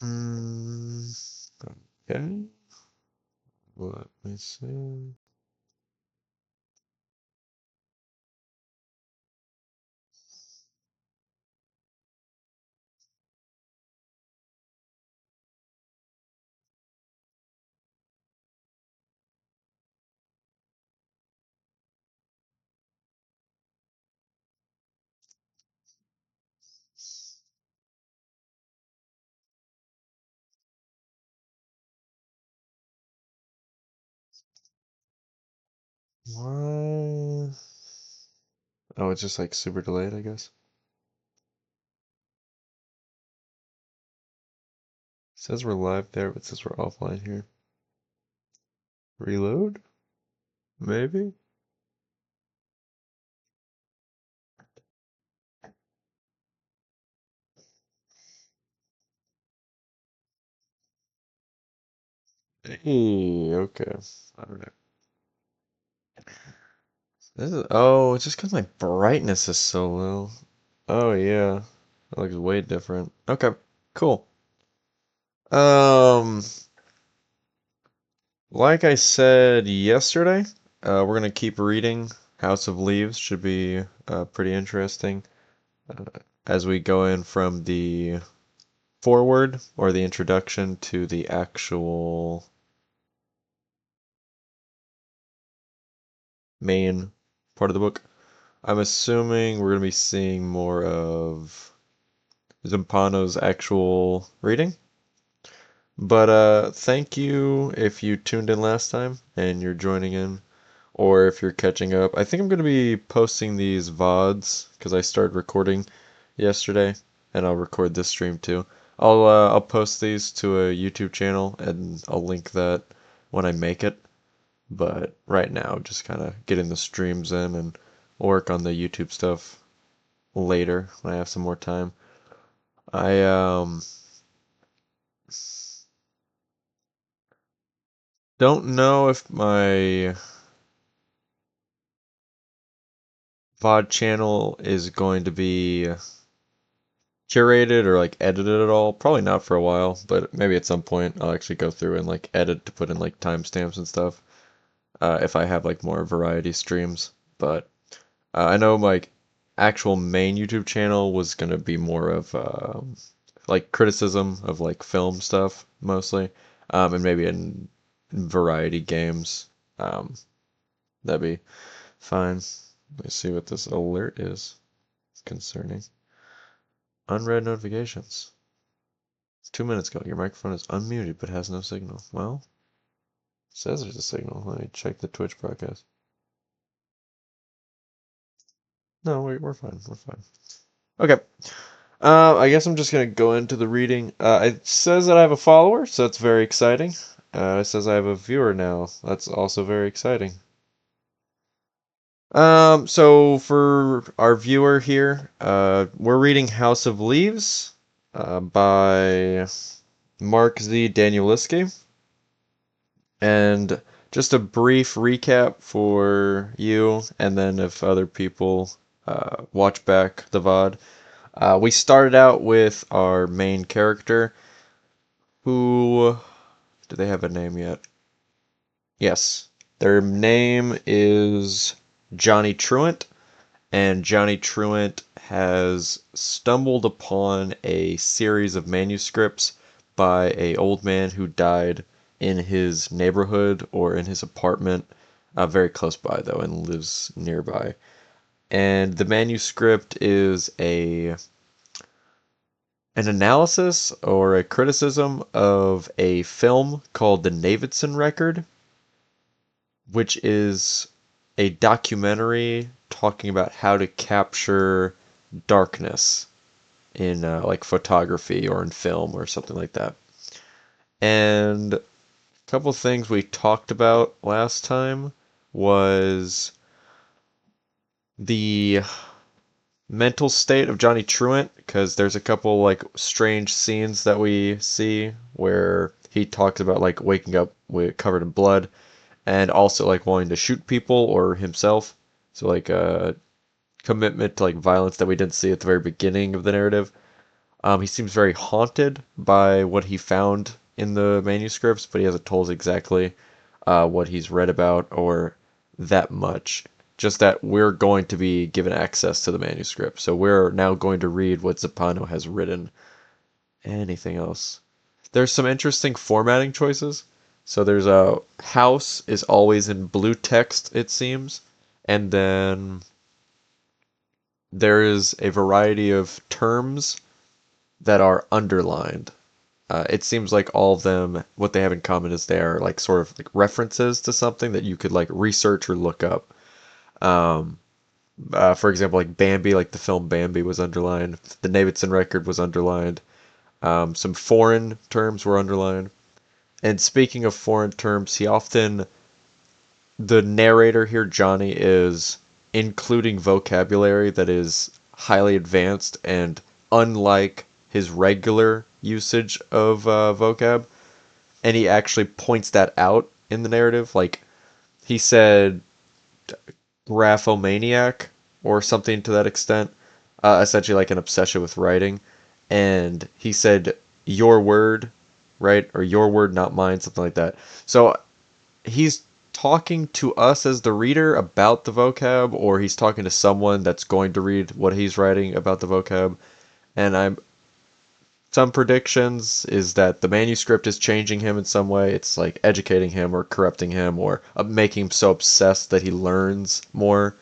Mm, okay. Let me see. Why? Oh, it's just like super delayed, I guess. Says we're live there, but it says we're offline here. Reload? Maybe? Hey, okay. I don't know. Oh, it's just because my brightness is so low. Oh yeah. That looks way different. Okay, cool. Um, like I said yesterday, we're gonna keep reading. House of Leaves should be pretty interesting uh, as we go in from the forward or the introduction to the actual main part of the book. I'm assuming we're gonna be seeing more of Zampano's actual reading. But thank you if you tuned in last time and you're joining in, or if you're catching up. I think I'm gonna be posting these VODs because I started recording yesterday, and I'll record this stream too. I'll post these to a YouTube channel and I'll link that when I make it. But right now, just kind of getting the streams in and work on the YouTube stuff later when I have some more time. I don't know if my VOD channel is going to be curated or like edited at all. Probably not for a while, but maybe at some point I'll actually go through and like edit to put in like timestamps and stuff. If I have like more variety streams. But I know my actual main YouTube channel was gonna be more of like criticism of like film stuff mostly, and maybe in variety games. Um, that'd be fine. Let me see what this alert is. It's concerning. Unread notifications. It's 2 minutes ago. Your microphone is unmuted but has no signal. Well, it says there's a signal. Let me check the Twitch broadcast. No, we're fine. We're fine. Okay. I guess I'm just gonna go into the reading. It says that I have a follower, so that's very exciting. It says I have a viewer now. That's also very exciting. So for our viewer here, we're reading House of Leaves, by Mark Z. Danieliski. And just a brief recap for you, and then if other people watch back the VOD. We started out with our main character, who... Do they have a name yet? Yes. Their name is Johnny Truant, and Johnny Truant has stumbled upon a series of manuscripts by a old man who died in his neighborhood or in his apartment, very close by though, and lives nearby. And the manuscript is a an analysis or a criticism of a film called The Davidson Record, which is a documentary talking about how to capture darkness in like photography or in film or something like that. And a couple things we talked about last time was the mental state of Johnny Truant, because there's a couple like strange scenes that we see where he talks about like waking up with covered in blood and also like wanting to shoot people or himself. So like a commitment to like violence that we didn't see at the very beginning of the narrative. He seems very haunted by what he found in the manuscripts, but he hasn't told us exactly what he's read about or that much. Just that we're going to be given access to the manuscript. So we're now going to read what Zappano has written. Anything else? There's some interesting formatting choices. So there's a house is always in blue text, it seems. And then there is a variety of terms that are underlined. It seems like all of them, what they have in common is they are like sort of like references to something that you could like research or look up. Um, for example, like Bambi, like the film Bambi was underlined. The Davidson record was underlined. Some foreign terms were underlined. And speaking of foreign terms, the narrator here, Johnny, is including vocabulary that is highly advanced and unlike his regular usage of vocab. And he actually points that out in the narrative. Like, he said graphomaniac or something to that extent, essentially like an obsession with writing. And he said your word, right? Or your word, not mine, something like that. So he's talking to us as the reader about the vocab, or he's talking to someone that's going to read what he's writing about the vocab. And I'm some predictions is that the manuscript is changing him in some way. It's like educating him or corrupting him or making him so obsessed that he learns more.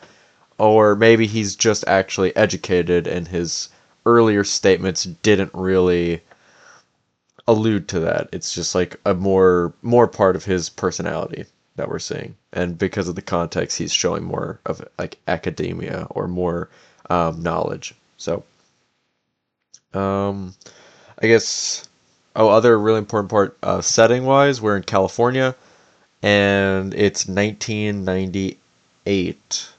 Or maybe he's just actually educated and his earlier statements didn't really allude to that. It's just like a more part of his personality that we're seeing. And because of the context, he's showing more of like academia or more knowledge. So, um, I guess, oh, other really important part, setting wise, we're in California and it's 1998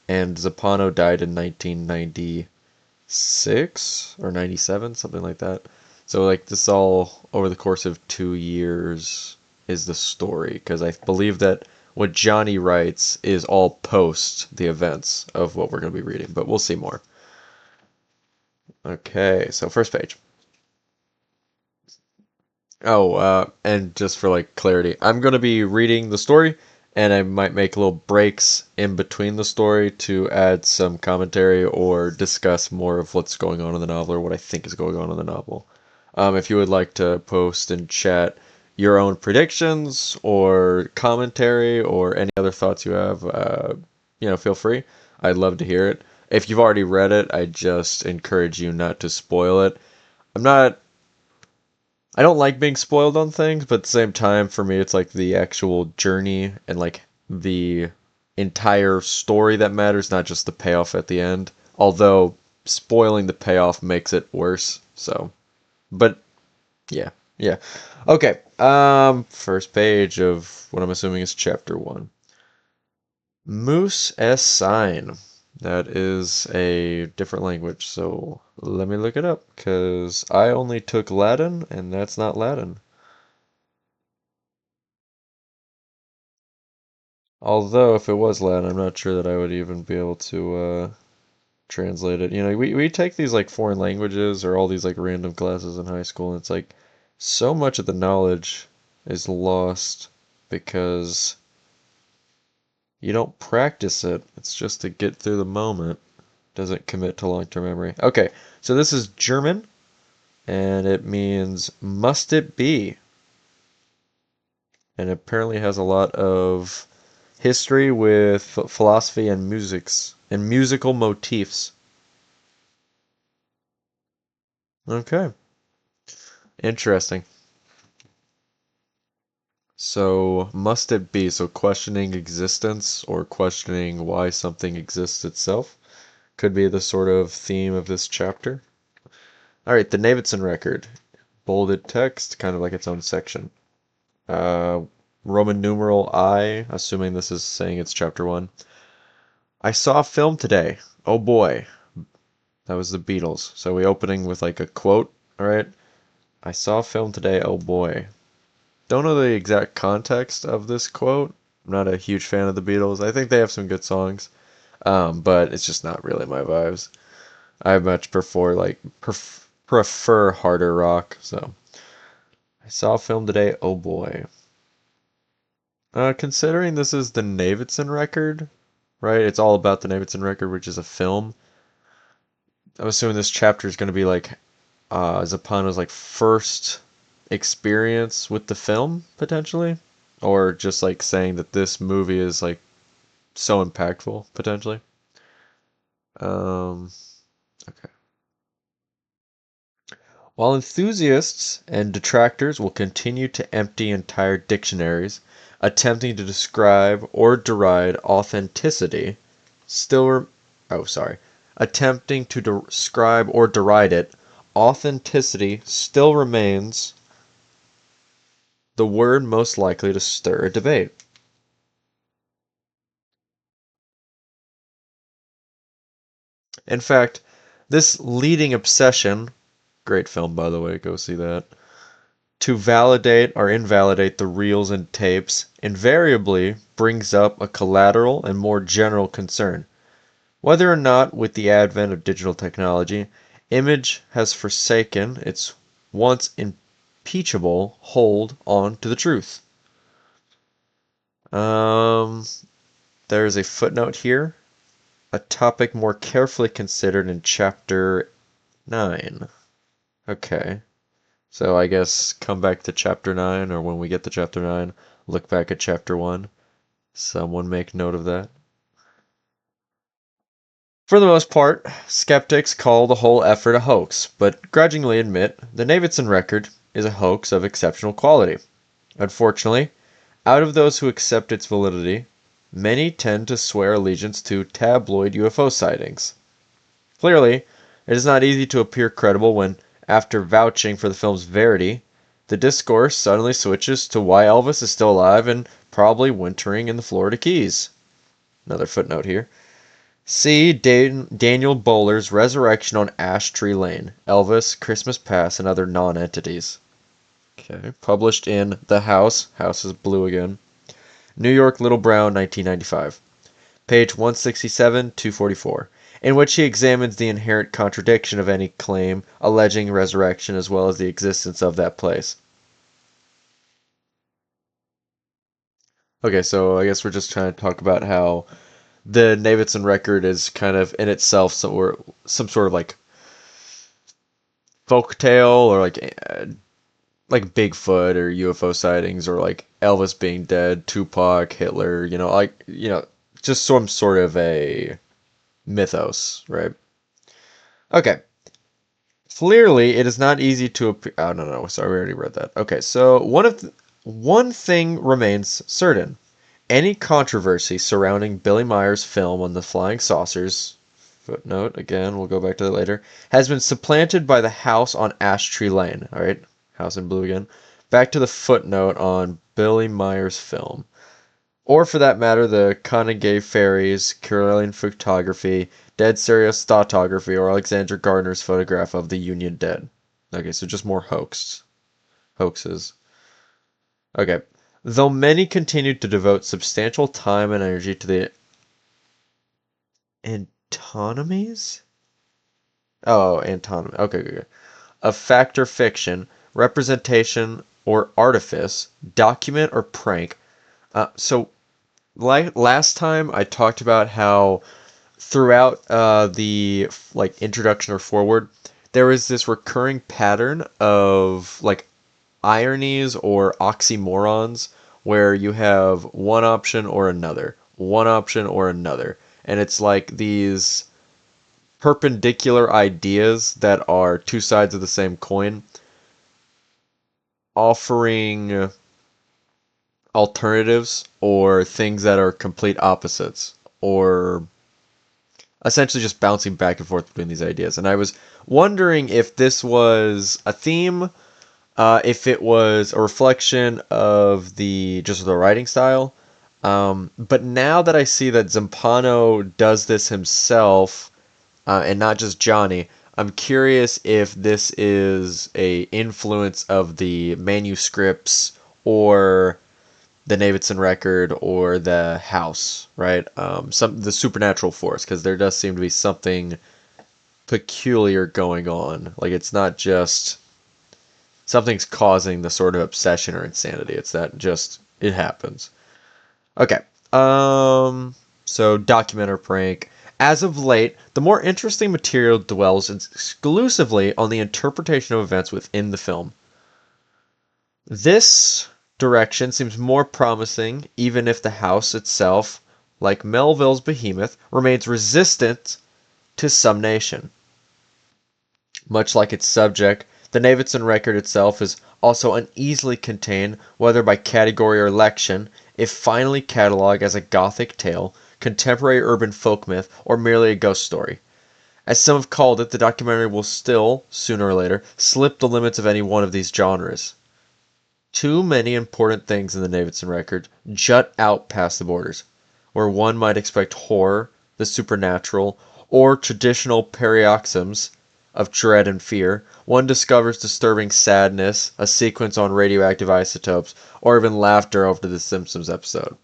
and Zappano died in 1996 or 97, something like that. So like this all over the course of 2 years is the story because I believe that what Johnny writes is all post the events of what we're going to be reading, but we'll see more. Okay, so first page. Oh, and just for like clarity, I'm going to be reading the story and I might make little breaks in between the story to add some commentary or discuss more of what's going on in the novel or what I think is going on in the novel. If you would like to post in chat your own predictions or commentary or any other thoughts you have, feel free. I'd love to hear it. If you've already read it, I just encourage you not to spoil it. I'm not I don't like being spoiled on things, but at the same time, for me, it's like the actual journey and like the entire story that matters, not just the payoff at the end. Although spoiling the payoff makes it worse. So, but yeah, yeah. Okay. First page of what I'm assuming is chapter one. Moose S sign. That is a different language, so let me look it up, because I only took Latin, and that's not Latin. Although, if it was Latin, I'm not sure that I would even be able to translate it. We take these like foreign languages or all these like random classes in high school, and it's like so much of the knowledge is lost because you don't practice it. It's just to get through the moment. Doesn't commit to long-term memory. Okay, so this is German, and it means must it be? And it apparently has a lot of history with philosophy and musical motifs. Okay, interesting. So, must it be? So, questioning existence or questioning why something exists itself could be the sort of theme of this chapter. All right, the Davidson record. Bolded text, kind of like its own section. Uh, Roman numeral I, assuming this is saying it's chapter one. I saw a film today. Oh boy. That was the Beatles. So we opening with like a quote, all right? I saw a film today. Oh boy. Don't know the exact context of this quote. I'm not a huge fan of the Beatles. I think they have some good songs, but it's just not really my vibes. I much prefer like prefer harder rock. So I saw a film today. Oh boy. Considering this is the Davidson record, right? It's all about the Davidson record, which is a film. I'm assuming this chapter is going to be like Zapano's like first experience with the film potentially, or just like saying that this movie is like so impactful potentially. Um, okay. While enthusiasts and detractors will continue to empty entire dictionaries, attempting to describe or deride authenticity, still, oh sorry, attempting to describe or deride it, authenticity still remains the word most likely to stir a debate. In fact, this leading obsession, great film by the way, go see that, to validate or invalidate the reels and tapes invariably brings up a collateral and more general concern. Whether or not, with the advent of digital technology, image has forsaken its once impeachable hold on to the truth. Um, there's a footnote here, a topic more carefully considered in Chapter 9. Okay, so I guess come back to Chapter 9, or when we get to Chapter 9, look back at Chapter 1. Someone make note of that. For the most part, skeptics call the whole effort a hoax, but grudgingly admit the Davidson record is a hoax of exceptional quality. Unfortunately, out of those who accept its validity, many tend to swear allegiance to tabloid UFO sightings. Clearly, it is not easy to appear credible when, after vouching for the film's verity, the discourse suddenly switches to why Elvis is still alive and probably wintering in the Florida Keys. Another footnote here. See Daniel Bowler's Resurrection on Ash Tree Lane, Elvis, Christmas Past, and Other Non-Entities. Okay, published in The House, House is blue again, New York Little Brown, 1995, page 167-244, in which he examines the inherent contradiction of any claim alleging resurrection as well as the existence of that place. Okay, so I guess we're just trying to talk about how the Davidson record is kind of in itself some sort of like folktale or like Bigfoot or UFO sightings or like Elvis being dead, Tupac, Hitler, just some sort of a mythos, right? Okay. Clearly, it is not easy to appear. Oh no, sorry, we already read that. Okay, so one thing remains certain: any controversy surrounding Billy Meyer's film on the flying saucers, footnote again, we'll go back to that later, has been supplanted by the house on Ash Tree Lane. All right, house in blue again. Back to the footnote on Billy Meyer's film. Or for that matter, the Carnegie Ferries, Caroline photography, Dead Serious Thoughtography, or Alexander Gardner's photograph of the Union Dead. Okay, so just more hoaxes. Okay. Though many continued to devote substantial time and energy to the antinomies? Oh, antinomy. Okay, okay. Of fact or fiction, representation or artifice, document or prank. So like last time I talked about how throughout the like introduction or forward there is this recurring pattern of like ironies or oxymorons where you have one option or another, and it's like these perpendicular ideas that are two sides of the same coin offering alternatives or things that are complete opposites or essentially just bouncing back and forth between these ideas. And I was wondering if this was a theme, if it was a reflection of the just the writing style. But now that I see that Zampano does this himself, and not just Johnny, I'm curious if this is a influence of the manuscripts or the Davidson record or the house, right? The supernatural force, because there does seem to be something peculiar going on. Like it's not just something's causing the sort of obsession or insanity. It's that just it happens. Okay. So documentary prank. As of late, the more interesting material dwells exclusively on the interpretation of events within the film. This direction seems more promising, even if the house itself, like Melville's behemoth, remains resistant to summation. Much like its subject, the Davidson record itself is also uneasily contained, whether by category or lection, if finally catalogued as a Gothic tale, contemporary urban folk myth, or merely a ghost story. As some have called it, the documentary will still, sooner or later, slip the limits of any one of these genres. Too many important things in the Davidson record jut out past the borders, where one might expect horror, the supernatural, or traditional paroxysms of dread and fear. One discovers disturbing sadness, a sequence on radioactive isotopes, or even laughter over the Simpsons episode.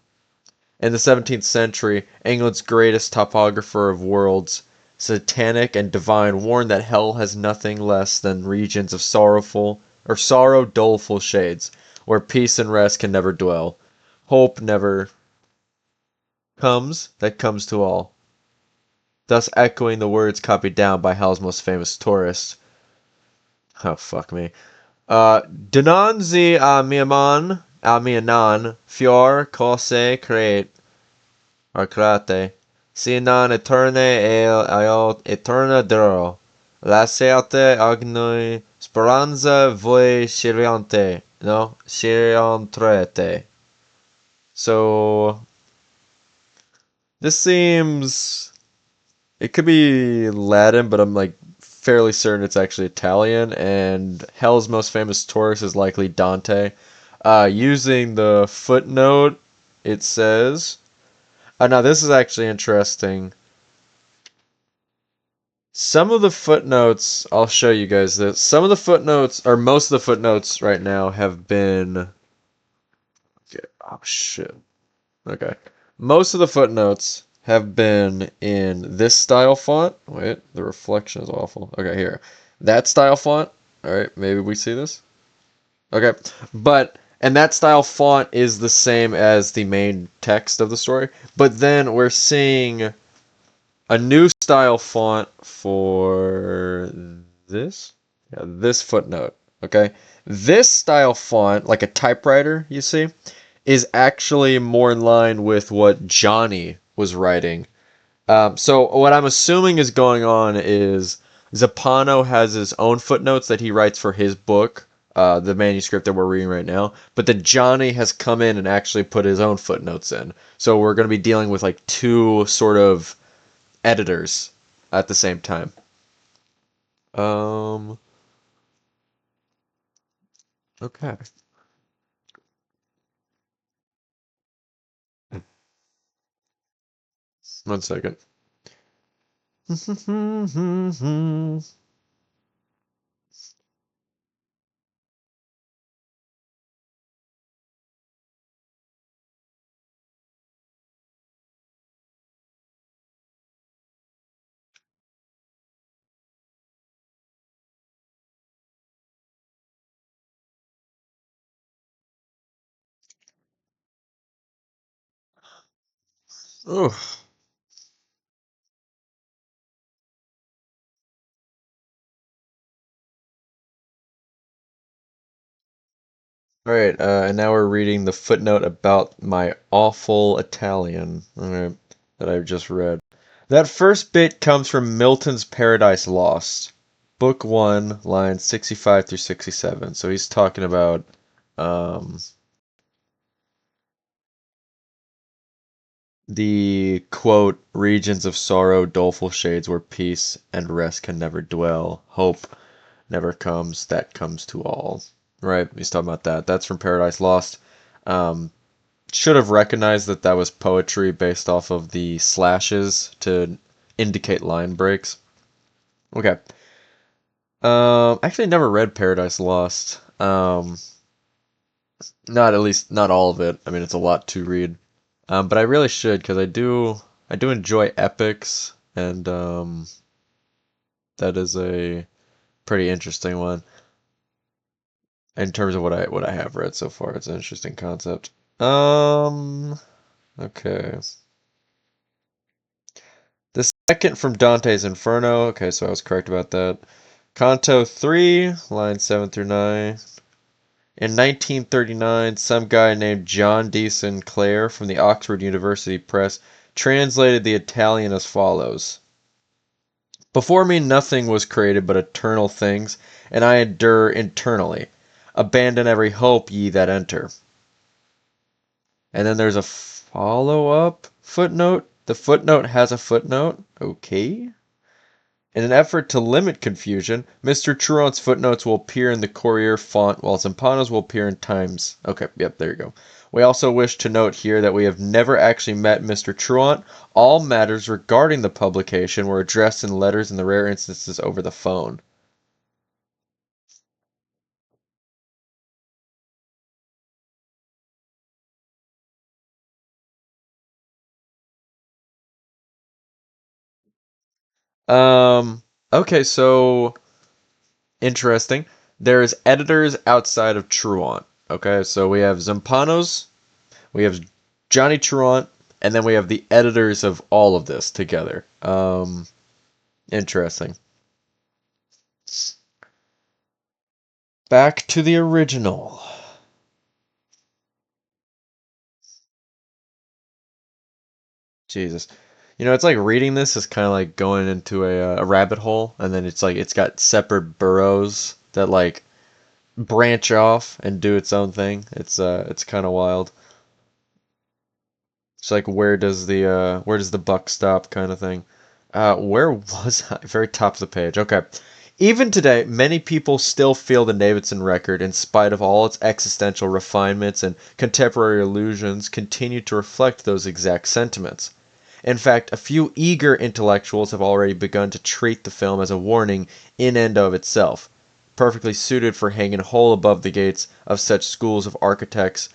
In the 17th century, England's greatest topographer of worlds, satanic and divine, warned that hell has nothing less than regions of sorrow doleful shades, where peace and rest can never dwell. Hope never comes that comes to all. Thus echoing the words copied down by hell's most famous tourist. Oh, fuck me. Dinanzi a miaman, a mianan, fior cose create, or create, sinan eterne eo eterna duro, lasciate agnoi speranza voi sciriante, no, sciriantrete. So, this seems, it could be Latin, but I'm like fairly certain it's actually Italian, and Hell's most famous tourist is likely Dante. Using the footnote, it says, now this is actually interesting. Some of the footnotes, I'll show you guys this. Some of the footnotes, or most of the footnotes right now have been, oh shit. Okay. Most of the footnotes have been in this style font. Wait, the reflection is awful. Okay, here. That style font. All right, maybe we see this. Okay, and that style font is the same as the main text of the story. But then we're seeing a new style font for this. Yeah, this footnote. Okay, this style font, like a typewriter, you see, is actually more in line with what Johnny was writing. So what I'm assuming is going on is Zappano has his own footnotes that he writes for his book, the manuscript that we're reading right now, but then Johnny has come in and actually put his own footnotes in. So we're going to be dealing with like two sort of editors at the same time. Okay. 1 second. Oh. All right, and now we're reading the footnote about my awful Italian, that I've just read. That first bit comes from Milton's Paradise Lost, Book 1, lines 65 through 67. So he's talking about um, the, quote, regions of sorrow, doleful shades where peace and rest can never dwell. Hope never comes, that comes to all. Right, he's talking about that. That's from Paradise Lost. Should have recognized that that was poetry based off of the slashes to indicate line breaks. Okay. Actually never read Paradise Lost. Not at least not all of it. I mean, it's a lot to read. But I really should because I do enjoy epics and That is a pretty interesting one in terms of what I have read so far. It's an interesting concept. Okay. The second from Dante's Inferno. Okay, so I was correct about that. Canto 3, lines 7 through 9. In 1939, some guy named John D. Sinclair from the Oxford University Press translated the Italian as follows. Before me nothing was created but eternal things, and I endure internally. Abandon every hope, ye that enter. And then there's a follow-up footnote. The footnote has a footnote. Okay. In an effort to limit confusion, Mr. Truant's footnotes will appear in the Courier font, while Zampano's will appear in Times. Okay, yep, there you go. We also wish to note here that we have never actually met Mr. Truant. All matters regarding the publication were addressed in letters in the rare instances over the phone. Um, okay, so interesting. There's editors outside of Truant. Okay, so we have Zampano's, we have Johnny Truant, and then we have the editors of all of this together. Interesting. Back to the original. Jesus. You know, it's like reading this is kind of like going into a rabbit hole, and then it's like it's got separate burrows that like branch off and do its own thing. It's kind of wild. It's like where does the buck stop kind of thing. Where was I? Very top of the page. Okay. Even today, many people still feel the Davidson record, in spite of all its existential refinements and contemporary illusions, continue to reflect those exact sentiments. In fact, a few eager intellectuals have already begun to treat the film as a warning in and of itself, perfectly suited for hanging whole above the gates of such schools of architects,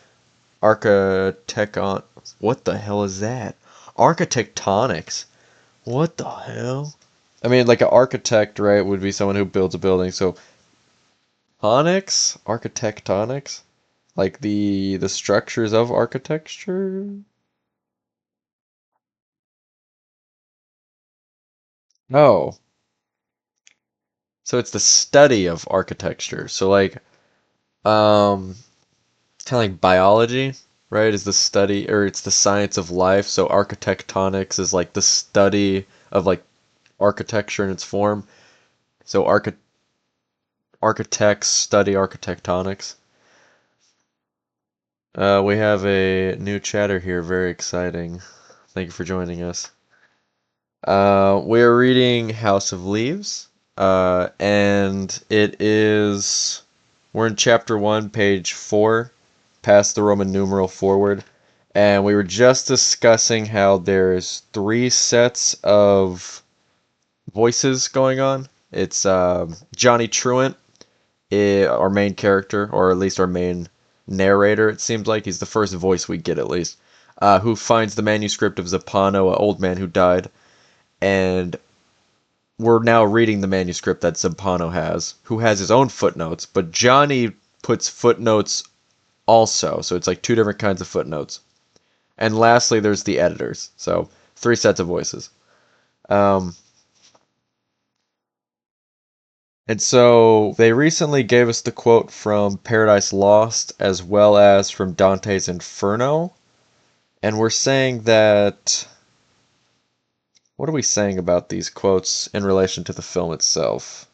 architecton. What the hell is that? Architectonics. What the hell? I mean, like an architect, right, would be someone who builds a building. So, tonics, architectonics, like the structures of architecture. Oh, so it's the study of architecture. So like, kind of like biology, right? Is the study or it's the science of life. So architectonics is like the study of like architecture in its form. So architects study architectonics. We have a new chatter here. Very exciting. Thank you for joining us. We are reading House of Leaves, and we're in chapter 1, page 4, past the Roman numeral forward, and we were just discussing how there's three sets of voices going on. It's Johnny Truant, our main character, or at least our main narrator, it seems like. He's the first voice we get, at least, who finds the manuscript of Zampano, an old man who died, and we're now reading the manuscript that Zampano has, who has his own footnotes, but Johnny puts footnotes also, so it's like two different kinds of footnotes. And lastly, there's the editors, so three sets of voices. Um, and so they recently gave us the quote from Paradise Lost as well as from Dante's Inferno, and we're saying that. What are we saying about these quotes in relation to the film itself?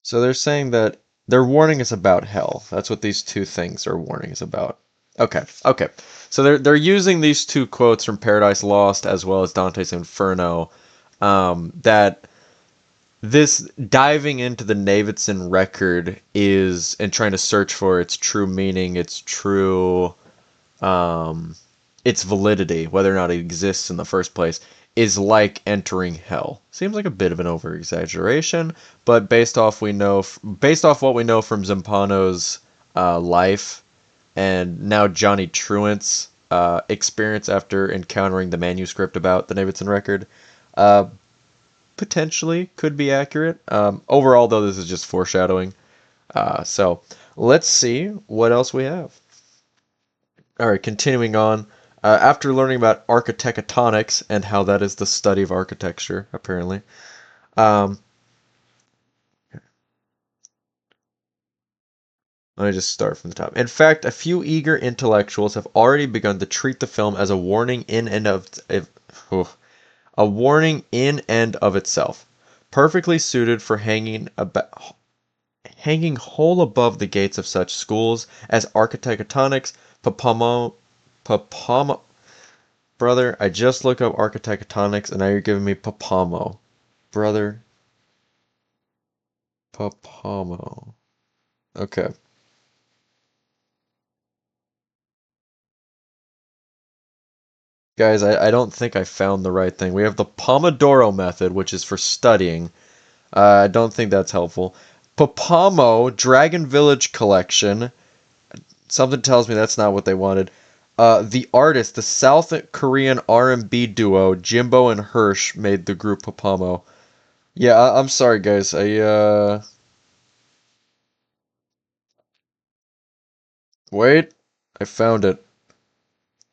So they're saying that they're warning us about hell. That's what these two things are warning us about. Okay, okay. So they're using these two quotes from Paradise Lost as well as Dante's Inferno. That this diving into the Davidson record is and trying to search for its true meaning, um, its validity, whether or not it exists in the first place, is like entering hell. Seems like a bit of an over-exaggeration, but based off what we know from Zampano's life and now Johnny Truant's experience after encountering the manuscript about the Davidson record, uh, potentially could be accurate. Overall, though, this is just foreshadowing. So let's see what else we have. All right, continuing on. After learning about architectonics and how that is the study of architecture, apparently, um, let me just start from the top. In fact, a few eager intellectuals have already begun to treat the film as a warning in and of a warning in and of itself, perfectly suited for hanging whole above the gates of such schools as architectonics, papamo. Brother, I just looked up architectonics and now you're giving me papamo. Brother, papamo. Okay. Guys, I don't think I found the right thing. We have the Pomodoro method, which is for studying. I don't think that's helpful. Papamo Dragon Village Collection. Something tells me that's not what they wanted. The artist, the South Korean R&B duo Jimbo and Hirsch made the group Papamo. Yeah, I'm sorry, guys. Wait, I found it.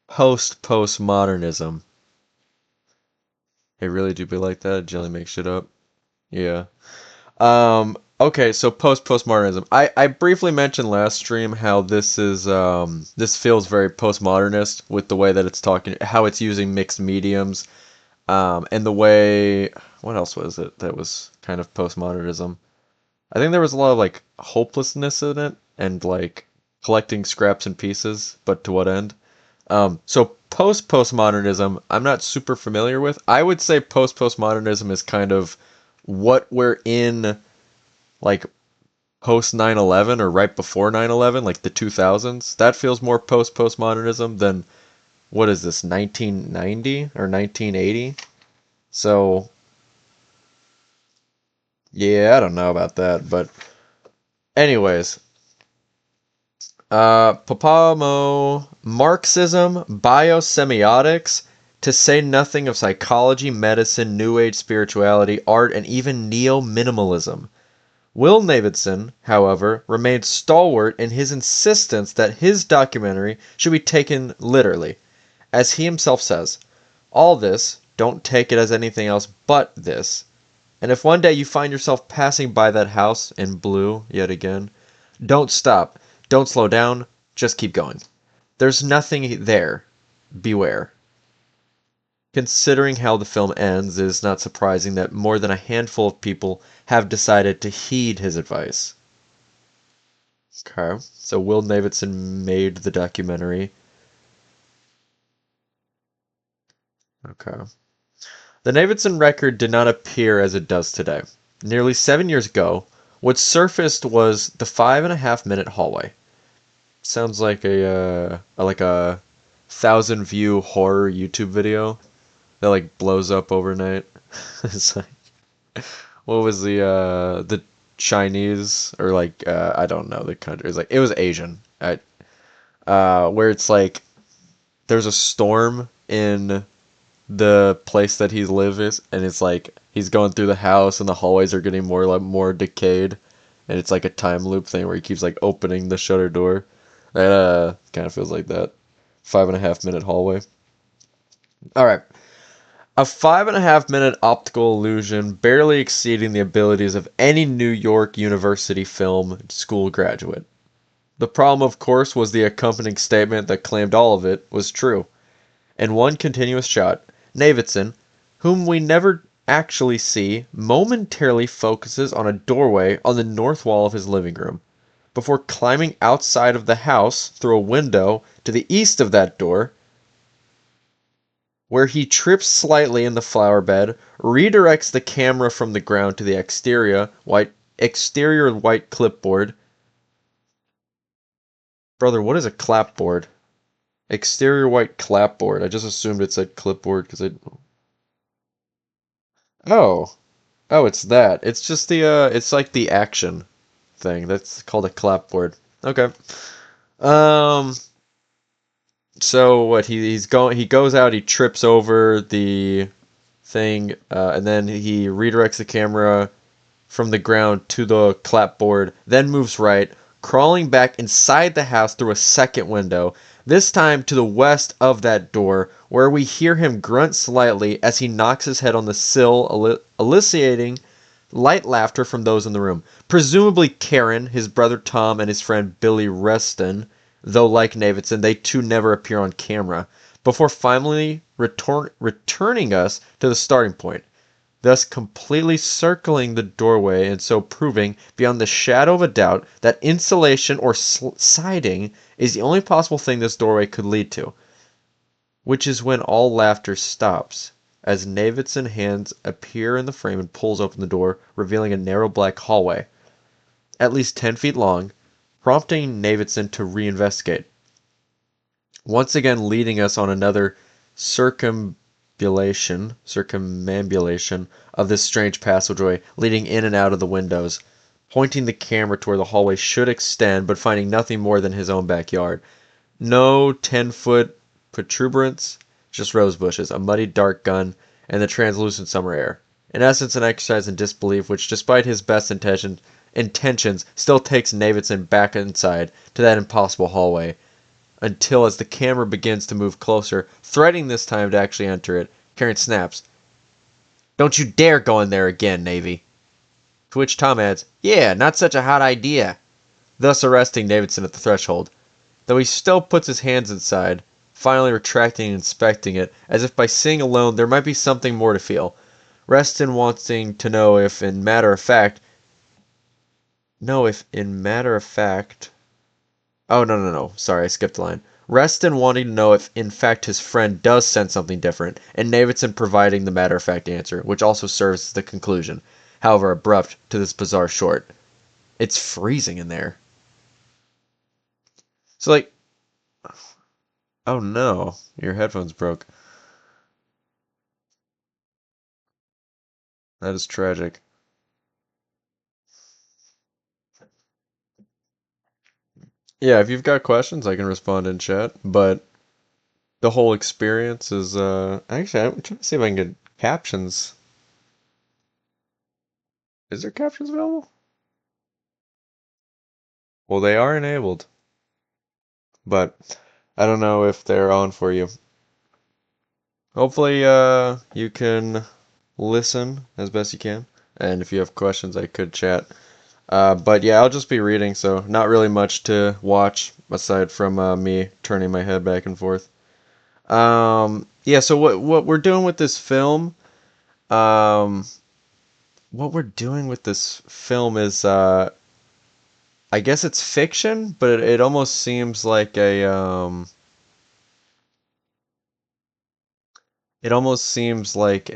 Postmodernism. Hey, really do be like that? Jelly makes shit up. Yeah. Okay, so postmodernism. I briefly mentioned last stream how this feels very postmodernist with the way that it's talking, how it's using mixed mediums, and the way, what else was it that was kind of postmodernism? I think there was a lot of like hopelessness in it and like collecting scraps and pieces, but to what end? So postmodernism, I'm not super familiar with. I would say postmodernism is kind of what we're in, like post 9/11 or right before 9/11, like the 2000s. That feels more postmodernism than what is this, 1990 or 1980? So yeah, I don't know about that, but anyways, Papamo, Marxism, biosemiotics, to say nothing of psychology, medicine, New Age spirituality, art, and even neo-minimalism. Will Davidson, however, remained stalwart in his insistence that his documentary should be taken literally. As he himself says, all this, don't take it as anything else but this. And if one day you find yourself passing by that house in blue yet again, don't stop. Don't slow down. Just keep going. There's nothing there. Beware. Considering how the film ends, it is not surprising that more than a handful of people have decided to heed his advice. Okay, so Will Davidson made the documentary. Okay. The Davidson record did not appear as it does today. Nearly 7 years ago, what surfaced was the 5.5 minute hallway. Sounds like a 1,000 view horror YouTube video that like blows up overnight. It's like, what was the Chinese or like I don't know the country. It's like it was Asian. Where it's like there's a storm in the place that he lives, and it's like he's going through the house and the hallways are getting more decayed, and it's like a time loop thing where he keeps like opening the shutter door. That kind of feels like that. 5.5 minute hallway. All right. A 5.5 minute optical illusion barely exceeding the abilities of any New York University film school graduate. The problem, of course, was the accompanying statement that claimed all of it was true. In one continuous shot, Davidson, whom we never actually see, momentarily focuses on a doorway on the north wall of his living room, before climbing outside of the house through a window to the east of that door, where he trips slightly in the flower bed, redirects the camera from the ground to the exterior white clipboard. Brother, what is a clapboard? Exterior white clapboard. I just assumed it said clipboard because it. Oh. Oh, it's that. It's just the it's like the action thing. That's called a clapboard. Okay. Um so what he goes out, he trips over the thing, and then he redirects the camera from the ground to the clapboard, then moves right, crawling back inside the house through a second window, this time to the west of that door, where we hear him grunt slightly as he knocks his head on the sill, eliciting light laughter from those in the room. Presumably Karen, his brother Tom, and his friend Billy Reston, though like Davidson, they too never appear on camera, before finally returning us to the starting point, thus completely circling the doorway and so proving, beyond the shadow of a doubt, that insulation or siding is the only possible thing this doorway could lead to. Which is when all laughter stops, as Navidson hands appear in the frame and pulls open the door, revealing a narrow black hallway, at least 10 feet long, prompting Navidson to reinvestigate, once again leading us on another circumambulation of this strange passageway leading in and out of the windows, pointing the camera to where the hallway should extend, but finding nothing more than his own backyard. No 10-foot protuberance, just rose bushes, a muddy dark gun, and the translucent summer air. In essence, an exercise in disbelief which, despite his best intentions, still takes Davidson back inside to that impossible hallway, until as the camera begins to move closer, threatening this time to actually enter it, Karen snaps, "Don't you dare go in there again, Navy." To which Tom adds, "Yeah, not such a hot idea," thus arresting Davidson at the threshold, though he still puts his hands inside, finally retracting and inspecting it, as if by seeing alone there might be something more to feel. Reston wanting to know if in matter of fact, oh, no, no, no. Sorry, I skipped a line. Reston wanting to know if, in fact, his friend does sense something different, and Davidson providing the matter of fact answer, which also serves as the conclusion, however abrupt, to this bizarre short. It's freezing in there. So, like, oh no, your headphones broke. That is tragic. Yeah, if you've got questions, I can respond in chat, but the whole experience is, actually, I'm trying to see if I can get captions. Is there captions available? Well, they are enabled, but I don't know if they're on for you. Hopefully, you can listen as best you can. And if you have questions, I could chat. But yeah, I'll just be reading, so not really much to watch aside from me turning my head back and forth. Yeah, so what we're doing with this film, um, what we're doing with this film is, I guess it's fiction, but it almost seems like it almost seems like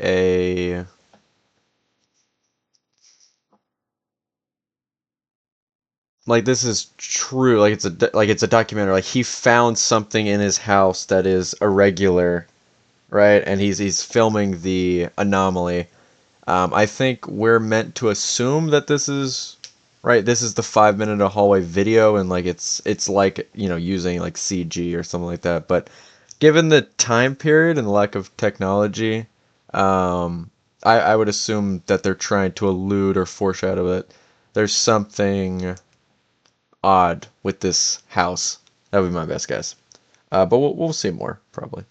this is true, like it's a documentary, like he found something in his house that is irregular, right, and he's filming the anomaly. I think we're meant to assume that this is right, this is the 5 minute a hallway video, and like it's like, using like CG or something like that, but given the time period and the lack of technology, I would assume that they're trying to allude or foreshadow it. There's something odd with this house. That would be my best guess. But we'll see more probably.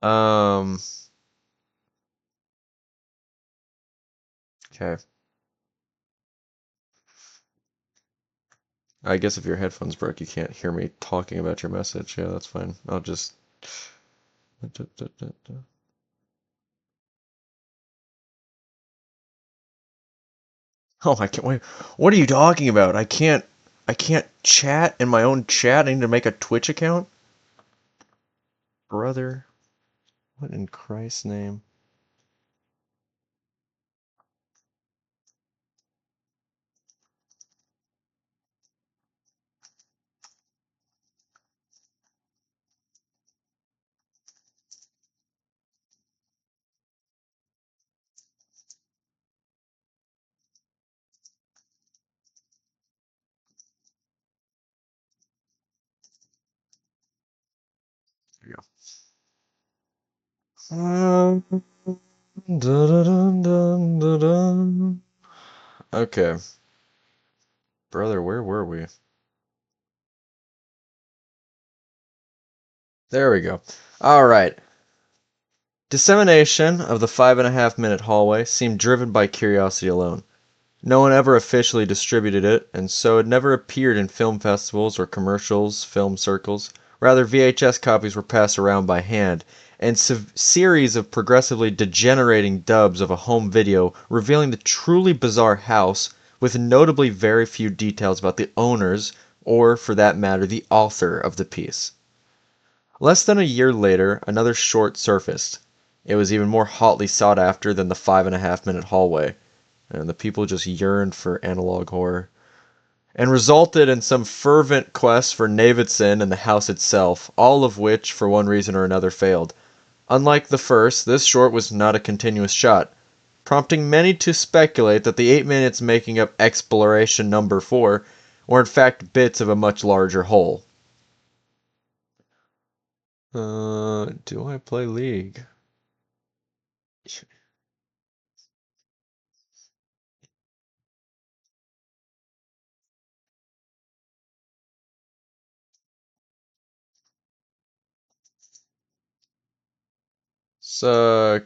Um. Okay. I guess if your headphones broke, you can't hear me talking about your message. Yeah, that's fine. I'll just. Oh, I can't wait. What are you talking about? I can't. I can't chat in my own chat. I need to make a Twitch account. Brother, what in Christ's name? we go. Dun, dun, dun, dun. Okay, brother, where were we? There we go. All right. Dissemination of the 5.5 minute hallway seemed driven by curiosity alone. No one ever officially distributed it, and so it never appeared in film festivals or commercials, film circles. Rather, VHS copies were passed around by hand, and series of progressively degenerating dubs of a home video revealing the truly bizarre house with notably very few details about the owners, or for that matter, the author of the piece. Less than a year later, another short surfaced. It was even more hotly sought after than the 5.5 minute hallway, and the people just yearned for analog horror, and resulted in some fervent quest for Navidson and the house itself, all of which, for one reason or another, failed. Unlike the first, this short was not a continuous shot, prompting many to speculate that the 8 minutes making up exploration number 4 were in fact bits of a much larger whole. Do I play League?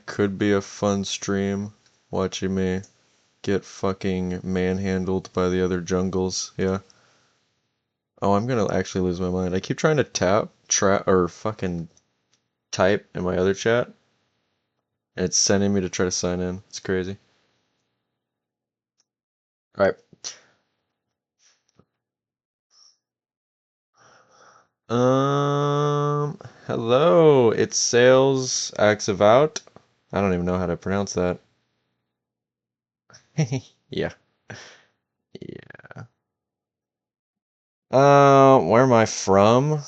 Could be a fun stream, watching me get fucking manhandled by the other jungles, yeah. Oh, I'm gonna actually lose my mind. I keep trying to or fucking type in my other chat, and it's sending me to try to sign in. It's crazy. Alright. Hello, it's Sales Acts of Out. I don't even know how to pronounce that. Yeah. Yeah. Where am I from?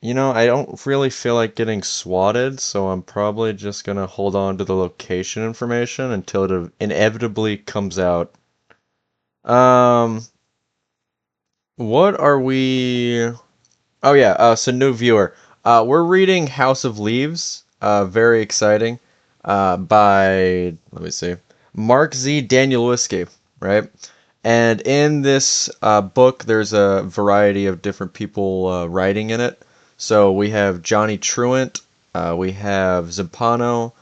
You know, I don't really feel like getting swatted, so I'm probably just gonna hold on to the location information until it inevitably comes out. Um, what are we? Oh yeah, so new viewer. We're reading House of Leaves. Very exciting. By let me see, Mark Z. Danielewski, right? And in this book, there's a variety of different people writing in it. So we have Johnny Truant, we have Zampano,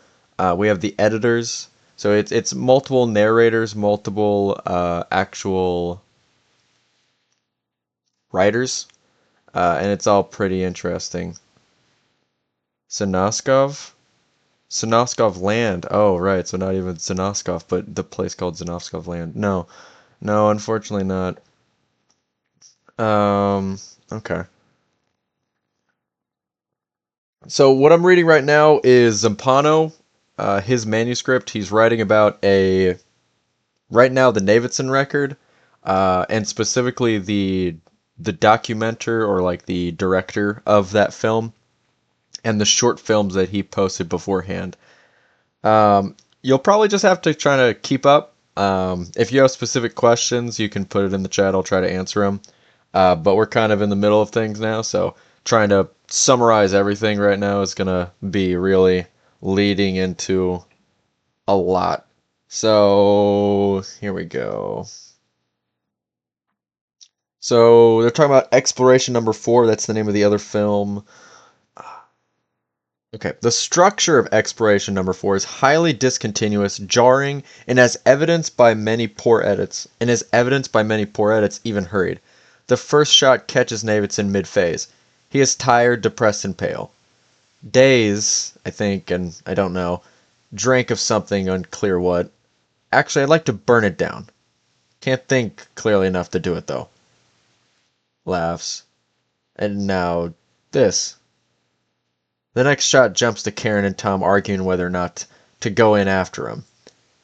we have the editors. So it's multiple narrators, multiple actual writers, and it's all pretty interesting. Sinoskov? Sinoskov Land. Oh, right. So not even Sinoskov, but the place called Sinoskov Land. No, no, unfortunately not. Okay. So what I'm reading right now is Zampano, his manuscript. He's writing about right now the Davidson record, and specifically the documenter or like the director of that film and the short films that he posted beforehand. You'll probably just have to try to keep up. If you have specific questions, you can put it in the chat. I'll try to answer them. But we're kind of in the middle of things now, so trying to summarize everything right now is gonna be really leading into a lot. So here we go. So they're talking about Exploration Number 4. That's the name of the other film. Okay, the structure of Exploration Number 4 is highly discontinuous, jarring, and as evidenced by many poor edits, even hurried. The first shot catches Davidson mid-phase. He is tired, depressed, and pale. Days, I think, and I don't know, drank of something unclear what. Actually, I'd like to burn it down. Can't think clearly enough to do it, though. Laughs. And now, this. The next shot jumps to Karen and Tom arguing whether or not to go in after him.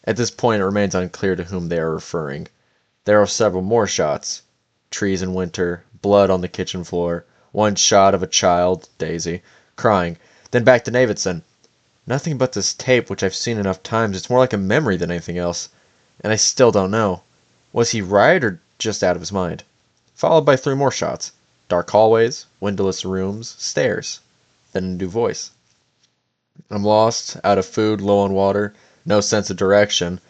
At this point, it remains unclear to whom they are referring. There are several more shots. Trees in winter, blood on the kitchen floor, one shot of a child, Daisy, crying. Then back to Davidson. Nothing but this tape, which I've seen enough times. It's more like a memory than anything else. And I still don't know. Was he right or just out of his mind? Followed by 3 more shots. Dark hallways, windowless rooms, stairs. then a new voice. I'm lost, out of food, low on water, no sense of direction.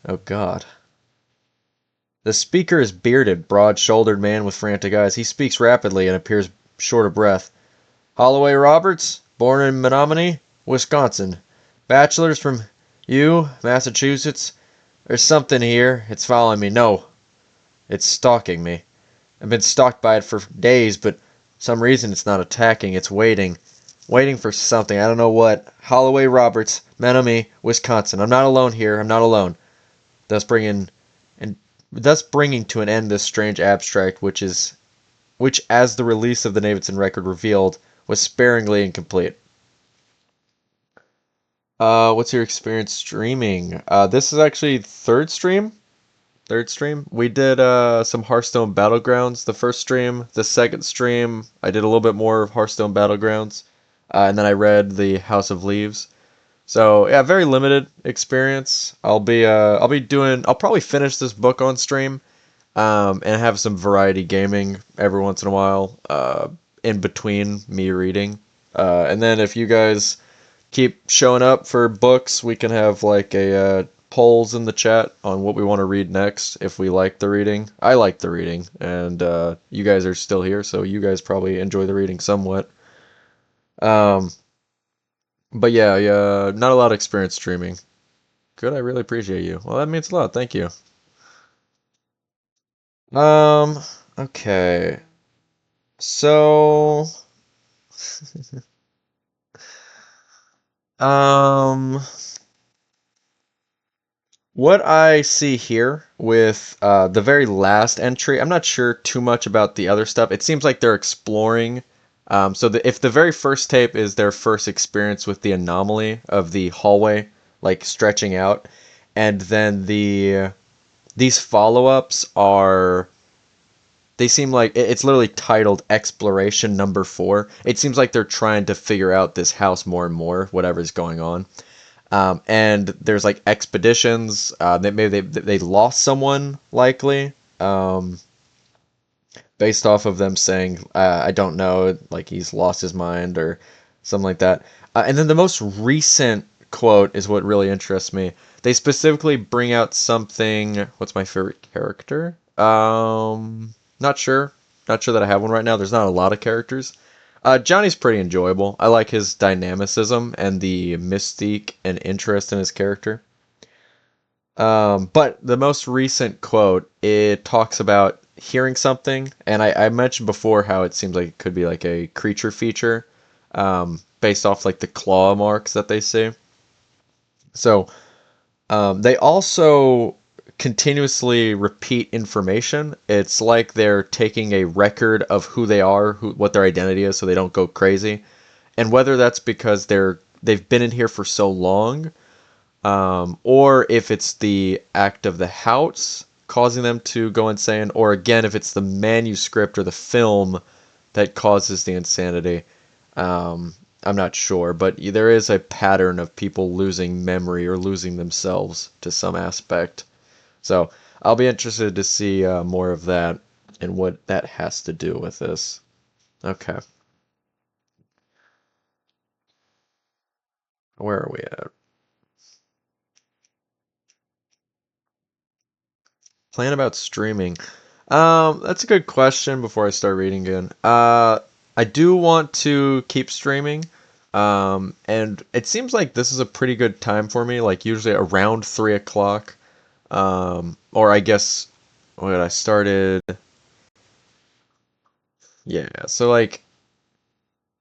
Oh God. The speaker is bearded, broad-shouldered man with frantic eyes. He speaks rapidly and appears short of breath. Holloway Roberts, born in Menominee, Wisconsin. Bachelor's from U, Massachusetts. There's something here. It's following me. No, it's stalking me. I've been stalked by it for days, but for some reason it's not attacking. It's waiting. Waiting for something. I don't know what. Holloway Roberts, Menominee, Wisconsin. I'm not alone here. I'm not alone. Thus bringing and thus bringing to an end this strange abstract, which, as the release of the Davidson record revealed, was sparingly incomplete. What's your experience streaming? This is actually third stream. Third stream. We did some Hearthstone Battlegrounds the first stream. The second stream, I did a little bit more of Hearthstone Battlegrounds, and then I read the House of Leaves. So yeah, very limited experience. I'll probably finish this book on stream, and have some variety gaming every once in a while, in between me reading. And then if you guys keep showing up for books, we can have like a polls in the chat on what we want to read next if we like the reading. I like the reading, and you guys are still here, so you guys probably enjoy the reading somewhat. Um, but yeah, yeah, not a lot of experience streaming. Good, I really appreciate you. Well, that means a lot. Thank you. Um, okay. So, um, what I see here with the very last entry, I'm not sure too much about the other stuff. It seems like they're exploring. If the very first tape is their first experience with the anomaly of the hallway, like stretching out, and then these follow-ups are they seem like it's literally titled Exploration Number 4. It seems like they're trying to figure out this house more and more, whatever's going on. And there's like expeditions. Maybe they lost someone likely, based off of them saying I don't know, like he's lost his mind or something like that. And then the most recent quote is what really interests me. They specifically bring out something. What's my favorite character? Not sure. Not sure that I have one right now. There's not a lot of characters. Johnny's pretty enjoyable. I like his dynamicism and the mystique and interest in his character. But the most recent quote, it talks about hearing something, and I mentioned before how it seems like it could be like a creature feature, based off like the claw marks that they see. So they also continuously repeat information. It's like they're taking a record of who they are, what their identity is, so they don't go crazy. And whether that's because they've been in here for so long, or if it's the act of the house causing them to go insane, or again, if it's the manuscript or the film that causes the insanity. I'm not sure, but there is a pattern of people losing memory or losing themselves to some aspect. So I'll be interested to see more of that and what that has to do with this. Okay, where are we at? Plan about streaming. That's a good question before I start reading again. I do want to keep streaming. And it seems like this is a pretty good time for me, like usually around 3 o'clock. Or I guess when I started, yeah, so like,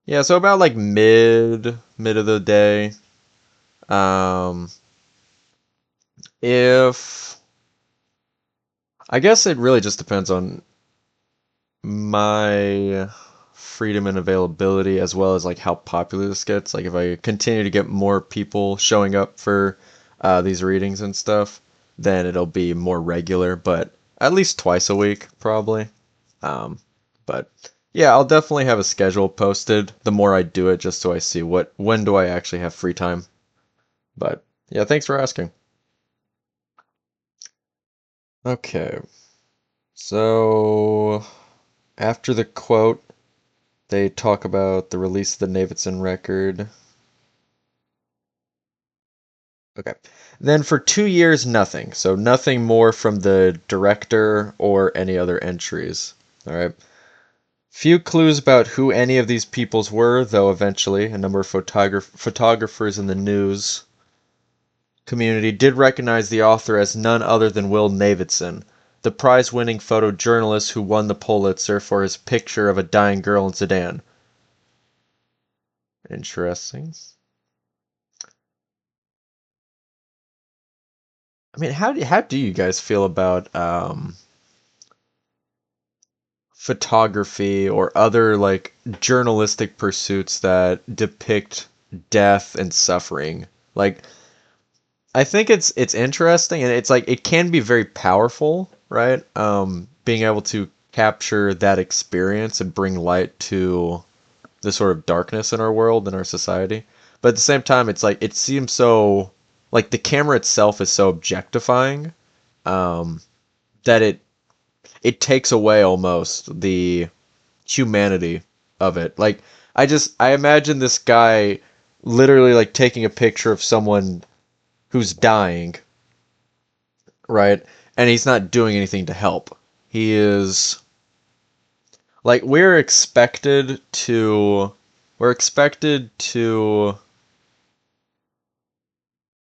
yeah, so about like mid of the day. Um, if I guess it really just depends on my freedom and availability as well as like how popular this gets. Like if I continue to get more people showing up for these readings and stuff, then it'll be more regular, but at least twice a week probably. Um, but yeah, I'll definitely have a schedule posted the more I do it just so I see when do I actually have free time. But yeah, thanks for asking. Okay. So after the quote, They talk about the release of the Davidson record. Okay. Then for 2 years, nothing. So nothing more from the director or any other entries. All right. Few clues about who any of these peoples were, though eventually a number of photographers in the news community did recognize the author as none other than Will Davidson, the prize-winning photojournalist who won the Pulitzer for his picture of a dying girl in Sudan. Interesting. I mean, how do you guys feel about photography or other like journalistic pursuits that depict death and suffering? Like, I think it's interesting and it's like it can be very powerful, right? Being able to capture that experience and bring light to the sort of darkness in our world and our society. But at the same time, it's like it seems so like the camera itself is so objectifying um, that it takes away almost the humanity of it. Like I imagine this guy literally like taking a picture of someone who's dying, right? And he's not doing anything to help. He is like we're expected to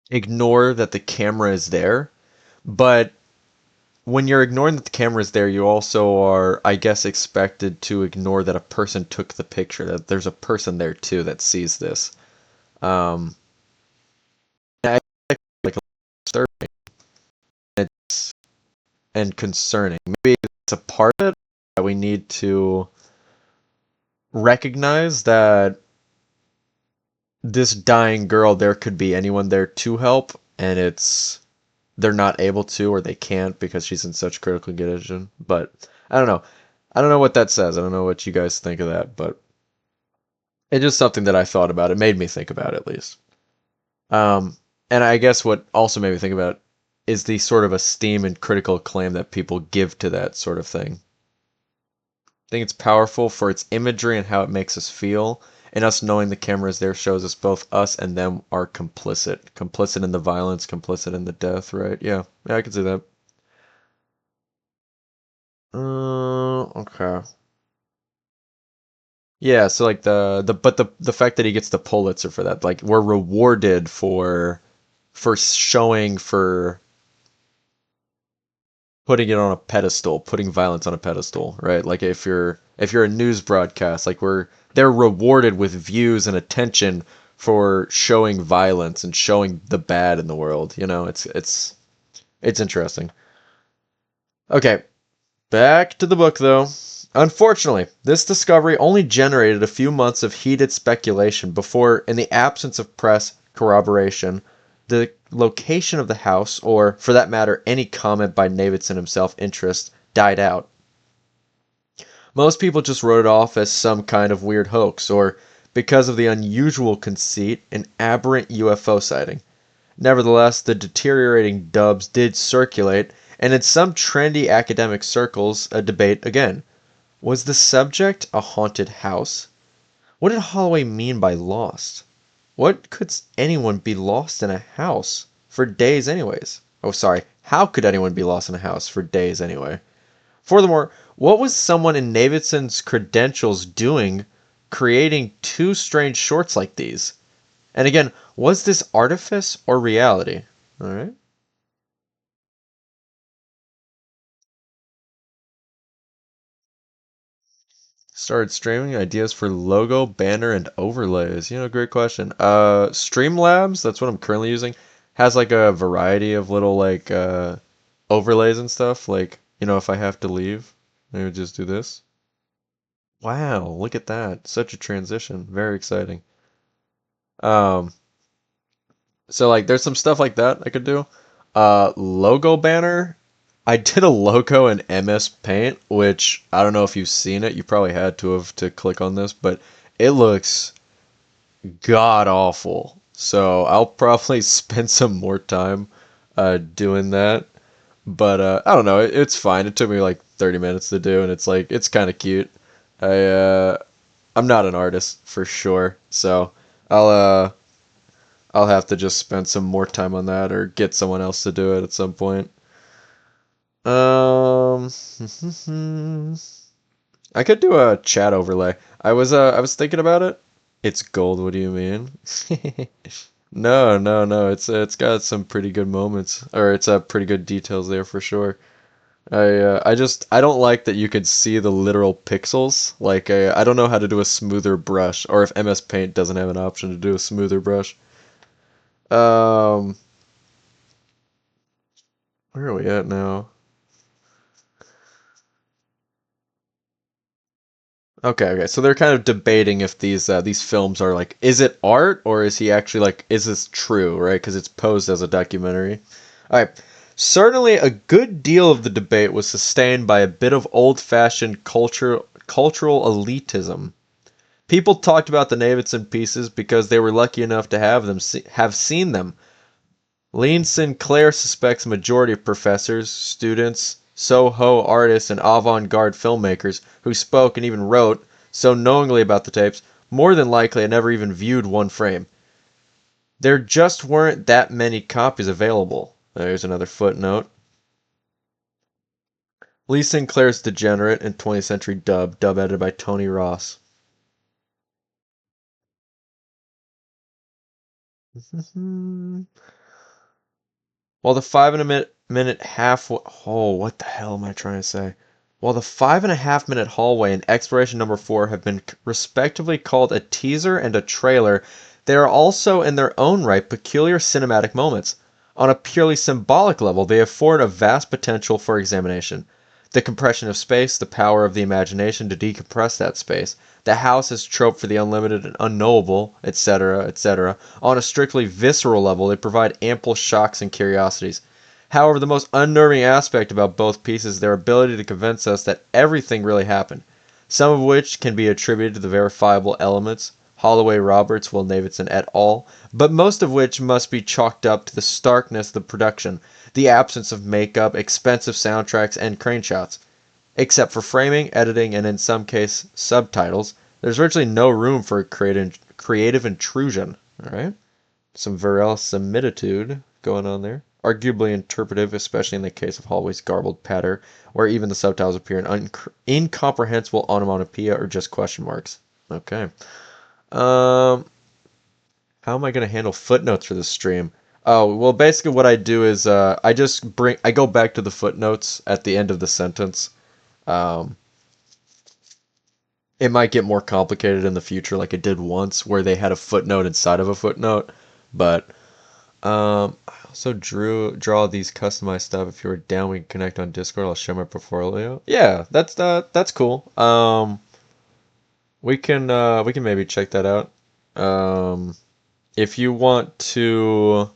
ignore that the camera is there, but when you're ignoring that the camera is there, you also are, I guess, expected to ignore that a person took the picture, that there's a person there too that sees this. Um, I like disturbing it's, and concerning. Maybe it's a part of it that we need to recognize that this dying girl, there could be anyone there to help, and they're not able to or they can't because she's in such critical condition. But I don't know. I don't know what that says. I don't know what you guys think of that, but it's just something that I thought about. It made me think about it, at least. Um, and I guess what also made me think about it is the sort of esteem and critical acclaim that people give to that sort of thing. I think it's powerful for its imagery and how it makes us feel. And us knowing the camera is there shows us both us and them are complicit. Complicit in the violence, complicit in the death, right? Yeah, yeah, I can see that. Okay. Yeah, so like the fact that he gets the Pulitzer for that, like we're rewarded for showing for putting it on a pedestal, putting violence on a pedestal, right? Like if you're a news broadcast, like they're rewarded with views and attention for showing violence and showing the bad in the world. It's interesting. Okay, back to the book though. Unfortunately, this discovery only generated a few months of heated speculation before, in the absence of press corroboration, the location of the house, or for that matter, any comment by Davidson himself interest, died out. Most people just wrote it off as some kind of weird hoax, or, because of the unusual conceit, an aberrant UFO sighting. Nevertheless, the deteriorating dubs did circulate, and in some trendy academic circles, a debate again. Was the subject a haunted house? What did Holloway mean by lost? What could anyone be lost in a house for days anyways? Oh, sorry. How could anyone be lost in a house for days anyway? Furthermore, what was someone in Davidson's credentials doing creating two strange shorts like these? And again, was this artifice or reality? All right. Started streaming ideas for logo, banner, and overlays. Great question. Streamlabs, that's what I'm currently using, has like a variety of little like overlays and stuff. Like, if I have to leave, I would just do this. Wow, look at that. Such a transition. Very exciting. Um, so like there's some stuff like that I could do. Logo banner. I did a logo in MS Paint, which I don't know if you've seen it. You probably had to have to click on this, but it looks god awful. So I'll probably spend some more time doing that. But I don't know. It's fine. It took me like 30 minutes to do, and it's like it's kind of cute. I I'm not an artist for sure, so I'll uh I'll have to just spend some more time on that or get someone else to do it at some point. Um, I could do a chat overlay. I was thinking about it. It's gold. What do you mean? No, no, no. It's got some pretty good moments, or it's pretty good details there for sure. I don't like that you could see the literal pixels. Like I don't know how to do a smoother brush, or if MS Paint doesn't have an option to do a smoother brush. Um, where are we at now? Okay, okay. So they're kind of debating if these films are like, is it art or is he actually like, is this true, right? Because it's posed as a documentary. All right. Certainly, a good deal of the debate was sustained by a bit of old-fashioned cultural elitism. People talked about the Davidson pieces because they were lucky enough to have seen them. Lean Sinclair suspects a majority of professors, students, Soho artists, and avant-garde filmmakers who spoke and even wrote so knowingly about the tapes more than likely had never even viewed one frame. There just weren't that many copies available. There's another footnote. Lee Sinclair's Degenerate and 20th Century dub edited by Tony Ross. While the five and a minute half oh, what the hell am I trying to say? While the 5.5 minute hallway and exploration number 4 have been respectively called a teaser and a trailer, they are also in their own right peculiar cinematic moments. On a purely symbolic level, they afford a vast potential for examination. The compression of space, the power of the imagination to decompress that space, the house as trope for the unlimited and unknowable, etc., etc. On a strictly visceral level, they provide ample shocks and curiosities. However, the most unnerving aspect about both pieces is their ability to convince us that everything really happened, some of which can be attributed to the verifiable elements, Holloway Roberts, Will Davidson et al., but most of which must be chalked up to the starkness of the production, the absence of makeup, expensive soundtracks, and crane shots. Except for framing, editing, and in some cases subtitles, there's virtually no room for creative intrusion. All right, some verisimilitude going on there. Arguably interpretive, especially in the case of Holloway's garbled patter, where even the subtitles appear in incomprehensible onomatopoeia or just question marks. Okay. Um, how am I going to handle footnotes for this stream? Oh, well, basically what I do is I go back to the footnotes at the end of the sentence. Um, it might get more complicated in the future, like it did once, where they had a footnote inside of a footnote. But I also draw these customized stuff. If you're down, we can connect on Discord. I'll show my portfolio. Yeah, that's cool. We can maybe check that out. Um, if you want to,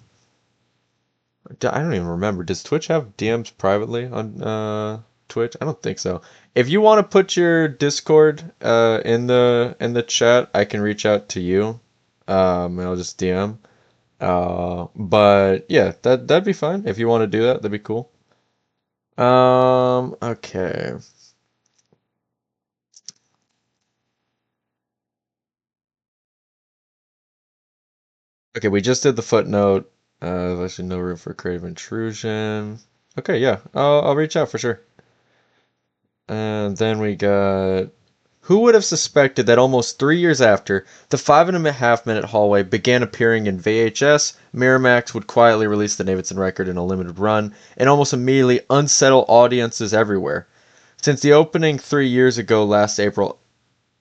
I don't even remember. Does Twitch have DMs privately on Twitch? I don't think so. If you want to put your Discord in the chat, I can reach out to you. And I'll just DM. But yeah, that'd be fine. If you want to do that, that'd be cool. Okay. Okay, we just did the footnote. There's no room for creative intrusion. Okay, yeah, I'll reach out for sure. And then we got. Who would have suspected that almost 3 years after, the 5.5 minute hallway began appearing in VHS, Miramax would quietly release the Davidson record in a limited run, and almost immediately unsettle audiences everywhere. Since the opening 3 years ago last April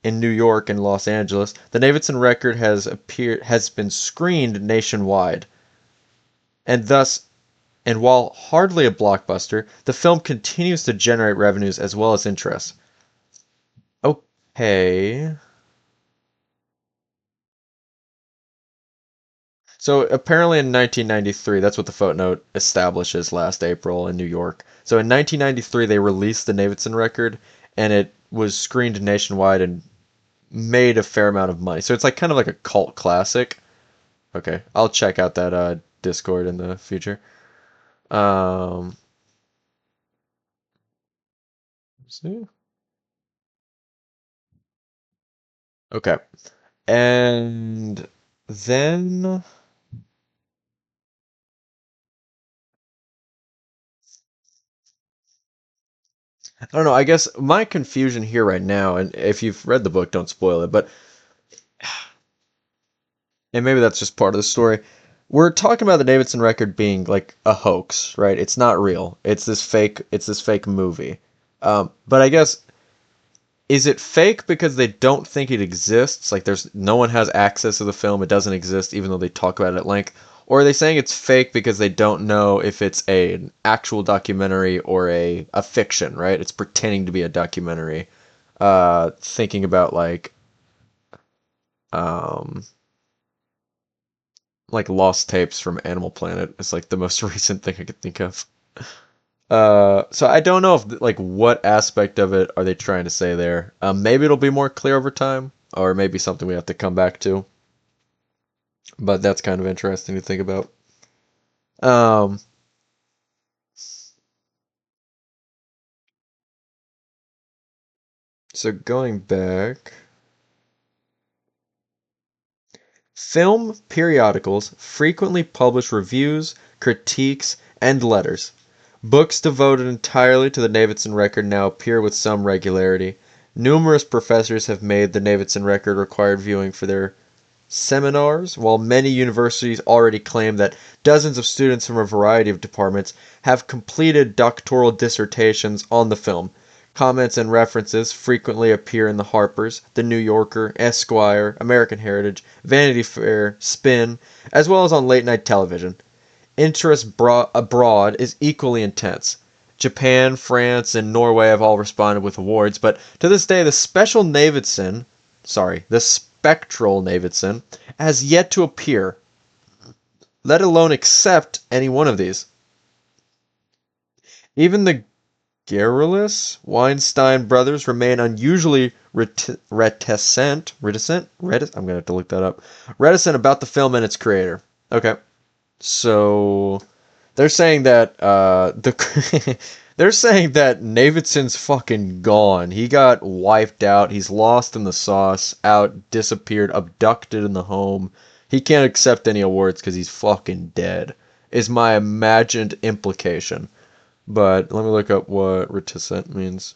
in New York and Los Angeles, the Davidson record has been screened nationwide, and thus and while hardly a blockbuster, the film continues to generate revenues as well as interest. Okay. So apparently in 1993, that's what the footnote establishes last April in New York. So in 1993, they released the Davidson record, and it was screened nationwide and made a fair amount of money. So it's like kind of like a cult classic. Okay, I'll check out that Discord in the future. Um, let's see. Okay. And then I don't know, I guess my confusion here right now, and if you've read the book, don't spoil it, but and maybe that's just part of the story. We're talking about the Davidson record being like a hoax, right? It's not real. It's this fake movie. But I guess is it fake because they don't think it exists? Like there's no one has access to the film, it doesn't exist even though they talk about it at length. Or are they saying it's fake because they don't know if it's an actual documentary or a fiction, right? It's pretending to be a documentary. Thinking about um like lost tapes from Animal Planet. It's like the most recent thing I could think of. So I don't know if like what aspect of it are they trying to say there. Maybe it'll be more clear over time, or maybe something we have to come back to. But that's kind of interesting to think about. Um, so going back, film periodicals frequently publish reviews, critiques, and letters. Books devoted entirely to the Davidson record now appear with some regularity. Numerous professors have made the Davidson record required viewing for their seminars, while many universities already claim that dozens of students from a variety of departments have completed doctoral dissertations on the film. Comments and references frequently appear in the Harper's, the New Yorker, Esquire, American Heritage, Vanity Fair, Spin, as well as on late night television. Interest abroad is equally intense. Japan, France, and Norway have all responded with awards, but to this day, the spectral Davidson, has yet to appear, let alone accept any one of these. Even the garrulous Weinstein brothers remain unusually I'm gonna have to look that up. Reticent about the film and its creator. Okay. So they're saying that they're saying that Davidson's fucking gone. He got wiped out. He's lost in the sauce, out, disappeared, abducted in the home. He can't accept any awards because he's fucking dead. Is my imagined implication. But let me look up what reticent means.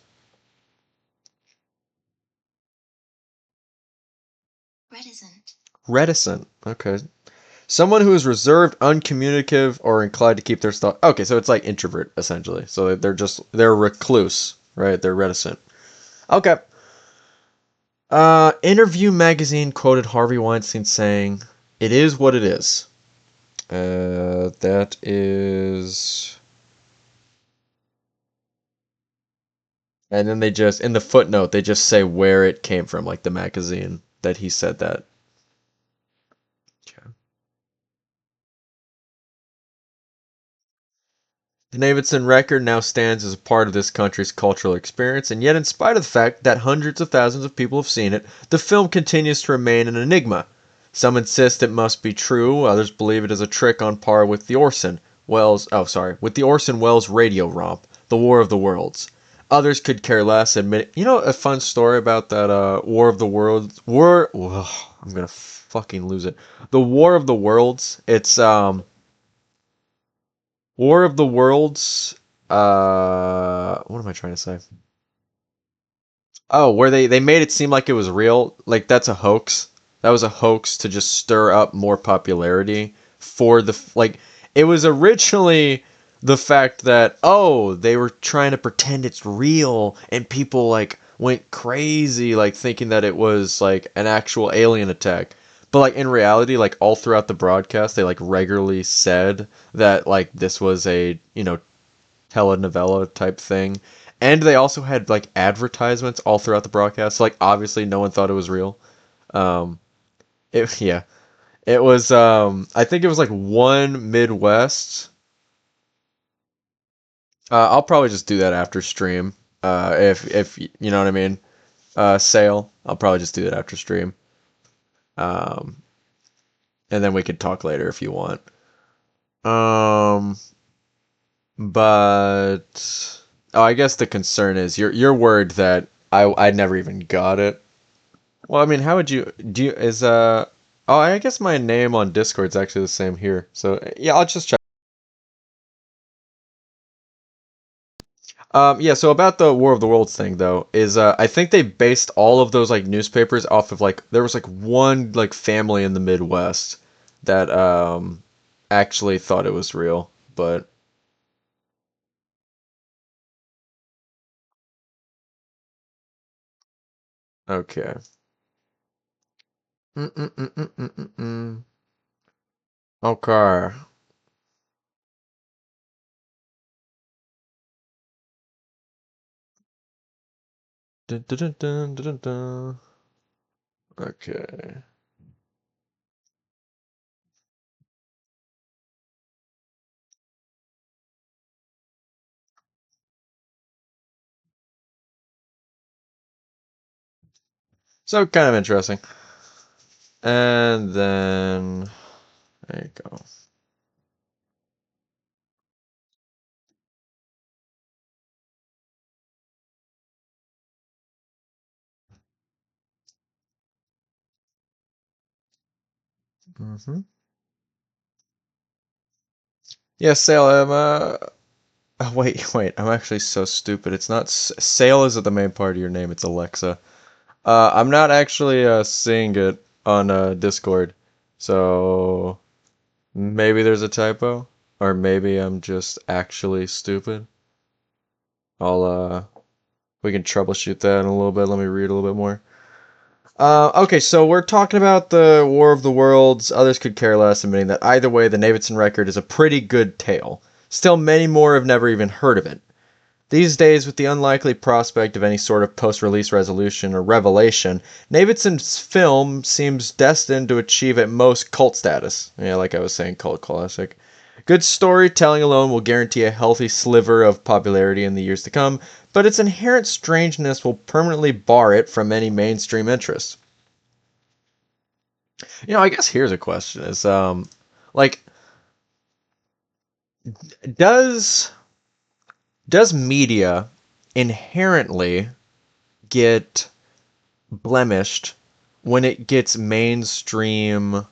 Reticent. Okay. Someone who is reserved, uncommunicative, or inclined to keep their thoughts. Okay, so it's like introvert essentially. So they're recluse, right? They're reticent. Okay. Interview magazine quoted Harvey Weinstein saying, "It is what it is." That is, and then they just in the footnote they just say where it came from, like the magazine that he said that. Okay. The Davidson record now stands as a part of this country's cultural experience, and yet, in spite of the fact that hundreds of thousands of people have seen it, the film continues to remain an enigma. Some insist it must be true, others believe it is a trick on par with the with the Orson Welles radio romp, The War of the Worlds. Others could care less, admit. You know a fun story about that War of the Worlds? I'm gonna fucking lose it. The War of the Worlds. It's War of the Worlds. What am I trying to say? Oh, where they made it seem like it was real. Like that's a hoax. That was a hoax to just stir up more popularity for like. It was originally the fact that they were trying to pretend it's real, and people like went crazy, like thinking that it was like an actual alien attack. But like in reality, like all throughout the broadcast, they like regularly said that like this was a telenovela type thing. And they also had like advertisements all throughout the broadcast. So, like obviously no one thought it was real. Um it yeah. It was I think it was like one Midwest. I'll probably just do that after stream. If you know what I mean. Sale. I'll probably just do that after stream. Um and then we could talk later if you want. Um but I guess the concern is you're worried that I never even got it. Well, I mean, how would you do? Oh, I guess my name on Discord's actually the same here. So yeah, I'll just check. Yeah. So about the War of the Worlds thing, though, is I think they based all of those like newspapers off of like there was like one like family in the Midwest that actually thought it was real, but okay. Mm-mm-mm-mm-mm-mm. Okay. Dun, dun, dun, dun, dun, dun, dun. Okay. So kind of interesting. And then there you go. Hmm. Yeah, Sale. Oh, wait. I'm actually so stupid. It's not Sale is at the main part of your name. It's Alexa. I'm not actually seeing it on Discord. So maybe there's a typo, or maybe I'm just actually stupid. I'll we can troubleshoot that in a little bit. Let me read a little bit more. Okay, so we're talking about the War of the Worlds. Others could care less, admitting that either way, the Davidson record is a pretty good tale. Still, many more have never even heard of it. These days, with the unlikely prospect of any sort of post release resolution or revelation, Davidson's film seems destined to achieve at most cult status. Yeah, like I was saying, cult classic. Good storytelling alone will guarantee a healthy sliver of popularity in the years to come, but its inherent strangeness will permanently bar it from any mainstream interest. I guess here's a question: is like, does media inherently get blemished when it gets mainstream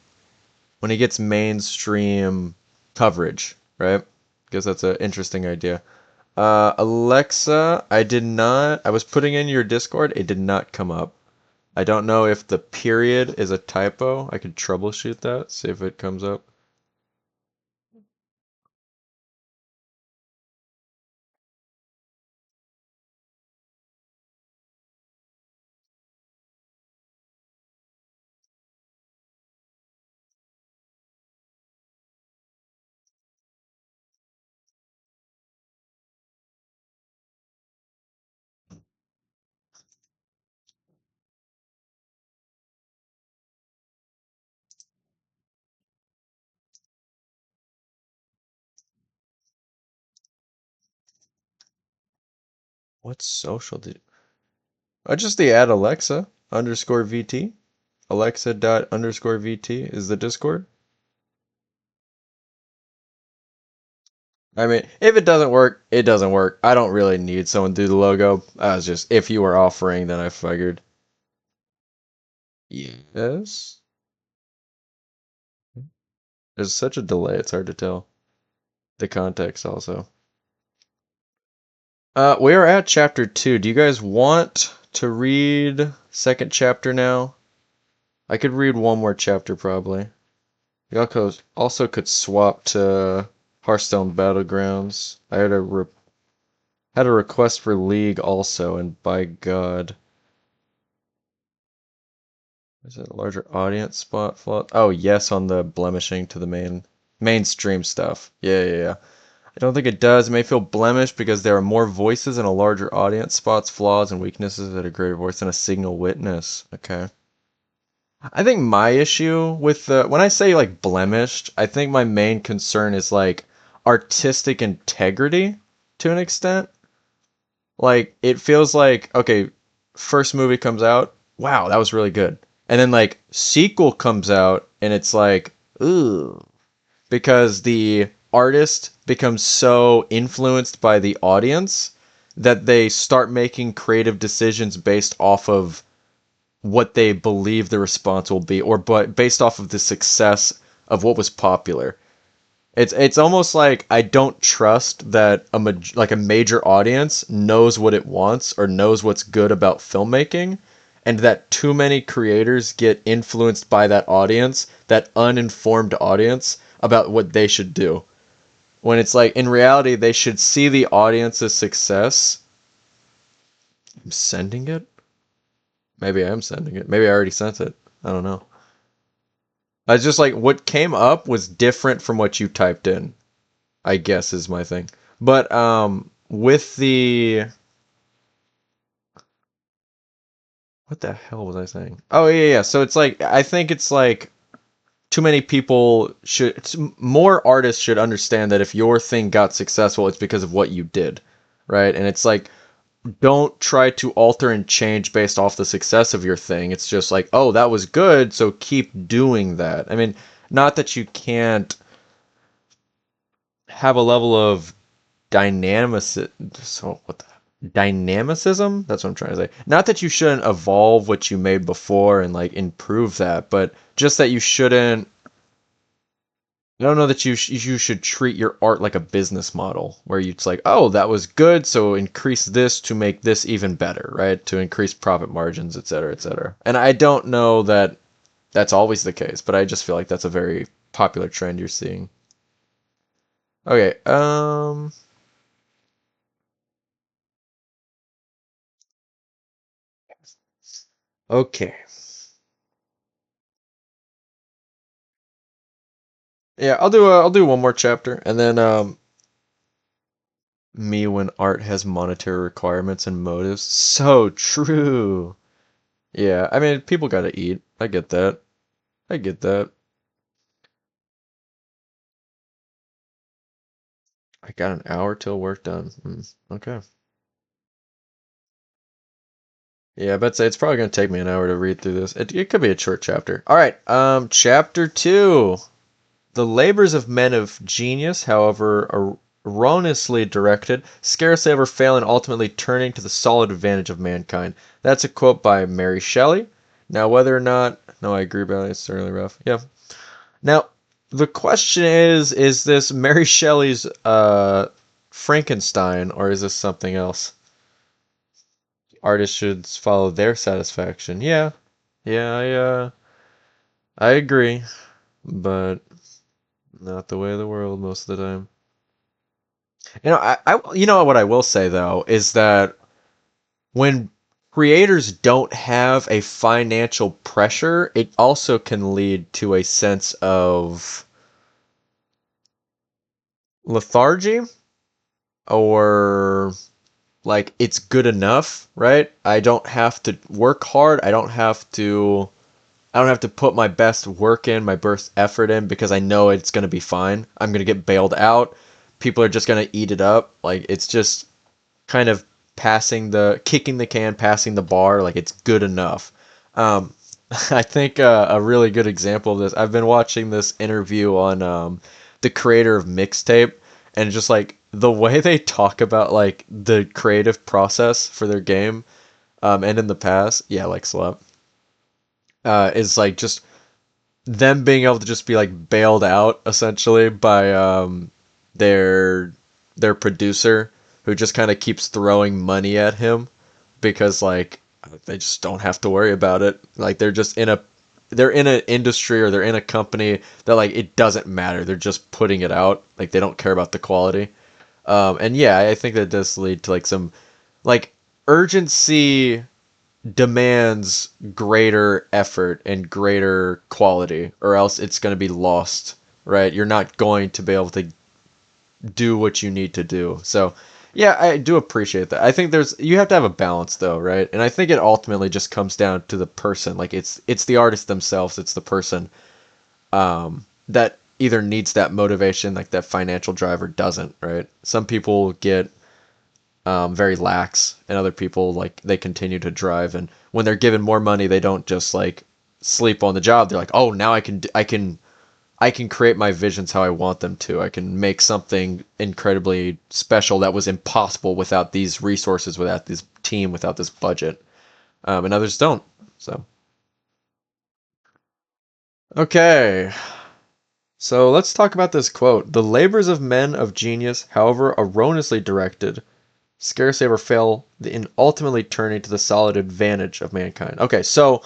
coverage, right? Guess that's an interesting idea. Alexa, I was putting in your Discord, it did not come up. I don't know if the period is a typo. I could troubleshoot that, see if it comes up. What social did I just the add Alexa underscore VT? Alexa dot underscore VT is the Discord? I mean, if it doesn't work, it doesn't work. I don't really need someone to do the logo. I was just, if you were offering, then I figured. Yes. There's such a delay, it's hard to tell. The context also. We are at chapter 2. Do you guys want to read second chapter now? I could read one more chapter probably. You also could swap to Hearthstone Battlegrounds. I had a request for League also, and by God. Is it a larger audience spot flaw? Oh, yes, on the blemishing to the mainstream stuff. Yeah, yeah, yeah. I don't think it does. It may feel blemished because there are more voices and a larger audience spots flaws and weaknesses at a greater voice than a signal witness. Okay. I think my issue with the when I say like blemished, I think my main concern is like artistic integrity to an extent. Like it feels like okay, first movie comes out, wow, that was really good. And then like sequel comes out and it's like, ooh, because the artist becomes so influenced by the audience that they start making creative decisions based off of what they believe the response will be, or but based off of the success of what was popular. It's almost like I don't trust that like a major audience knows what it wants or knows what's good about filmmaking, and that too many creators get influenced by that audience, that uninformed audience about what they should do. When it's like in reality they should see the audience's success. I'm sending it? Maybe I am sending it. Maybe I already sent it. I don't know. I was just like what came up was different from what you typed in. I guess is my thing. But with the what the hell was I saying? Oh yeah. So it's like I think it's like too many people should more artists should understand that if your thing got successful, it's because of what you did, right? And it's like don't try to alter and change based off the success of your thing. It's just like, oh, that was good, so keep doing that. I mean, not that you can't have a level of dynamicism. That's what I'm trying to say. Not that you shouldn't evolve what you made before and like improve that, but just that you shouldn't. I don't know that you should treat your art like a business model where it's like, oh, that was good, so increase this to make this even better, right? To increase profit margins, et cetera, et cetera. And I don't know that that's always the case, but I just feel like that's a very popular trend you're seeing. Okay, okay. Yeah, I'll do one more chapter and then me when art has monetary requirements and motives. So true. Yeah, I mean people gotta eat. I get that. I get that. I got an hour till work done. Okay. Yeah, but it's probably gonna take me an hour to read through this. It could be a short chapter. All right. Chapter two. The labors of men of genius, however erroneously directed, scarcely ever fail in ultimately turning to the solid advantage of mankind. That's a quote by Mary Shelley. Now, whether or not, no, I agree about it. It's certainly rough. Yeah. Now, the question is this Mary Shelley's Frankenstein, or is this something else? Artists should follow their satisfaction. Yeah. Yeah, I agree, but not the way of the world most of the time. You know what I will say though is that when creators don't have a financial pressure, it also can lead to a sense of lethargy or like it's good enough, right? I don't have to work hard. I don't have to put my best work in, my best effort in because I know it's going to be fine. I'm going to get bailed out. People are just going to eat it up. Like it's just kind of kicking the can, passing the bar, like it's good enough. Um, I think a really good example of this. I've been watching this interview on the creator of Mixtape, and just like the way they talk about like the creative process for their game, and in the past, yeah, like Slap, is like just them being able to just be like bailed out essentially by their their producer who just kind of keeps throwing money at him because like they just don't have to worry about it. Like they're in an industry or they're in a company that like it doesn't matter. They're just putting it out. Like they don't care about the quality. And yeah, I think that does lead to like some like urgency demands greater effort and greater quality, or else it's going to be lost, right? You're not going to be able to do what you need to do. So, yeah, I do appreciate that. I think you have to have a balance though, right? And I think it ultimately just comes down to the person. Like it's the artist themselves, it's the person that either needs that motivation, like that financial driver doesn't, right? Some people get very lax, and other people like they continue to drive. And when they're given more money, they don't just like sleep on the job. They're like, oh, now I can create my visions how I want them to. I can make something incredibly special that was impossible without these resources, without this team, without this budget. And others don't. So. Okay, so let's talk about this quote. The labors of men of genius, however erroneously directed, scarcely ever fail in ultimately turning to the solid advantage of mankind. Okay, so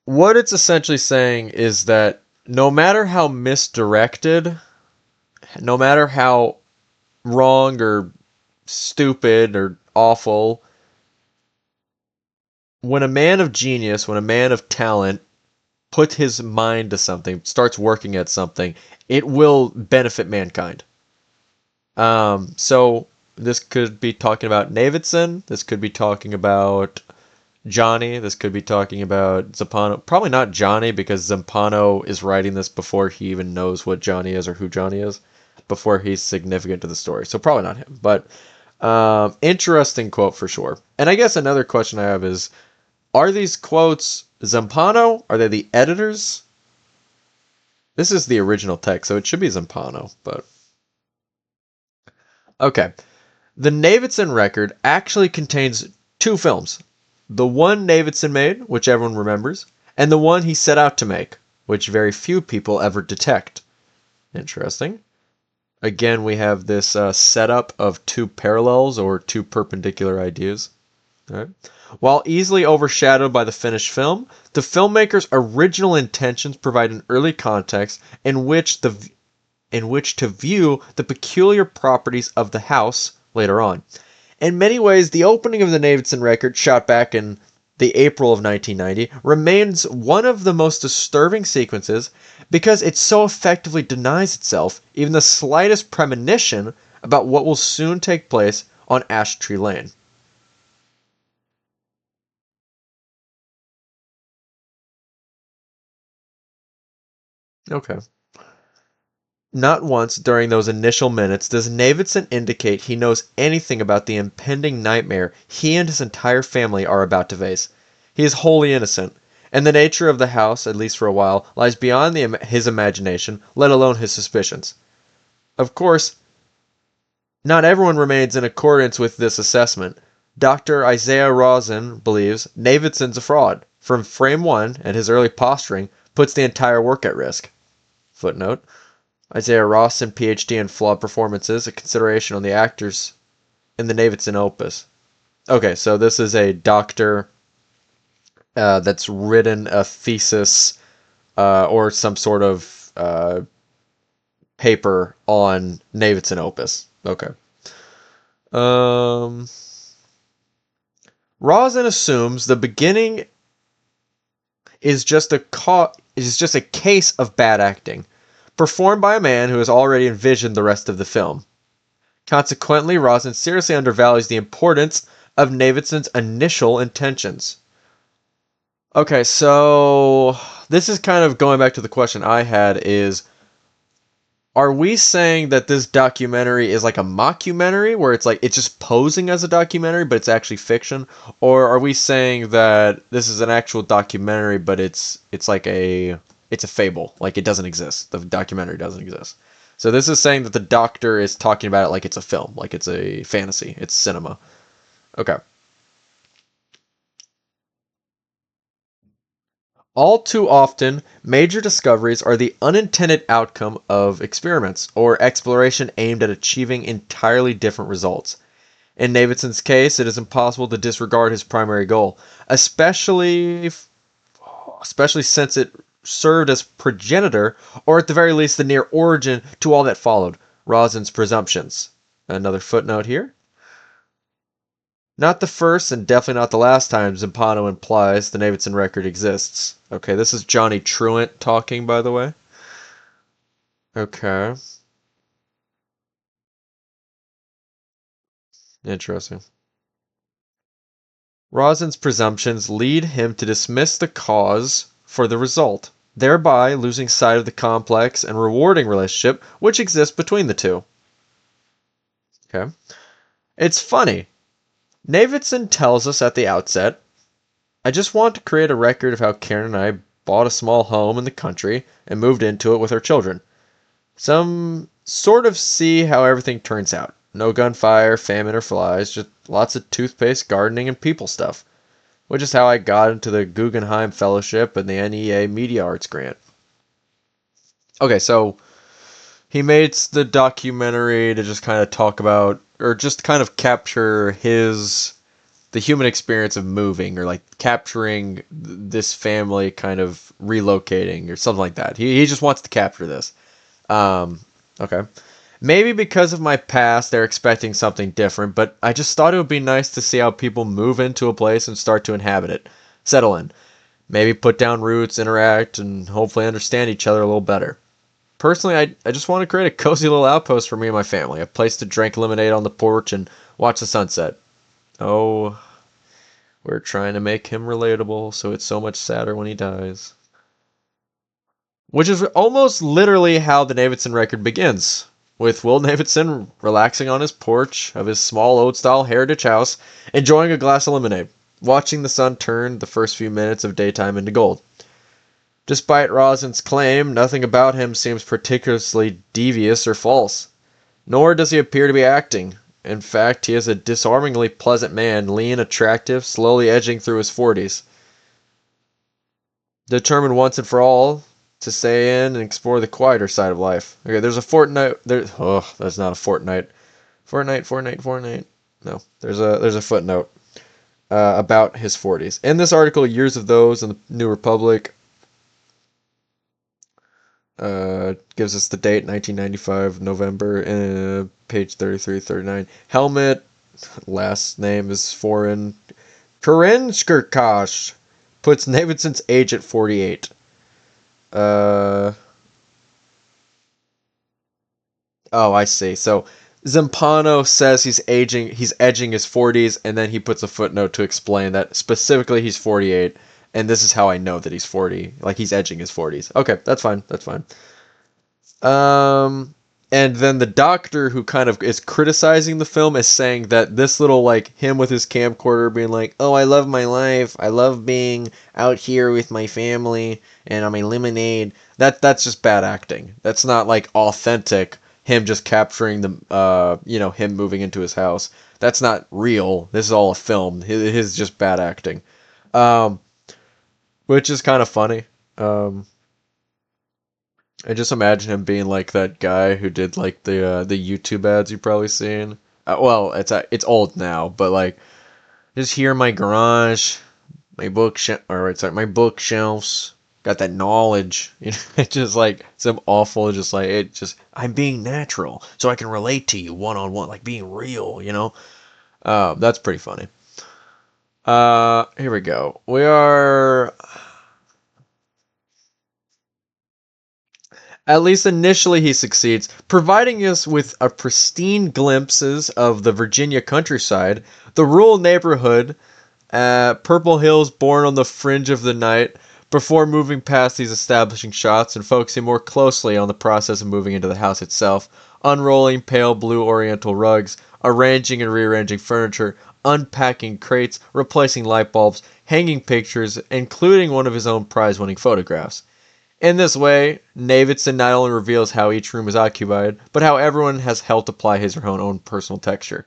what it's essentially saying is that no matter how misdirected, no matter how wrong or stupid or awful, when a man of genius, when a man of talent puts his mind to something, starts working at something, it will benefit mankind. So this could be talking about Navidson. This could be talking about Johnny. This could be talking about Zampano. Probably not Johnny because Zampano is writing this before he even knows what Johnny is or who Johnny is, before he's significant to the story. So probably not him. But interesting quote for sure. And I guess another question I have is, are these quotes Zampano? Are they the editors? This is the original text, so it should be Zampano, but okay. The Navidson record actually contains two films. The one Navidson made, which everyone remembers, and the one he set out to make, which very few people ever detect. Interesting. Again, we have this setup of two parallels or two perpendicular ideas. All right. While easily overshadowed by the finished film, the filmmaker's original intentions provide an early context in which to view the peculiar properties of the house later on. In many ways, the opening of the Davidson record, shot back in the April of 1990, remains one of the most disturbing sequences because it so effectively denies itself even the slightest premonition about what will soon take place on Ash Tree Lane. Okay. Not once during those initial minutes does Navidson indicate he knows anything about the impending nightmare he and his entire family are about to face. He is wholly innocent, and the nature of the house, at least for a while, lies beyond his imagination, let alone his suspicions. Of course, not everyone remains in accordance with this assessment. Dr. Isaiah Rosen believes Navidson's a fraud. From frame one, and his early posturing puts the entire work at risk. Footnote. Isaiah Rawson, PhD in flawed performances, a consideration on the actors in the Navidson opus. Okay, so this is a doctor that's written a thesis or some sort of paper on Navidson opus. Okay. Um, Rosin assumes the beginning is just a case of bad acting, performed by a man who has already envisioned the rest of the film. Consequently, Rosin seriously undervalues the importance of Navidson's initial intentions. Okay, so this is kind of going back to the question I had is, are we saying that this documentary is like a mockumentary where it's like it's just posing as a documentary but it's actually fiction, or are we saying that this is an actual documentary but it's like it's a fable, like it doesn't exist. The documentary doesn't exist. So this is saying that the doctor is talking about it like it's a film, like it's a fantasy, it's cinema. Okay. All too often, major discoveries are the unintended outcome of experiments or exploration aimed at achieving entirely different results. In Davidson's case, it is impossible to disregard his primary goal, especially since it served as progenitor, or at the very least the near origin to all that followed, Rosin's presumptions. Another footnote here. Not the first and definitely not the last time Zampano implies the Davidson record exists. Okay, this is Johnny Truant talking, by the way. Okay, interesting. Rosin's presumptions lead him to dismiss the cause for the result, thereby losing sight of the complex and rewarding relationship which exists between the two. Okay. It's funny. Navidson tells us at the outset, I just want to create a record of how Karen and I bought a small home in the country and moved into it with our children. Some sort of see how everything turns out. No gunfire, famine, or flies, just lots of toothpaste, gardening, and people stuff. which is how I got into the Guggenheim Fellowship and the NEA Media Arts Grant. Okay, so he made the documentary to just kind of talk about, or just kind of capture the human experience of moving, or like capturing this family kind of relocating or something like that. He just wants to capture this. Um, okay. Maybe because of my past, they're expecting something different, but I just thought it would be nice to see how people move into a place and start to inhabit it, settle in, maybe put down roots, interact, and hopefully understand each other a little better. Personally, I just want to create a cozy little outpost for me and my family, a place to drink lemonade on the porch and watch the sunset. Oh, we're trying to make him relatable, so it's so much sadder when he dies. Which is almost literally how the Davidson record begins, with Will Davidson relaxing on his porch of his small old-style heritage house, enjoying a glass of lemonade, watching the sun turn the first few minutes of daytime into gold. Despite Rosin's claim, nothing about him seems particularly devious or false, nor does he appear to be acting. In fact, he is a disarmingly pleasant man, lean, attractive, slowly edging through his 40s. Determined once and for all to stay in and explore the quieter side of life. Okay, there's a Fortnite. That's not a Fortnite. Fortnite. No, there's a footnote about his 40s. In this article, Years of Those in the New Republic gives us the date 1995 November, page 33, 39. Helmet, last name is foreign. Kerenskirkosh puts Davidson's age at 48. Uh, oh, I see. So Zampano says he's edging his 40s, and then he puts a footnote to explain that specifically he's 48, and this is how I know that he's 40. Like, he's edging his 40s. Okay, that's fine. That's fine. Um, and then the doctor who kind of is criticizing the film is saying that this little, like, him with his camcorder being like, oh, I love my life. I love being out here with my family and on my lemonade. That's just bad acting. That's not, like, authentic. Him just capturing him moving into his house. That's not real. This is all a film. His just bad acting. Um, which is kind of funny. Um, I just imagine him being like that guy who did like the YouTube ads you've probably seen. Well, it's old now, but like just here in my garage, my bookshelves got that knowledge. You know, it's just like some awful, just like it just I'm being natural, so I can relate to you one on one, like being real. You know, that's pretty funny. Here we go. We are At least initially he succeeds, providing us with a pristine glimpses of the Virginia countryside, the rural neighborhood, Purple Hills born on the fringe of the night, before moving past these establishing shots and focusing more closely on the process of moving into the house itself, unrolling pale blue oriental rugs, arranging and rearranging furniture, unpacking crates, replacing light bulbs, hanging pictures, including one of his own prize-winning photographs. In this way, Davidson not only reveals how each room is occupied, but how everyone has helped apply his or her own personal texture.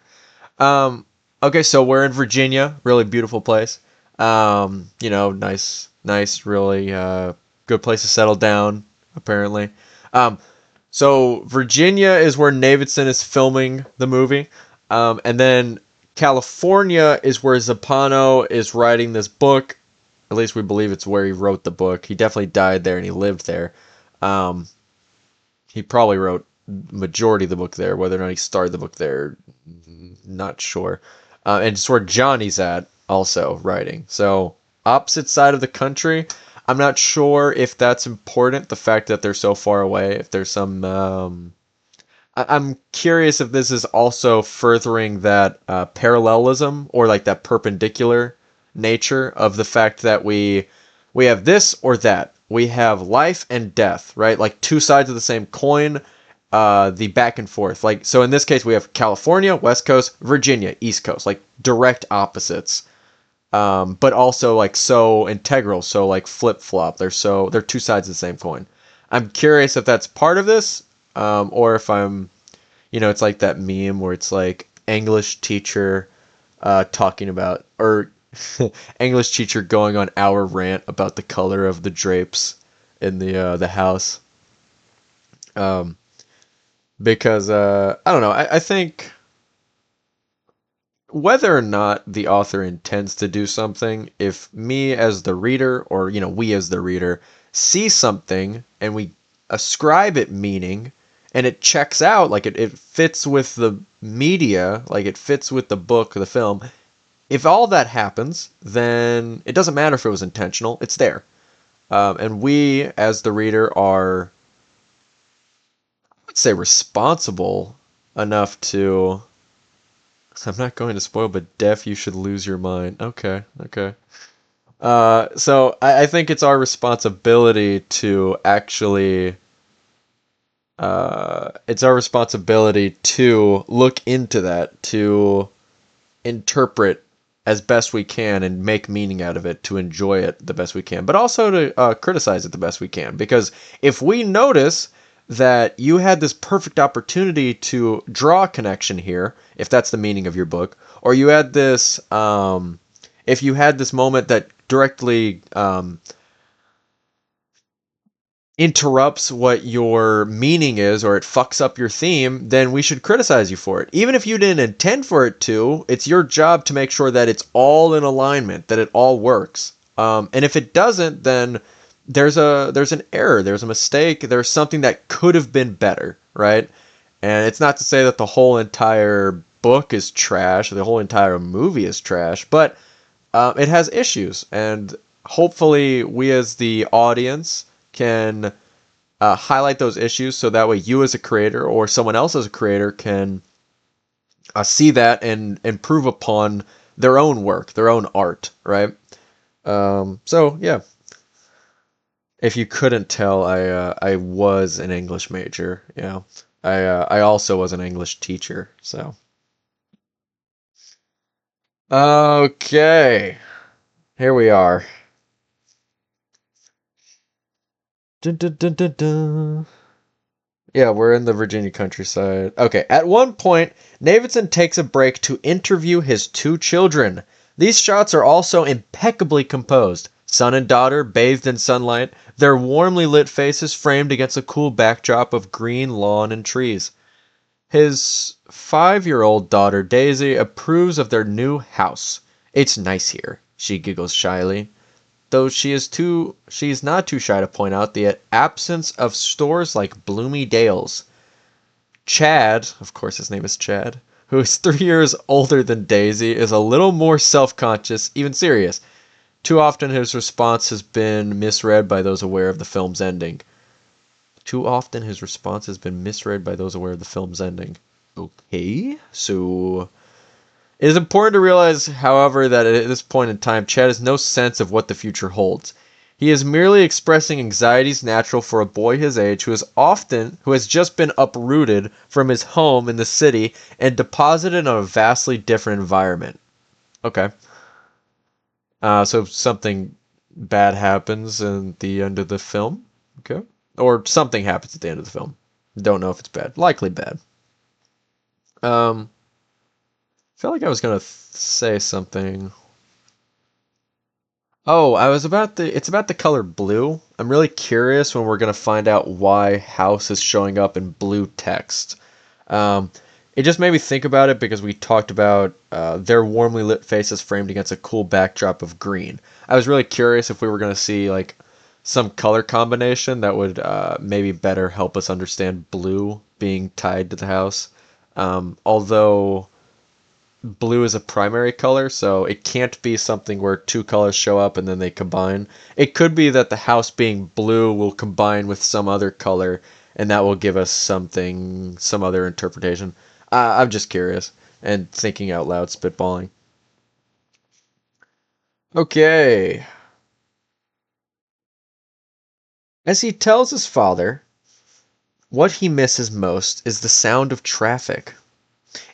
Um, okay, so we're in Virginia, really beautiful place. Nice, really good place to settle down, apparently. Um, so Virginia is where Davidson is filming the movie, and then California is where Zappano is writing this book. At least we believe it's where he wrote the book. He definitely died there and he lived there. Um, he probably wrote majority of the book there. Whether or not he started the book there, not sure. And it's where Johnny's at also writing. So opposite side of the country. I'm not sure if that's important. The fact that they're so far away. If there's some. I'm curious if this is also furthering that parallelism or like that perpendicular nature of the fact that we have this or that. We have life and death, right? Like two sides of the same coin, the back and forth. Like so in this case we have California, West Coast, Virginia, East Coast, like direct opposites. But also like so integral, so like flip-flop. They're two sides of the same coin. I'm curious if that's part of this, or if it's like that meme where it's like English teacher talking about, or English teacher going on our rant about the color of the drapes in the house. Um, because I don't know. I think whether or not the author intends to do something, if me as the reader, or we as the reader, see something and we ascribe it meaning, and it checks out, like it fits with the media, like it fits with the book, the film. If all that happens, then it doesn't matter if it was intentional. It's there, and we as the reader are, let's say, responsible enough to. I'm not going to spoil, but Def, you should lose your mind. Okay, okay. So I think it's our responsibility to actually, it's our responsibility to look into that, to interpret as best we can and make meaning out of it, to enjoy it the best we can, but also to criticize it the best we can. Because if we notice that you had this perfect opportunity to draw a connection here, if that's the meaning of your book, or you had this, if you had this moment that directly interrupts what your meaning is, or it fucks up your theme, then we should criticize you for it. Even if you didn't intend for it to, it's your job to make sure that it's all in alignment, that it all works. And if it doesn't, then there's an error, there's a mistake, there's something that could have been better, right? And it's not to say that the whole entire book is trash, or the whole entire movie is trash, but it has issues, and hopefully we as the audience can highlight those issues so that way you as a creator or someone else as a creator can see that and improve upon their own work, their own art, right? So yeah, if you couldn't tell, I was an English major. Yeah, I also was an English teacher. So okay, here we are. Dun, dun, dun, dun, dun. Yeah, we're in the Virginia countryside. Okay, at one point, Davidson takes a break to interview his two children. These shots are also impeccably composed. Son and daughter bathed in sunlight, their warmly lit faces framed against a cool backdrop of green lawn and trees. His 5-year-old daughter, Daisy, approves of their new house. It's nice here, she giggles shyly, though she's not too shy to point out the absence of stores like Bloomy Dale's. Chad, of course his name is Chad, who is 3 years older than Daisy, is a little more self-conscious, even serious. Too often his response has been misread by those aware of the film's ending. Too often his response has been misread by those aware of the film's ending. Okay, so it is important to realize, however, that at this point in time, Chad has no sense of what the future holds. He is merely expressing anxieties natural for a boy his age who has just been uprooted from his home in the city and deposited in a vastly different environment. Okay. So something bad happens at the end of the film. Okay. Or something happens at the end of the film. Don't know if it's bad. Likely bad. I felt like I was gonna say something. Oh, it's about the color blue. I'm really curious when we're gonna find out why house is showing up in blue text. Um, it just made me think about it because we talked about their warmly lit faces framed against a cool backdrop of green. I was really curious if we were gonna see like some color combination that would maybe better help us understand blue being tied to the house. Although blue is a primary color, so it can't be something where two colors show up and then they combine. It could be that the house being blue will combine with some other color, and that will give us some other interpretation. I'm just curious and thinking out loud, spitballing. Okay. As he tells his father, what he misses most is the sound of traffic.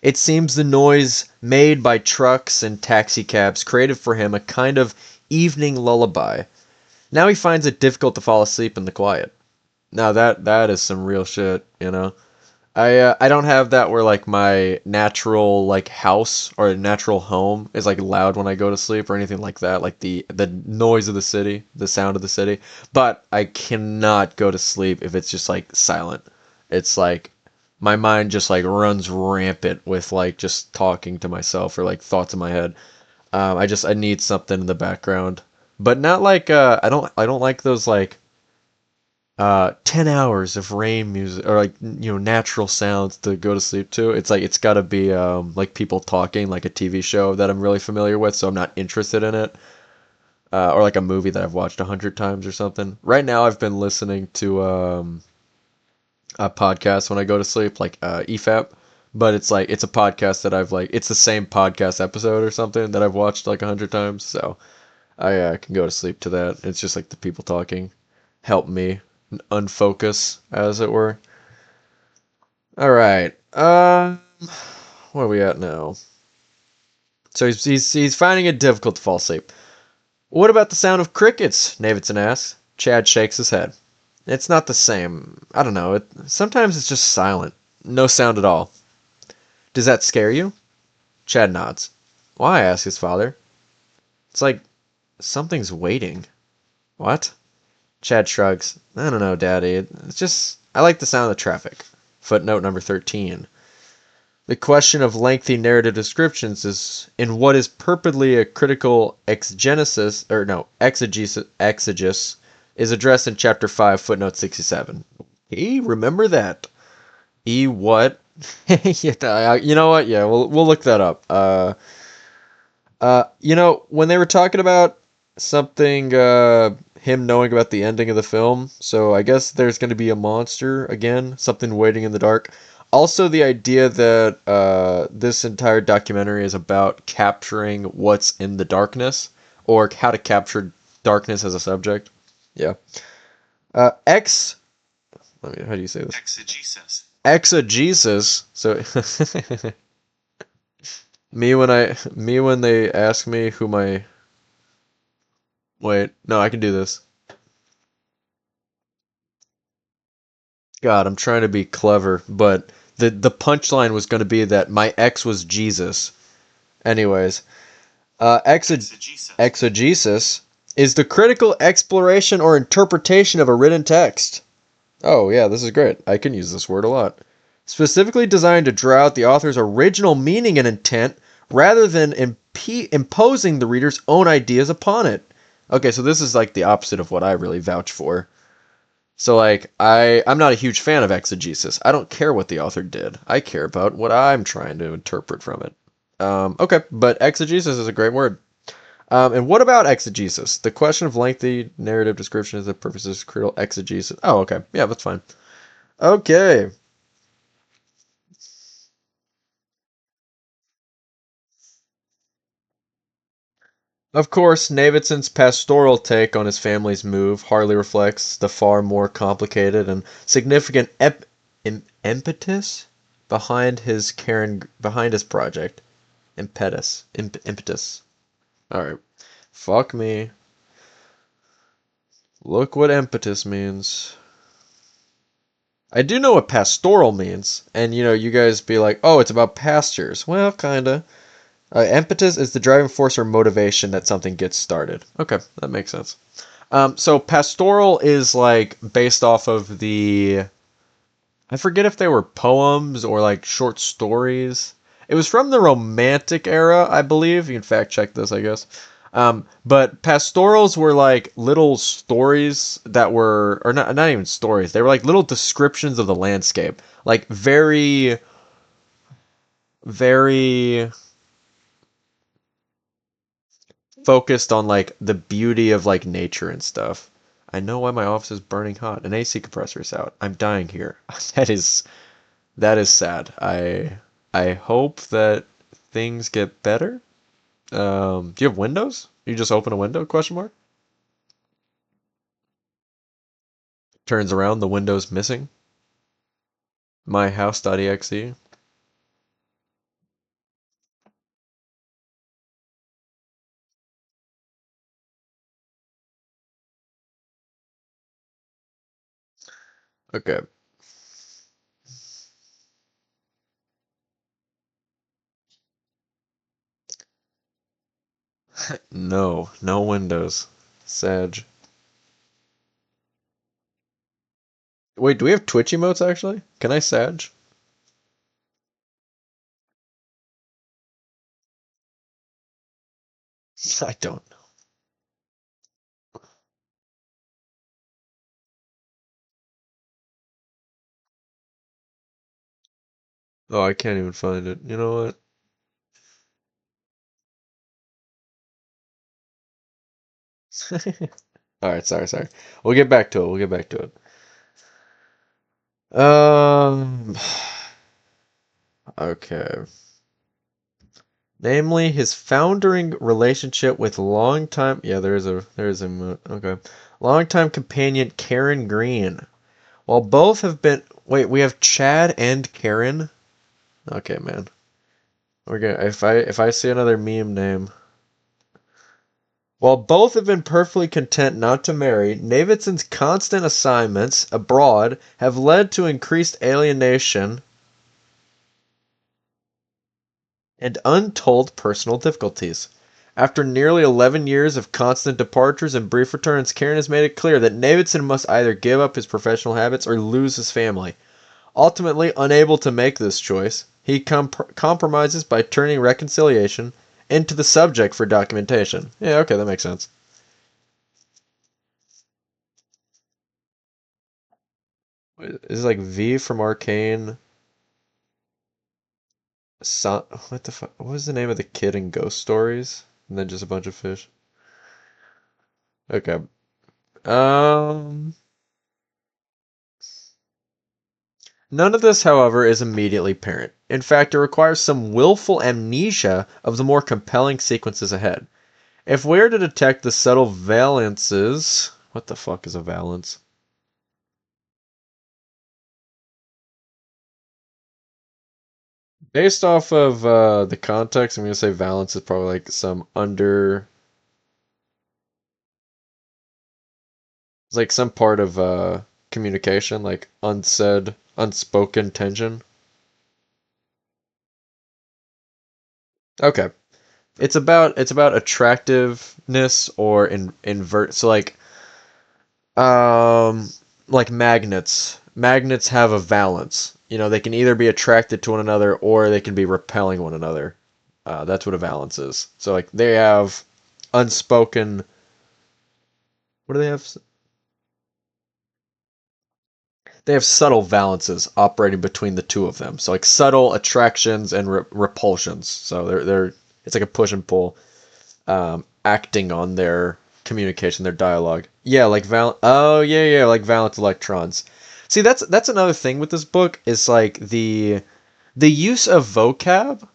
It seems the noise made by trucks and taxicabs created for him a kind of evening lullaby. Now he finds it difficult to fall asleep in the quiet. Now that is some real shit, you know. I don't have that where like my natural like house or natural home is like loud when I go to sleep or anything like that, like the noise of the city, the sound of the city. But I cannot go to sleep if it's just like silent. It's like my mind just like runs rampant with like just talking to myself or like thoughts in my head. I need something in the background, but not like I don't like those like 10 hours of rain music or like natural sounds to go to sleep to. It's like it's got to be like people talking like a TV show that I'm really familiar with, so I'm not interested in it. Or like a movie that I've watched 100 times or something. Right now I've been listening to a podcast when I go to sleep, like EFAP, but it's like it's a podcast that I've like it's the same podcast episode or something that I've watched like 100 times, so I can go to sleep to that. It's just like the people talking help me unfocus, as it were. All right. Where are we at now? So he's finding it difficult to fall asleep. What about the sound of crickets? Davidson asks. Chad shakes his head. It's not the same. I don't know. Sometimes it's just silent. No sound at all. Does that scare you? Chad nods. Why? Asks his father. It's like something's waiting. What? Chad shrugs. I don't know, Daddy. It's just I like the sound of the traffic. Footnote number 13. The question of lengthy narrative descriptions is in what is purportedly a critical exegesis, or no, exegesis is addressed in chapter 5, footnote 67. Hey, remember that. What? Yeah, you know what? Yeah, we'll look that up. When they were talking about something, him knowing about the ending of the film, so I guess there's going to be a monster again, something waiting in the dark. Also, the idea that this entire documentary is about capturing what's in the darkness, or how to capture darkness as a subject. Yeah. X. How do you say this? Exegesis. Exegesis. So, me when they ask me who my Wait, no, I can do this. God, I'm trying to be clever, but the punchline was going to be that my ex was Jesus. Anyways, exegesis is the critical exploration or interpretation of a written text. Oh, yeah, this is great. I can use this word a lot. Specifically designed to draw out the author's original meaning and intent rather than imposing the reader's own ideas upon it. Okay, so this is like the opposite of what I really vouch for. So like I'm not a huge fan of exegesis. I don't care what the author did. I care about what I'm trying to interpret from it. Okay, but exegesis is a great word. And what about exegesis? The question of lengthy narrative description is the purposes of critical exegesis. Oh, okay. Yeah, that's fine. Okay. Of course, Davidson's pastoral take on his family's move hardly reflects the far more complicated and significant impetus behind his project. Impetus. All right. Fuck me. Look what impetus means. I do know what pastoral means, and you guys be like, "Oh, it's about pastures." Well, kinda. Impetus is the driving force or motivation that something gets started. Okay, that makes sense. So pastoral is like based off of I forget if they were poems or like short stories. It was from the Romantic era, I believe. You can fact check this, I guess. But pastorals were like little stories that were, or not even stories. They were like little descriptions of the landscape, like very, very focused on like the beauty of like nature and stuff. I know why my office is burning hot. An AC compressor is out. I'm dying here. That is sad. I hope that things get better. Do you have windows? You just open a window? Question mark. Turns around, the window's missing. myhouse.exe. Okay. No, no windows. Sag. Wait, do we have Twitch emotes actually? Can I Sag? I don't know. Oh, I can't even find it. You know what? All right, sorry. We'll get back to it. We'll get back to it. Um, okay. Namely, his foundering relationship with longtime, yeah, there is a okay, longtime companion Karen Green. While both have been, wait, we have Chad and Karen. Okay, man, we're gonna if I see another meme name. While both have been perfectly content not to marry, Davidson's constant assignments abroad have led to increased alienation and untold personal difficulties. After nearly 11 years of constant departures and brief returns, Karen has made it clear that Davidson must either give up his professional habits or lose his family. Ultimately, unable to make this choice, he compromises by turning reconciliation into the subject for documentation. Yeah, okay, that makes sense. Is it like V from Arcane? What the fuck? What was the name of the kid in Ghost Stories? And then just a bunch of fish. Okay. Um. None of this, however, is immediately apparent. In fact, it requires some willful amnesia of the more compelling sequences ahead. If we're to detect the subtle valences. What the fuck is a valence? Based off of the context, I'm gonna say valence is probably like some under. It's like some part of communication, like unsaid, unspoken tension. Okay. It's about attractiveness or invert. So um like magnets. Magnets have a valence. You know, they can either be attracted to one another or they can be repelling one another. That's what a valence is. So like they have unspoken. What do they have? They have subtle valences operating between the two of them. So like subtle attractions and repulsions. So they're it's like a push and pull, acting on their communication, their dialogue. Yeah, like Oh yeah, like valence electrons. See, that's another thing with this book is like the use of vocab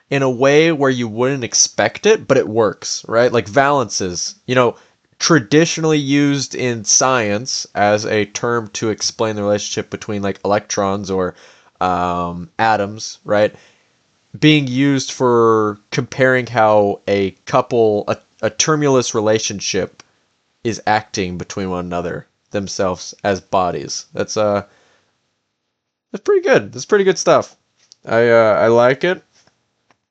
in a way where you wouldn't expect it, but it works, right? Like valences, traditionally used in science as a term to explain the relationship between like electrons or atoms, right? Being used for comparing how a tumulus relationship is acting between one another themselves as bodies. That's pretty good. That's pretty good stuff. I like it,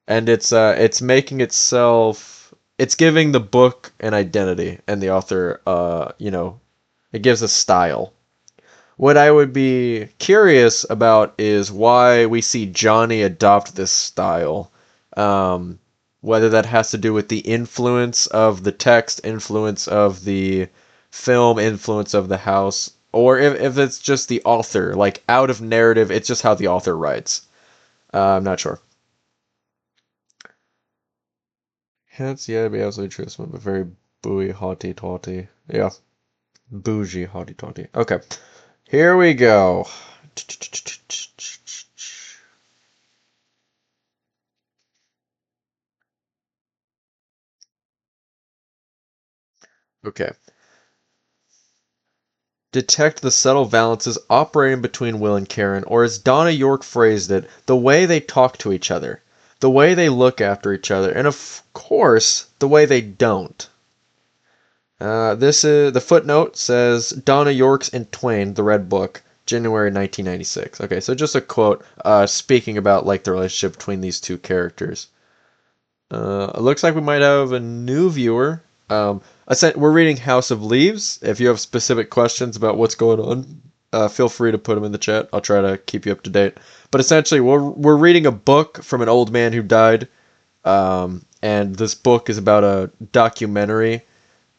and it's making itself. It's giving the book an identity, and the author, it gives a style. What I would be curious about is why we see Johnny adopt this style. Um, Whether that has to do with the influence of the text, influence of the film, influence of the house, or if it's just the author, like out of narrative, it's just how the author writes. I'm not sure. Hence, yeah, to be absolutely truthful, but very booey, haughty, tawty. Yeah, bougie, haughty, tawty. Okay, here we go. Okay. Detect the subtle valences operating between Will and Karen, or as Donna York phrased it, the way they talk to each other, the way they look after each other, and of course, the way they don't. This is the footnote says Donna York's in Twain, the Red Book, January 1996. Okay, so just a quote speaking about like the relationship between these two characters. It looks like we might have a new viewer. We're reading House of Leaves. If you have specific questions about what's going on, feel free to put them in the chat. I'll try to keep you up to date. But essentially, we're reading a book from an old man who died, and this book is about a documentary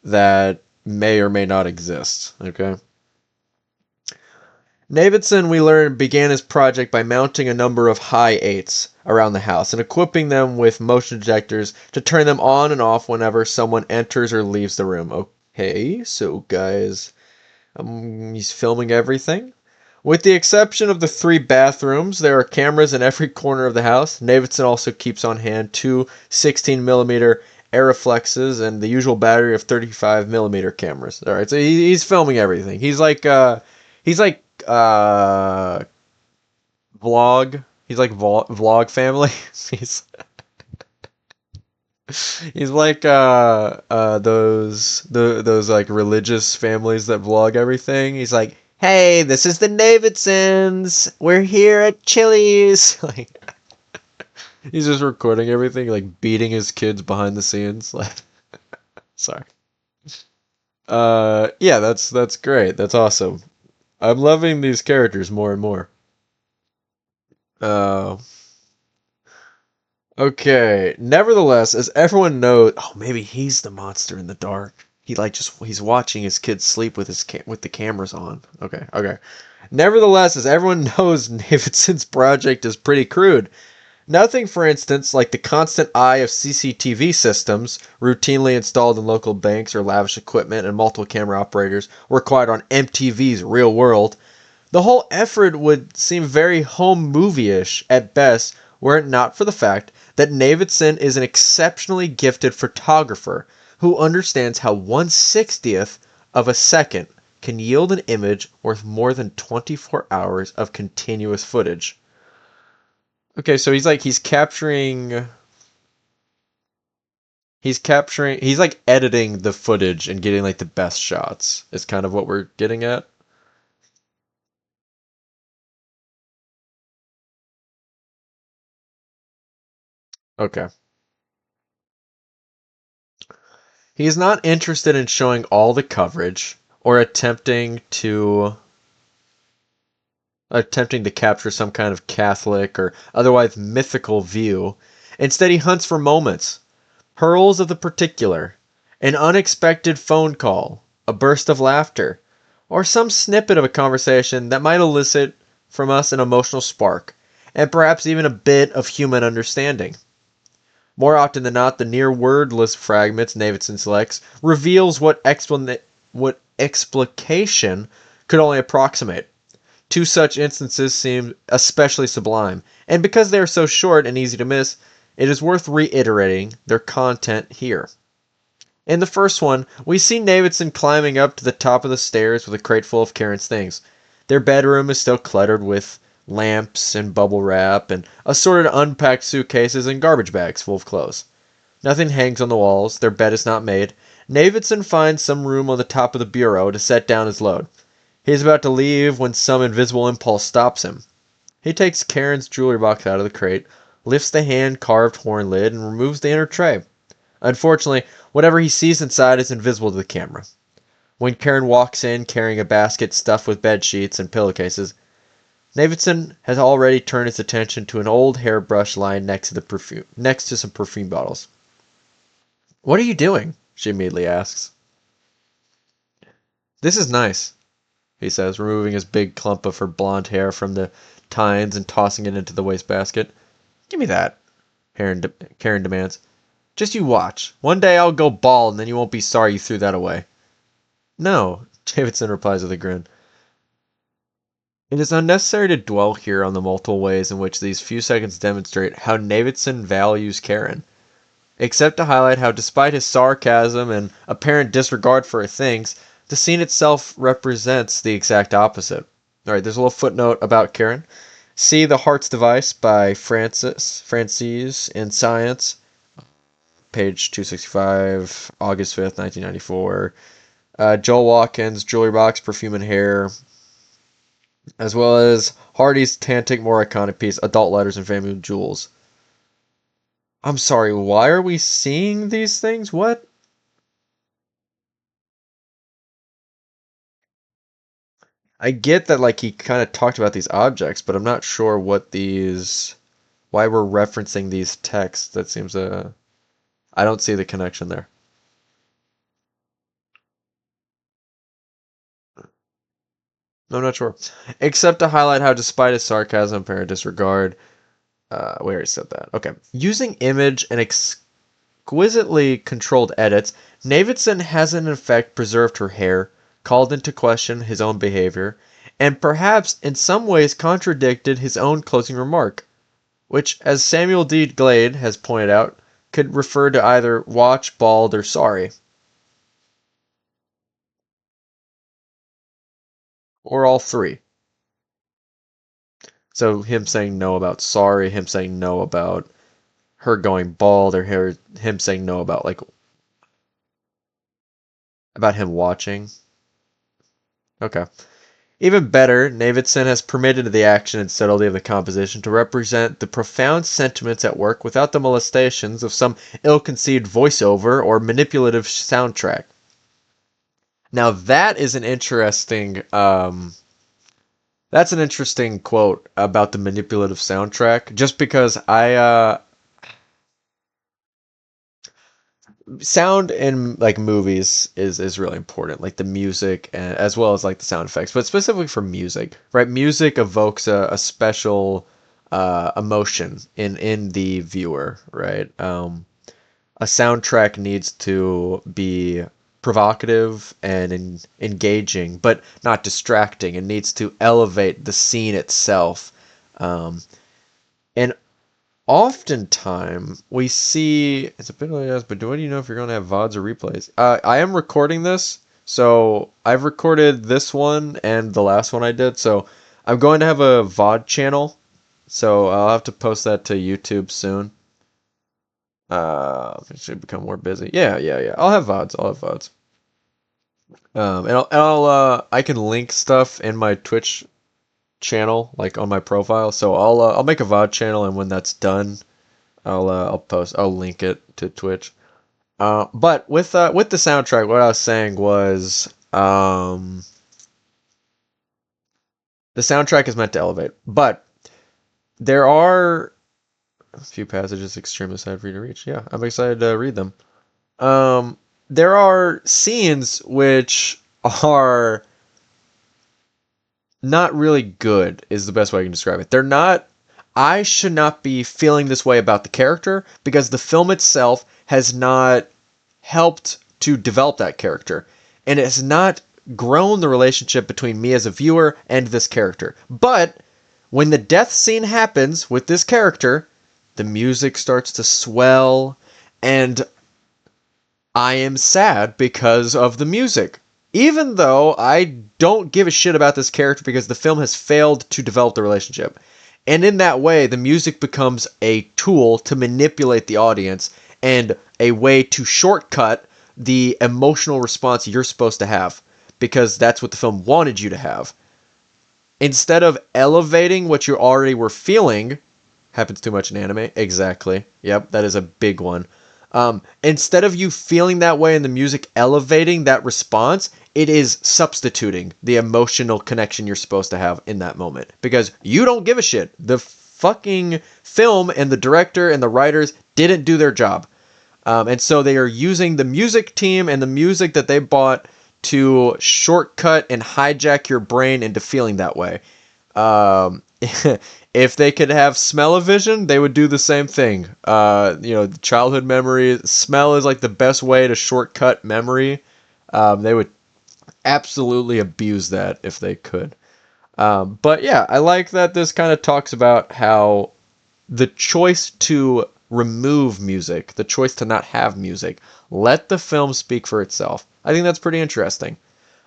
that may or may not exist. Okay. Davidson, we learned, began his project by mounting a number of high eights around the house and equipping them with motion detectors to turn them on and off whenever someone enters or leaves the room. Okay, so guys, he's filming everything. With the exception of the 3 bathrooms, there are cameras in every corner of the house. Davidson also keeps on hand 2 16mm Arriflexes and the usual battery of 35mm cameras. All right, so he's filming everything. He's like uh vlog. He's like vlog family. he's he's like those like religious families that vlog everything. He's like, "Hey, this is the Davidsons. We're here at Chili's." Like he's just recording everything, like beating his kids behind the scenes. Like, sorry. Yeah, that's great. That's awesome. I'm loving these characters more and more. Uh, okay. Nevertheless, as everyone knows, oh, maybe he's the monster in the dark. He's watching his kids sleep with with the cameras on. Okay, okay. Nevertheless, as everyone knows, Davidson's project is pretty crude. Nothing, for instance, like the constant eye of CCTV systems routinely installed in local banks or lavish equipment and multiple camera operators required on MTV's Real World. The whole effort would seem very home movie-ish at best were it not for the fact that Davidson is an exceptionally gifted photographer who understands how 1/60th of a second can yield an image worth more than 24 hours of continuous footage. Okay, so he's like editing the footage and getting like the best shots. Is kind of what we're getting at. Okay. He is not interested in showing all the coverage or attempting to capture some kind of Catholic or otherwise mythical view. Instead, he hunts for moments, pearls of the particular, an unexpected phone call, a burst of laughter, or some snippet of a conversation that might elicit from us an emotional spark, and perhaps even a bit of human understanding. More often than not, the near wordless fragments Davidson selects reveals what explication could only approximate. Two such instances seem especially sublime, and because they are so short and easy to miss, it is worth reiterating their content here. In the first one, we see Davidson climbing up to the top of the stairs with a crate full of Karen's things. Their bedroom is still cluttered with lamps and bubble wrap and assorted unpacked suitcases and garbage bags full of clothes. Nothing hangs on the walls, their bed is not made. Davidson finds some room on the top of the bureau to set down his load. He is about to leave when some invisible impulse stops him. He takes Karen's jewelry box out of the crate, lifts the hand-carved horn lid, and removes the inner tray. Unfortunately, whatever he sees inside is invisible to the camera. When Karen walks in carrying a basket stuffed with bed sheets and pillowcases, Davidson has already turned his attention to an old hairbrush lying next to some perfume bottles. "What are you doing?" she immediately asks. "This is nice," he says, removing his big clump of her blonde hair from the tines and tossing it into the wastebasket. "Give me that," Karen demands. "Just you watch. One day I'll go bald and then you won't be sorry you threw that away." "No," Davidson replies with a grin. It is unnecessary to dwell here on the multiple ways in which these few seconds demonstrate how Davidson values Karen, except to highlight how despite his sarcasm and apparent disregard for her things, the scene itself represents the exact opposite. Alright, there's a little footnote about Karen. See The Heart's Device by Francis in Science, page 265, August 5th, 1994. Joel Watkins, Jewelry Box, Perfume and Hair, as well as Hardy's Tantic, more iconic piece, Adult Letters and Family Jewels. I'm sorry, why are we seeing these things? What? I get that like he kind of talked about these objects, but I'm not sure what these why we're referencing these texts. That seems I don't see the connection there. I'm not sure. Except to highlight how despite his sarcasm, apparent disregard, we already said that. Okay. Using image and exquisitely controlled edits, Davidson has in effect preserved her hair, called into question his own behavior, and perhaps in some ways contradicted his own closing remark, which, as Samuel D. Glade has pointed out, could refer to either watch, bald, or sorry, or all three. So him saying no about sorry, him saying no about her going bald, or him saying no about like about him watching. Okay. Even better, Davidson has permitted the action and subtlety of the composition to represent the profound sentiments at work without the molestations of some ill-conceived voiceover or manipulative soundtrack. Now that is an interesting that's an interesting quote about the manipulative soundtrack just because I sound in like movies is really important, like the music and as well as like the sound effects, but specifically for music, right? Music evokes a special emotion in the viewer, right? A soundtrack needs to be provocative and engaging, but not distracting. It needs to elevate the scene itself. Um, and oftentimes we see it's a bit like this, but what do you know if you're going to have VODs or replays? I am recording this, so I've recorded this one and the last one I did, so I'm going to have a VOD channel, so I'll have to post that to YouTube soon. It should become more busy. Yeah. I'll have VODs. I'll have VODs. I can link stuff in my Twitch channel, like on my profile. So I'll make a VOD channel, and when that's done, I'll link it to Twitch. But with the soundtrack, what I was saying was the soundtrack is meant to elevate, but there are a few passages extremely sad for you to reach. Yeah, I'm excited to read them. Um, there are scenes which are not really good, is the best way I can describe it. They're not. I should not be feeling this way about the character because the film itself has not helped to develop that character. And it has not grown the relationship between me as a viewer and this character. But when the death scene happens with this character, the music starts to swell, and I am sad because of the music. Even though I don't give a shit about this character because the film has failed to develop the relationship. And in that way, the music becomes a tool to manipulate the audience and a way to shortcut the emotional response you're supposed to have because that's what the film wanted you to have. Instead of elevating what you already were feeling, happens too much in anime. Exactly. Yep, that is a big one. Instead of you feeling that way and the music elevating that response, it is substituting the emotional connection you're supposed to have in that moment because you don't give a shit. The fucking film and the director and the writers didn't do their job. And so they are using the music team and the music that they bought to shortcut and hijack your brain into feeling that way. Um, if they could have smell-o-vision, they would do the same thing. Childhood memory, smell is like the best way to shortcut memory. They would absolutely abuse that if they could. But yeah, I like that this kind of talks about how the choice to remove music, the choice to not have music, let the film speak for itself. I think that's pretty interesting.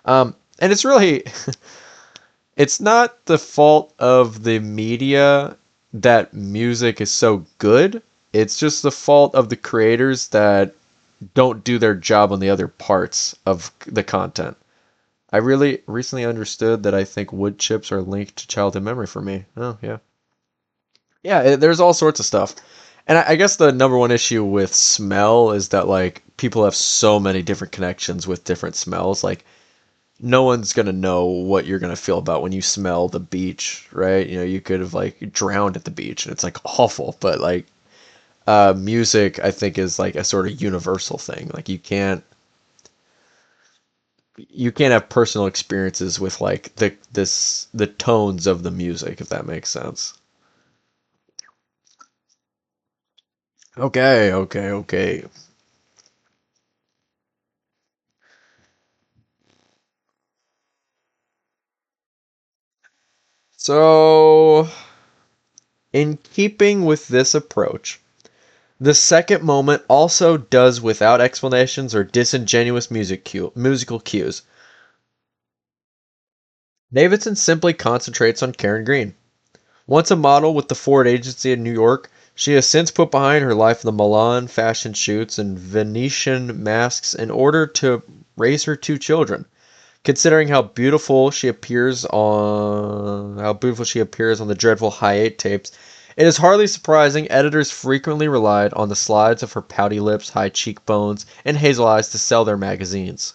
And it's really, it's not the fault of the media that music is so good. It's just the fault of the creators that don't do their job on the other parts of the content. I really recently understood that I think wood chips are linked to childhood memory for me. Oh, yeah. Yeah, there's all sorts of stuff. And I guess the number one issue with smell is that like people have so many different connections with different smells. Like no one's gonna know what you're gonna feel about when you smell the beach, right? You know, you could have like drowned at the beach and it's like awful, but like music I think is like a sort of universal thing. Like you can't have personal experiences with like the tones of the music if that makes sense. Okay, okay, okay. So, in keeping with this approach, the second moment also does without explanations or disingenuous musical cues. Davidson simply concentrates on Karen Green. Once a model with the Ford agency in New York, she has since put behind her life the Milan fashion shoots and Venetian masks in order to raise her two children. Considering how beautiful she appears on the dreadful High 8 tapes, it is hardly surprising editors frequently relied on the slides of her pouty lips, high cheekbones, and hazel eyes to sell their magazines.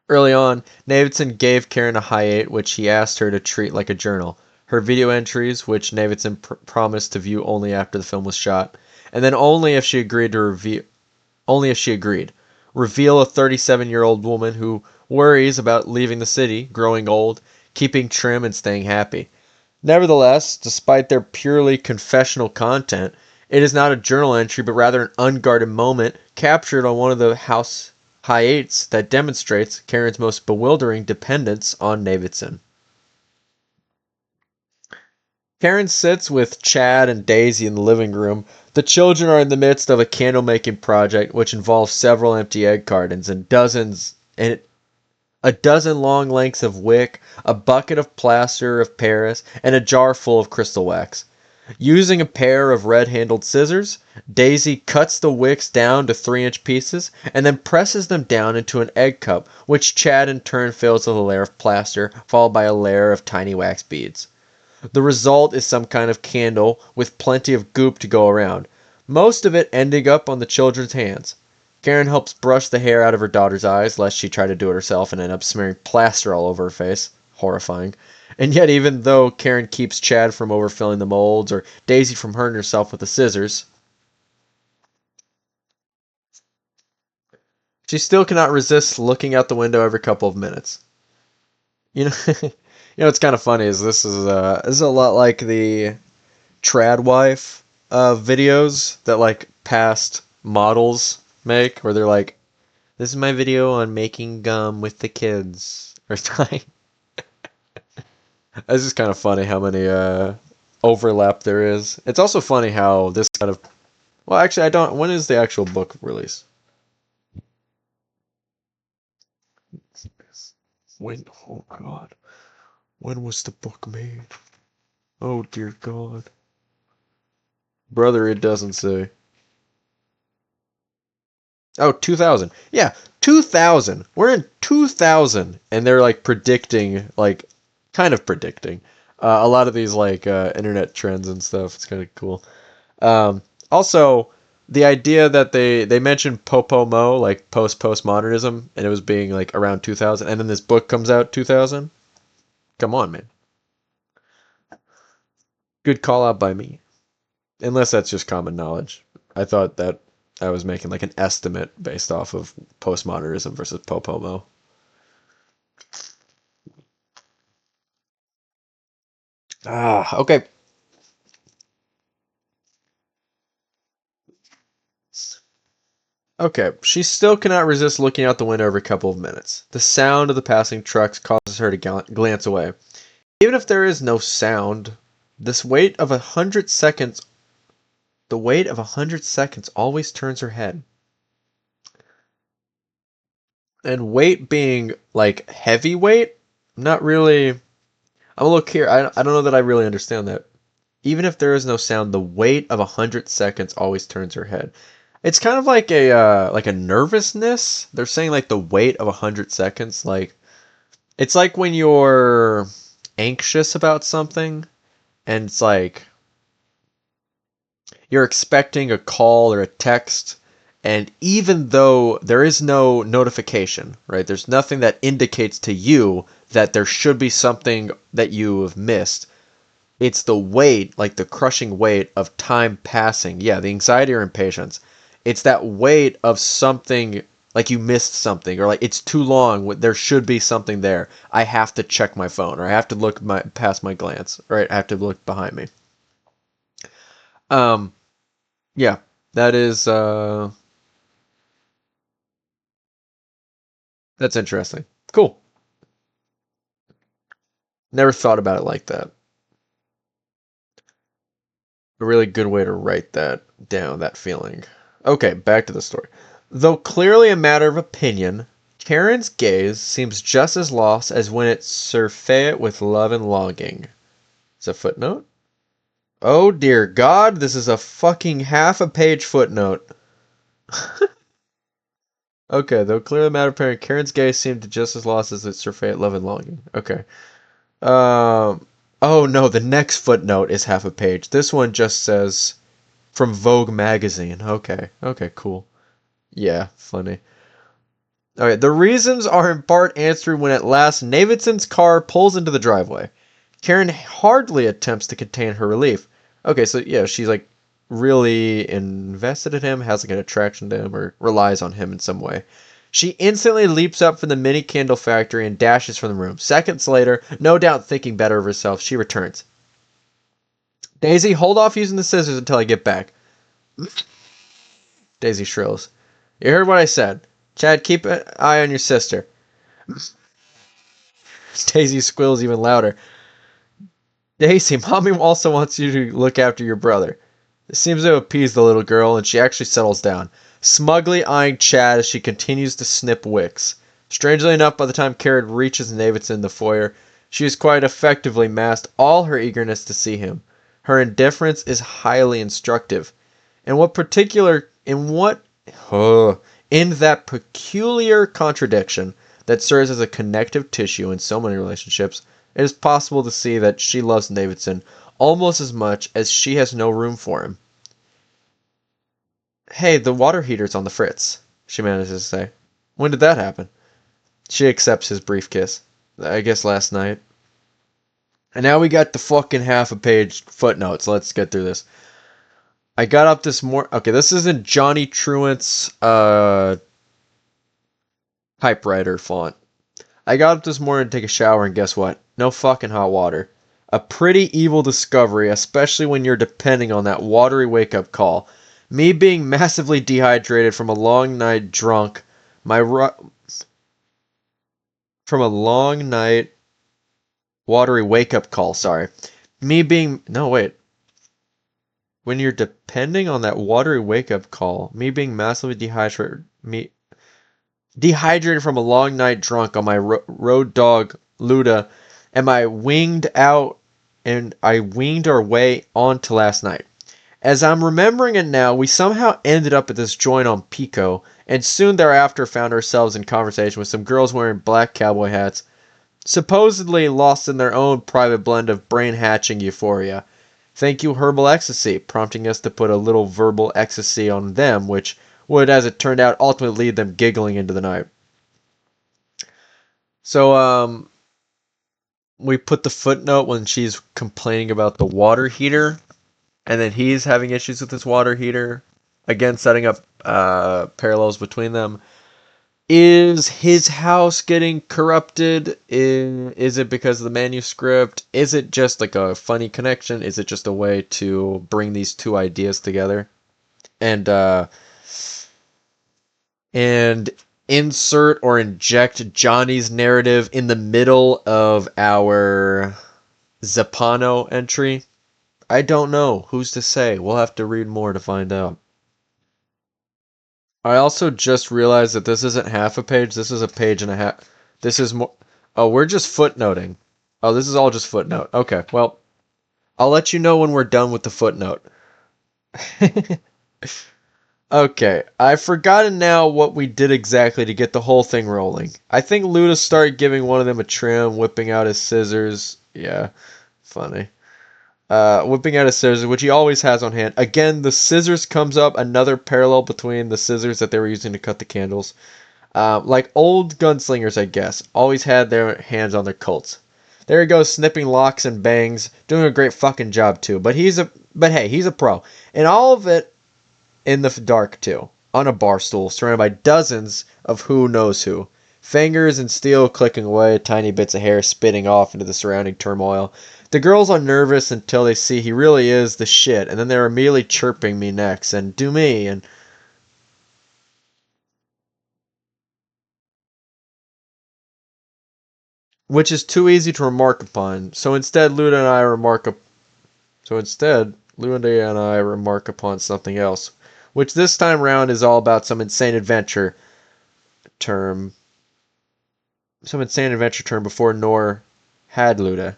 Early on, Davidson gave Karen a High 8 which he asked her to treat like a journal. Her video entries, which Davidson promised to view only after the film was shot, and then only if she agreed. Reveal a 37-year-old woman who worries about leaving the city, growing old, keeping trim, and staying happy. Nevertheless, despite their purely confessional content, it is not a journal entry but rather an unguarded moment captured on one of the house high eights that demonstrates Karen's most bewildering dependence on Davidson. Karen sits with Chad and Daisy in the living room. The children are in the midst of a candle making project which involves several empty egg cartons and a dozen long lengths of wick, a bucket of plaster of Paris, and a jar full of crystal wax. Using a pair of red-handled scissors, Daisy cuts the wicks down to 3-inch pieces and then presses them down into an egg cup, which Chad in turn fills with a layer of plaster, followed by a layer of tiny wax beads. The result is some kind of candle with plenty of goop to go around, most of it ending up on the children's hands. Karen helps brush the hair out of her daughter's eyes, lest she try to do it herself and end up smearing plaster all over her face. Horrifying. And yet, even though Karen keeps Chad from overfilling the molds or Daisy from hurting herself with the scissors, she still cannot resist looking out the window every couple of minutes. You know, what's kind of funny is this is a lot like the trad wife videos that like past models make, where they're like, "This is my video on making gum with the kids," or something. It's just kind of funny how many overlap there is. It's also funny how this kind of well, actually, I don't. When is the actual book released? When? Oh God, when was the book made? Oh dear God, brother, it doesn't say. Oh, 2000. Yeah, 2000. We're in 2000 and they're like predicting like kind of predicting a lot of these like internet trends and stuff. It's kind of cool. Also the idea that they mentioned Popo Mo like postmodernism and it was being like around 2000 and then this book comes out 2000. Come on, man. Good call out by me. Unless that's just common knowledge. I thought that I was making like an estimate based off of postmodernism versus Popomo. Ah, okay. Okay, she still cannot resist looking out the window every couple of minutes. The sound of the passing trucks causes her to glance away. Even if there is no sound, this weight of 100 seconds, the weight of 100 seconds always turns her head. And weight being like heavy weight, not really. I'm a little curious. I don't know that I really understand that. Even if there is no sound, the weight of 100 seconds always turns her head. It's kind of like a nervousness. They're saying like the weight of 100 seconds, like it's like when you're anxious about something, and it's like You're expecting a call or a text, and even though there is no notification, right? There's nothing that indicates to you that there should be something that you have missed. It's the weight, like the crushing weight of time passing. Yeah, the anxiety or impatience. It's that weight of something like you missed something or like it's too long. There should be something there. I have to check my phone or I have to look past my glance, right? I have to look behind me. Um, yeah, that is that's interesting. Cool. Never thought about it like that. A really good way to write that down, that feeling. Okay, back to the story. Though clearly a matter of opinion, Karen's gaze seems just as lost as when it surfeit with love and longing. It's a footnote? Oh dear God, this is a fucking half a page footnote. Okay, though clearly a matter of opinion, Karen's gaze seemed just as lost as it surfeit love and longing. Okay. Oh no, the next footnote is half a page. This one just says from Vogue magazine. Okay, okay, cool. Yeah, funny. Okay, the reasons are in part answered when at last Davidson's car pulls into the driveway. Karen hardly attempts to contain her relief. Okay, so yeah, she's like really invested in him, has like an attraction to him, or relies on him in some way. She instantly leaps up from the mini candle factory and dashes from the room. Seconds later, no doubt thinking better of herself, she returns. Daisy, hold off using the scissors until I get back. Daisy shrills. You heard what I said. Chad, keep an eye on your sister. Daisy squeals even louder. Daisy, Mommy also wants you to look after your brother. It seems to appease the little girl, and she actually settles down, smugly eyeing Chad as she continues to snip wicks. Strangely enough, by the time Karen reaches Davidson in the foyer, she has quite effectively masked all her eagerness to see him. Her indifference is highly instructive. In what in that peculiar contradiction that serves as a connective tissue in so many relationships, it is possible to see that she loves Davidson almost as much as she has no room for him. Hey, the water heater's on the fritz, she manages to say. When did that happen? She accepts his brief kiss. I guess last night. And now we got the fucking half a page footnotes. Let's get through this. I got up this morning. Okay, this is in Johnny Truant's typewriter font. I got up this morning to take a shower, and guess what? No fucking hot water. A pretty evil discovery, especially when you're depending on that watery wake-up call. Me being massively dehydrated from a long night drunk, from a long night watery wake-up call, sorry. Me being, no wait. When you're depending on that watery wake-up call, me being massively dehydrated from a long night drunk on my road dog Luda, and I winged our way on to last night. As I'm remembering it now, we somehow ended up at this joint on Pico, and soon thereafter found ourselves in conversation with some girls wearing black cowboy hats, supposedly lost in their own private blend of brain-hatching euphoria. Thank you, herbal ecstasy, prompting us to put a little verbal ecstasy on them, which would, as it turned out, ultimately lead them giggling into the night. So, we put the footnote when she's complaining about the water heater, and then he's having issues with his water heater. Again, setting up parallels between them. Is his house getting corrupted? Is it because of the manuscript? Is it just like a funny connection? Is it just a way to bring these two ideas together? And and insert or inject Johnny's narrative in the middle of our Zappano entry? I don't know. Who's to say? We'll have to read more to find out. I also just realized that this isn't half a page. This is a page and a half. This is more. Oh, we're just footnoting. Oh, this is all just footnote. Okay, well, I'll let you know when we're done with the footnote. Okay, I've forgotten now what we did exactly to get the whole thing rolling. I think Luda started giving one of them a trim, whipping out his scissors. Yeah, funny. whipping out his scissors, which he always has on hand. Again, the scissors comes up, another parallel between the scissors that they were using to cut the candles. Like old gunslingers, I guess, always had their hands on their Colts. There he goes, snipping locks and bangs, doing a great fucking job too. But hey, he's a pro, and all of it in the dark too, on a bar stool, surrounded by dozens of who knows who. Fingers and steel clicking away, tiny bits of hair spitting off into the surrounding turmoil. The girls are nervous until they see he really is the shit, and then they're immediately chirping me next, and do me, and which is too easy to remark upon. So instead, Luda and I remark upon something else, which this time round is all about term, some insane adventure term before Nor had Luda.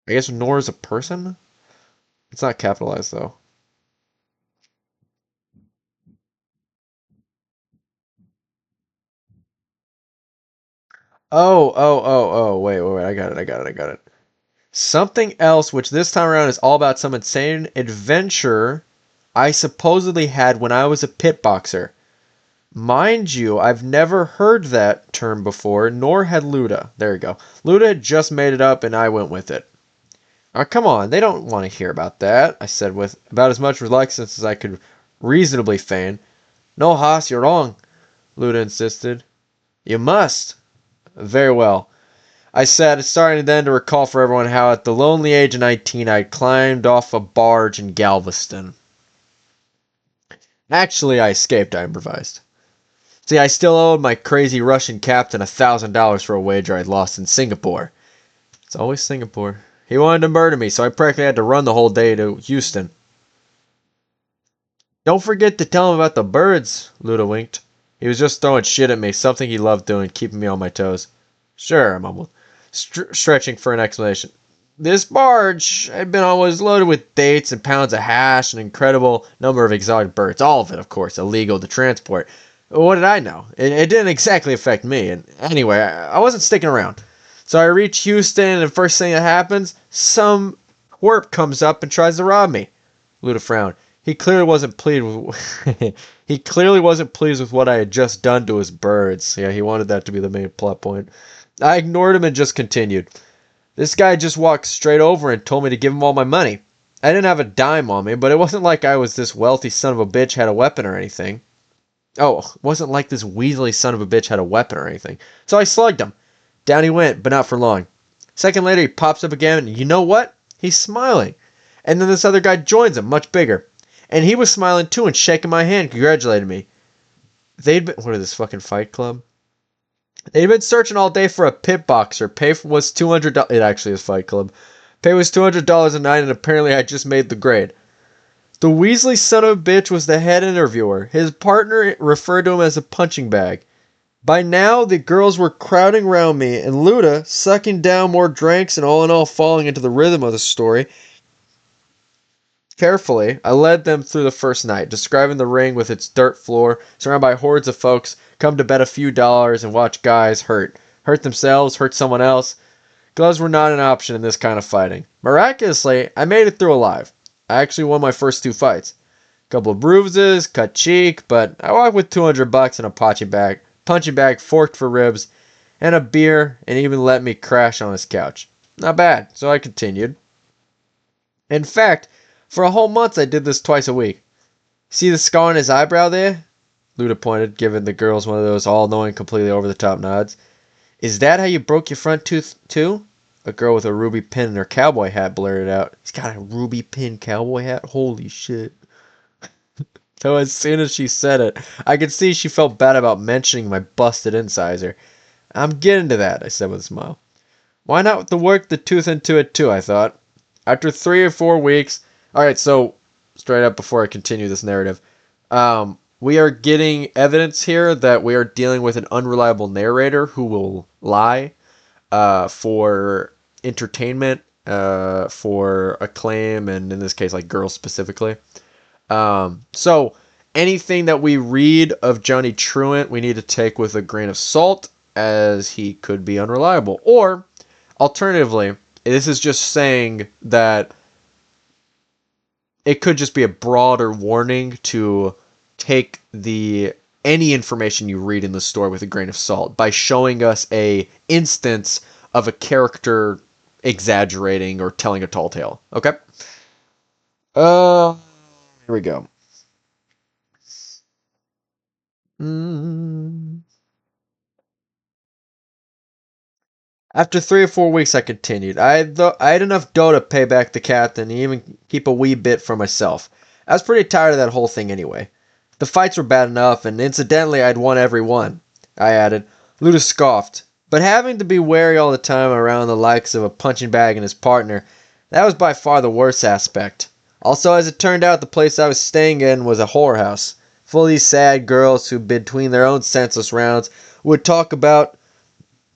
I guess Nor is a person? It's not capitalized though. Wait, I got it. Something else, which this time around is all about some insane adventure I supposedly had when I was a pit boxer. Mind you, I've never heard that term before, nor had Luda. There you go. Luda had just made it up and I went with it. Oh, come on, they don't want to hear about that, I said with about as much reluctance as I could reasonably feign. No, Haas, you're wrong, Luda insisted. You must. Very well. I said, starting then to recall for everyone how at the lonely age of 19 I'd climbed off a barge in Galveston. Actually, I escaped, I improvised. See, I still owed my crazy Russian captain $1,000 for a wager I'd lost in Singapore. It's always Singapore. He wanted to murder me, so I practically had to run the whole day to Houston. Don't forget to tell him about the birds, Luda winked. He was just throwing shit at me, something he loved doing, keeping me on my toes. Sure, I mumbled, stretching for an explanation. This barge had been always loaded with dates and pounds of hash and an incredible number of exotic birds. All of it, of course, illegal to transport. What did I know? It didn't exactly affect me. And anyway, I wasn't sticking around. So I reach Houston, and the first thing that happens, some twerp comes up and tries to rob me. Luda frowned. He clearly wasn't pleased with he clearly wasn't pleased with what I had just done to his birds. Yeah, he wanted that to be the main plot point. I ignored him and just continued. This guy just walked straight over and told me to give him all my money. I didn't have a dime on me, but it wasn't like I was this wealthy son of a bitch had a weapon or anything. Oh, it wasn't like this weaselly son of a bitch had a weapon or anything. So I slugged him. Down he went, but not for long. Second later, he pops up again, and you know what? He's smiling. And then this other guy joins him, much bigger. And he was smiling too and shaking my hand, congratulating me. They'd been, what is this, fucking Fight Club? They'd been searching all day for a pit boxer. Pay was $200. It actually is Fight Club. Pay was $200 a night, and apparently I just made the grade. The Weasley son of a bitch was the head interviewer. His partner referred to him as a punching bag. By now, the girls were crowding round me, and Luda, sucking down more drinks and all in all falling into the rhythm of the story. Carefully, I led them through the first night, describing the ring with its dirt floor, surrounded by hordes of folks, come to bet a few dollars and watch guys hurt. Hurt themselves, hurt someone else. Gloves were not an option in this kind of fighting. Miraculously, I made it through alive. I actually won my first 2 fights. Couple of bruises, cut cheek, but I walked with $200 in a punching bag forked for ribs, and a beer, and even let me crash on his couch. Not bad, so I continued. In fact, for a whole month I did this twice a week. See the scar on his eyebrow there? Luda pointed, giving the girls one of those all-knowing, completely over-the-top nods. Is that how you broke your front tooth, too? A girl with a ruby pin in her cowboy hat blurted out. He's got a ruby pin cowboy hat? Holy shit. So as soon as she said it, I could see she felt bad about mentioning my busted incisor. I'm getting to that, I said with a smile. Why not work the tooth into it too, I thought. After 3 or 4 weeks... Alright, so, straight up before I continue this narrative, we are getting evidence here that we are dealing with an unreliable narrator who will lie for entertainment, for acclaim, and in this case, like girls specifically. So, anything that we read of Johnny Truant, we need to take with a grain of salt, as he could be unreliable. Or, alternatively, This is just saying that it could just be a broader warning to take any information you read in the story with a grain of salt by showing us a instance of a character exaggerating or telling a tall tale. Okay? Uh, here we go. After 3 or 4 weeks, I continued. I had enough dough to pay back the captain and even keep a wee bit for myself. I was pretty tired of that whole thing anyway. The fights were bad enough, and incidentally, I'd won every one, I added. Luda scoffed. But having to be wary all the time around the likes of a punching bag and his partner, that was by far the worst aspect. Also, as it turned out, the place I was staying in was a whorehouse, full of these sad girls who, between their own senseless rounds, would talk about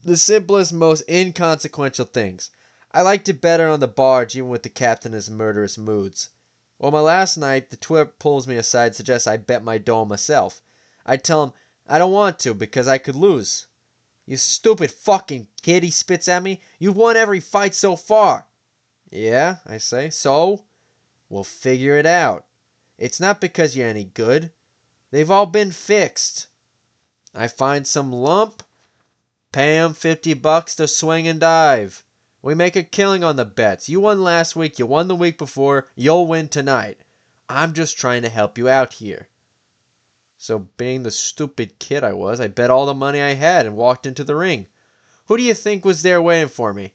the simplest, most inconsequential things. I liked it better on the barge, even with the captain in his murderous moods. Well, my last night, the twerp pulls me aside and suggests I bet my dough myself. I tell him I don't want to because I could lose. You stupid fucking kid, he spits at me. You've won every fight so far. Yeah, I say. So? We'll figure it out. It's not because you're any good. They've all been fixed. I find some lump, pay him $50 to swing and dive. We make a killing on the bets. You won last week, you won the week before, you'll win tonight. I'm just trying to help you out here. So being the stupid kid I was, I bet all the money I had and walked into the ring. Who do you think was there waiting for me?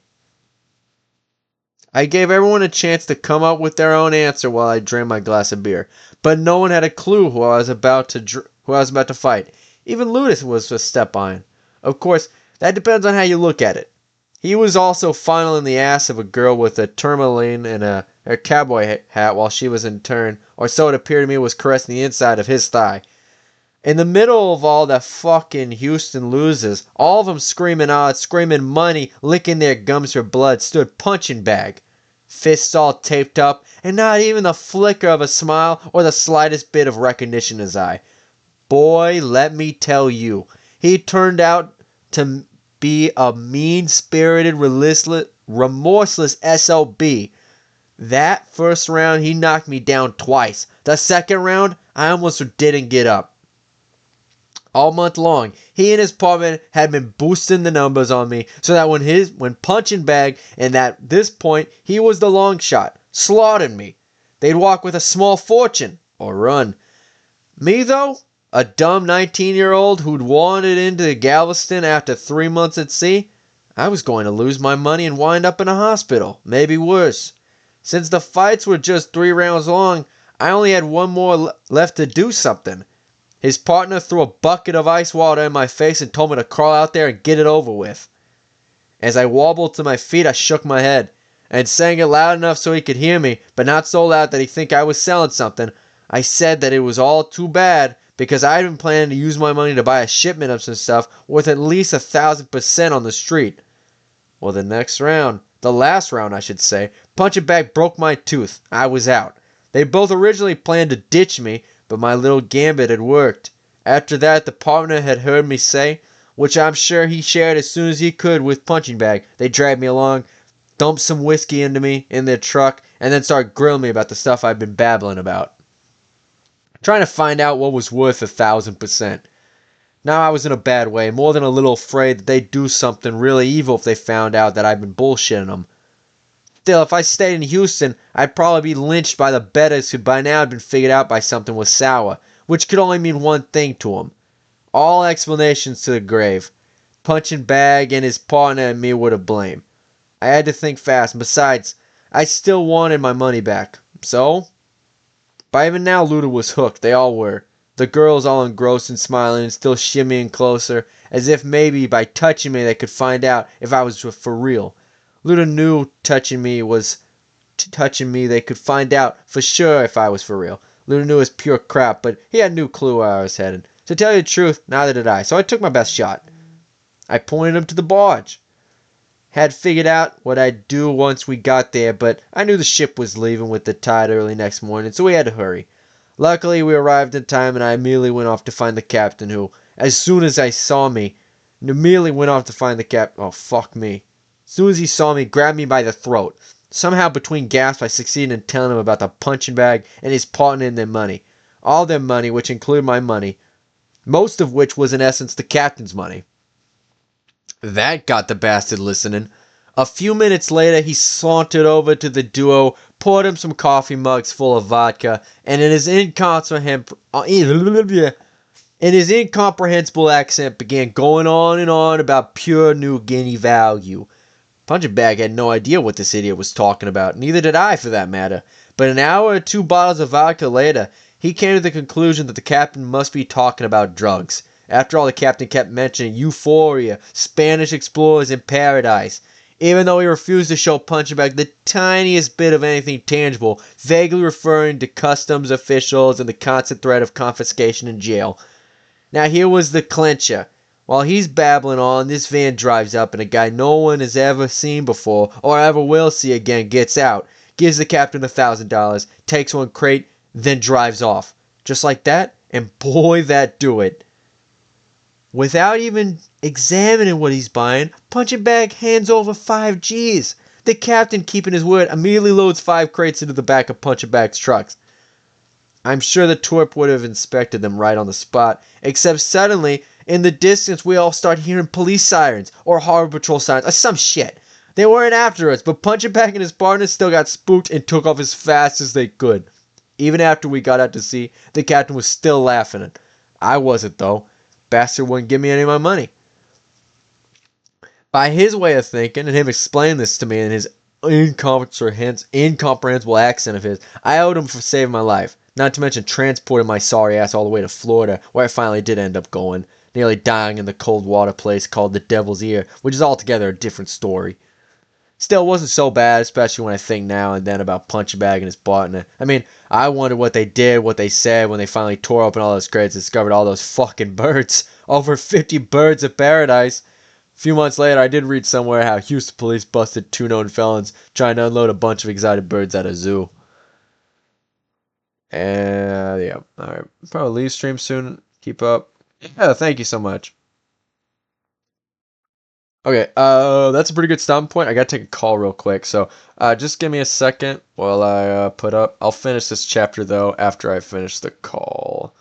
I gave everyone a chance to come up with their own answer while I drained my glass of beer, but no one had a clue who I was about to fight. Even Ludus was a step behind. Of course, that depends on how you look at it. He was also fondling the ass of a girl with a tourmaline and a cowboy hat while she was in turn, or so it appeared to me, was caressing the inside of his thigh. In the middle of all that fucking Houston loses, all of them screaming odds, screaming money, licking their gums for blood, stood punching bag. Fists all taped up, and not even the flicker of a smile or the slightest bit of recognition in his eye. Boy, let me tell you, he turned out to be a mean-spirited, remorseless SOB. That first round, he knocked me down twice. The second round, I almost didn't get up. All month long, he and his partner had been boosting the numbers on me so that when punching bag, and at this point, he was the long shot, slaughtered me. They'd walk with a small fortune, or run. Me, though, a dumb 19-year-old who'd wandered into Galveston after 3 months at sea, I was going to lose my money and wind up in a hospital, maybe worse. Since the fights were just 3 rounds long, I only had one more left to do something. His partner threw a bucket of ice water in my face and told me to crawl out there and get it over with. As I wobbled to my feet, I shook my head, and saying it loud enough so he could hear me, but not so loud that he'd think I was selling something, I said that it was all too bad because I had been planning to use my money to buy a shipment of some stuff worth at least 1,000% on the street. Well, the last round I should say, punching bag broke my tooth. I was out. They both originally planned to ditch me, but my little gambit had worked. After that, the partner had heard me say, which I'm sure he shared as soon as he could with punching bag. They dragged me along, dumped some whiskey into me in their truck, and then started grilling me about the stuff I'd been babbling about. Trying to find out what was worth 1,000%. Now I was in a bad way, more than a little afraid that they'd do something really evil if they found out that I'd been bullshitting them. Still, if I stayed in Houston, I'd probably be lynched by the bettors who by now had been figured out by something was sour, which could only mean one thing to them. All explanations to the grave. Punching bag and his partner and me were to blame. I had to think fast, and besides, I still wanted my money back. So, by even now, Luda was hooked. They all were. The girls all engrossed and smiling and still shimmying closer, as if maybe by touching me they could find out if I was for real. Luda knew touching me they could find out for sure if I was for real. Luda knew it was pure crap, but he had no clue where I was headed. To tell you the truth, neither did I, so I took my best shot. I pointed him to the barge. Had figured out what I'd do once we got there, but I knew the ship was leaving with the tide early next morning, so we had to hurry. Luckily, we arrived in time, and I immediately went off to find the captain, who, as soon as I saw me, immediately went off to find the oh, fuck me. soon as he saw me, grabbed me by the throat. Somehow, between gasps, I succeeded in telling him about the punching bag and his partner in their money. All their money, which included my money, most of which was in essence the captain's money. That got the bastard listening. A few minutes later, he sauntered over to the duo, poured him some coffee mugs full of vodka, and in his incomprehensible accent began going on and on about pure New Guinea value. Punching Bag had no idea what this idiot was talking about, neither did I for that matter. But an hour or two bottles of vodka later, he came to the conclusion that the captain must be talking about drugs. After all, the captain kept mentioning euphoria, Spanish explorers in paradise. Even though he refused to show Punching Bag the tiniest bit of anything tangible, vaguely referring to customs officials and the constant threat of confiscation and jail. Now here was the clincher. While he's babbling on, this van drives up and a guy no one has ever seen before or ever will see again gets out, gives the captain $1,000, takes one crate, then drives off. Just like that, and boy that do it. Without even examining what he's buying, Punching Bag hands over 5 G's. The captain, keeping his word, immediately loads 5 crates into the back of Punching Bag's trucks. I'm sure the twerp would have inspected them right on the spot, except suddenly, in the distance, we all start hearing police sirens, or harbor patrol sirens, or some shit. They weren't after us, but Punching Bag and his partner still got spooked and took off as fast as they could. Even after we got out to sea, the captain was still laughing. I wasn't, though. Bastard wouldn't give me any of my money. By his way of thinking, and him explaining this to me in his incomprehensible accent of his, I owed him for saving my life. Not to mention transporting my sorry ass all the way to Florida, where I finally did end up going, nearly dying in the cold water place called the Devil's Ear, which is altogether a different story. Still, it wasn't so bad, especially when I think now and then about Punching Bag and his partner. I mean, I wondered what they did, what they said when they finally tore open all those crates and discovered all those fucking birds. Over 50 birds of paradise. A few months later, I did read somewhere how Houston police busted 2 known felons trying to unload a bunch of exotic birds at a zoo. And yeah, alright. Probably leave stream soon. Keep up. Yeah, thank you so much. Okay, that's a pretty good stopping point. I gotta take a call real quick, so just give me a second while I put up. I'll finish this chapter though after I finish the call.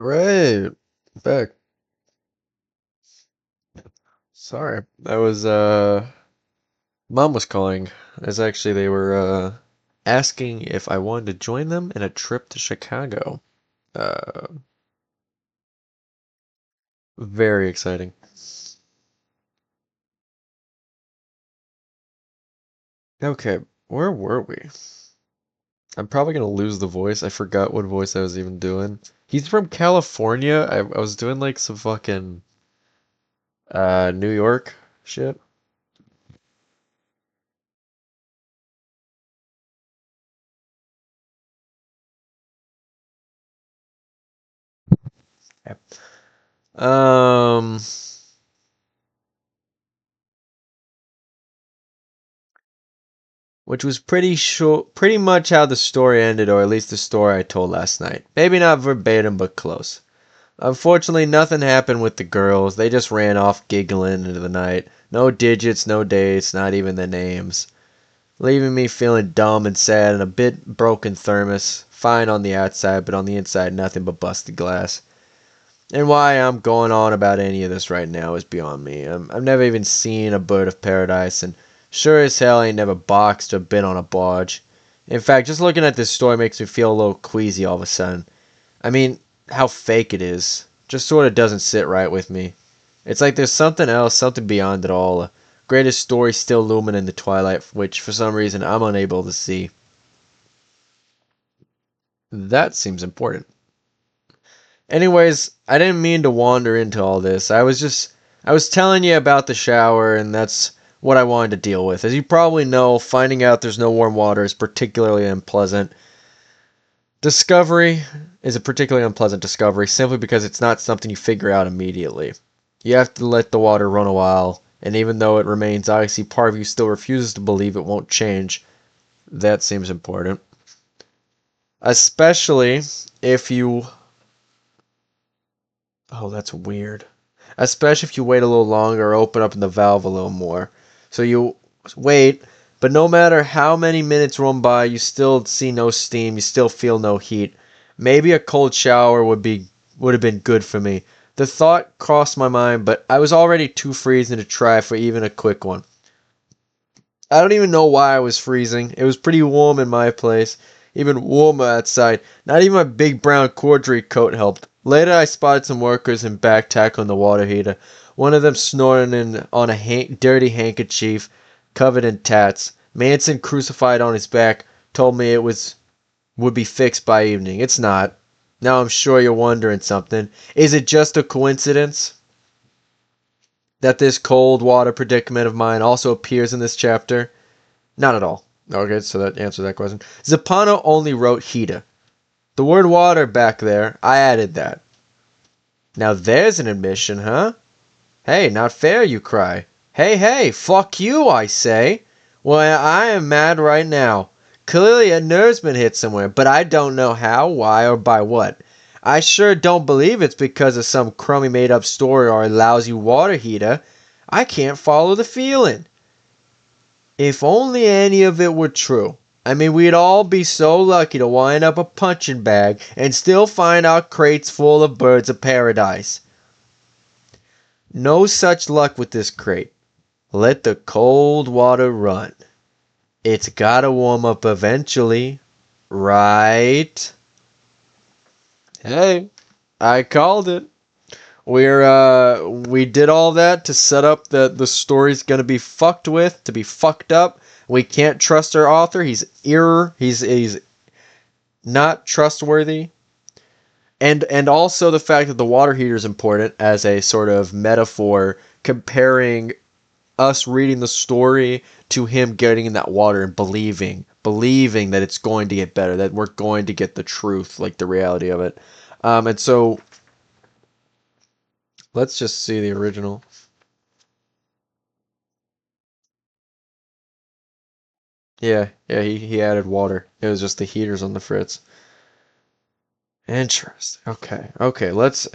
Right. Back. Sorry. That was Mom was calling. As actually they were asking if I wanted to join them in a trip to Chicago. Uh Very exciting. Okay, where were we? I'm probably gonna lose the voice. I forgot what voice I was even doing. He's from California. I was doing like some fucking New York shit. Yep. Um, which was pretty much how the story ended, or at least the story I told last night. Maybe not verbatim, but close. Unfortunately, nothing happened with the girls. They just ran off giggling into the night. No digits, no dates, not even the names. Leaving me feeling dumb and sad and a bit broken thermos. Fine on the outside, but on the inside, nothing but busted glass. And why I'm going on about any of this right now is beyond me. I've never even seen a bird of paradise, and sure as hell ain't never boxed or been on a barge. In fact, just looking at this story makes me feel a little queasy all of a sudden. I mean, how fake it is. Just sort of doesn't sit right with me. It's like there's something else, something beyond it all. A greatest story still looming in the twilight, which for some reason I'm unable to see. That seems important. Anyways, I didn't mean to wander into all this. I was telling you about the shower, and that's what I wanted to deal with. As you probably know, finding out there's no warm water is particularly unpleasant. Discovery is a particularly unpleasant discovery simply because it's not something you figure out immediately. You have to let the water run a while, and even though it remains icy, part of you still refuses to believe it won't change. That seems important. Especially if you. Oh, that's weird. Especially if you wait a little longer or open up the valve a little more. So you wait, but no matter how many minutes run by, you still see no steam, you still feel no heat. Maybe a cold shower would have been good for me. The thought crossed my mind, but I was already too freezing to try for even a quick one. I don't even know why I was freezing. It was pretty warm in my place, even warmer outside. Not even my big brown corduroy coat helped. Later, I spotted some workers in back tackling the water heater. One of them snoring on a dirty handkerchief covered in tats. Manson, crucified on his back, told me it would be fixed by evening. It's not. Now I'm sure you're wondering something. Is it just a coincidence that this cold water predicament of mine also appears in this chapter? Not at all. Okay, so that answers that question. Zappano only wrote Hida. The word water back there, I added that. Now there's an admission, huh? Hey, not fair, you cry. Hey, hey, fuck you, I say. Well, I am mad right now. Clearly a nerve's been hit somewhere, but I don't know how, why, or by what. I sure don't believe it's because of some crummy made up story or a lousy water heater. I can't follow the feeling. If only any of it were true. I mean, we'd all be so lucky to wind up a punching bag and still find our crates full of birds of paradise. No such luck with this crate. Let the cold water run. It's gotta warm up eventually, right? Hey, I called it. We did all that to set up that the story's gonna be fucked with, to be fucked up. We can't trust our author. He's not trustworthy. And also the fact that the water heater is important as a sort of metaphor comparing us reading the story to him getting in that water and believing that it's going to get better, that we're going to get the truth, like the reality of it. And so let's just see the original. Yeah, he added water. It was just the heaters on the fritz. Interesting. Okay, let's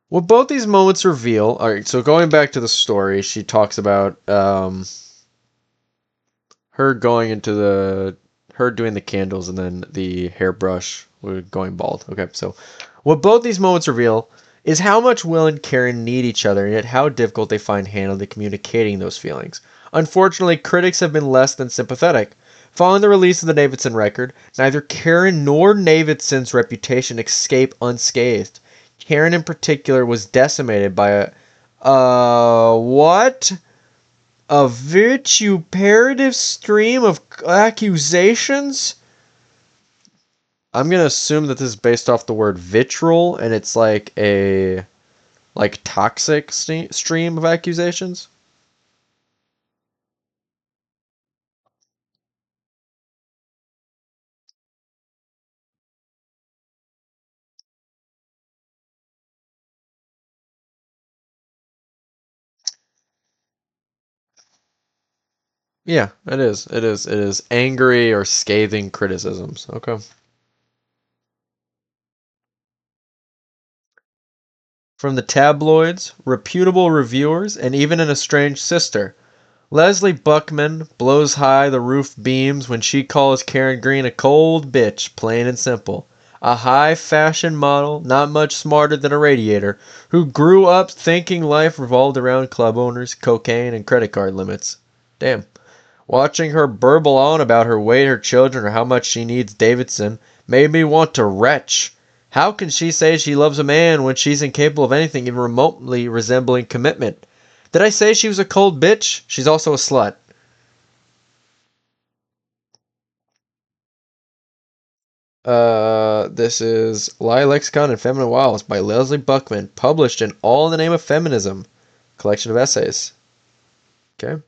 what both these moments reveal. All right, so going back to the story, she talks about her going into the her doing the candles and then the hairbrush going bald. Okay, so what both these moments reveal is how much Will and Karen need each other and yet how difficult they find handling communicating those feelings. Unfortunately, critics have been less than sympathetic. Following the release of the Davidson record, neither Karen nor Davidson's reputation escape unscathed. Karen in particular was decimated by what? A vituperative stream of accusations? I'm gonna assume that this is based off the word vitriol, and it's like a toxic stream of accusations. Yeah, it is. It is. It is angry or scathing criticisms. Okay. From the tabloids, reputable reviewers, and even an estranged sister. Leslie Buckman blows high the roof beams when she calls Karen Green a cold bitch, plain and simple. A high fashion model, not much smarter than a radiator, who grew up thinking life revolved around club owners, cocaine, and credit card limits. Damn. Watching her burble on about her weight, her children, or how much she needs Davidson made me want to retch. How can she say she loves a man when she's incapable of anything even remotely resembling commitment? Did I say she was a cold bitch? She's also a slut. This is Lie Lexicon and Feminine Wiles by Leslie Buckman, published in All in the Name of Feminism, collection of essays. Okay.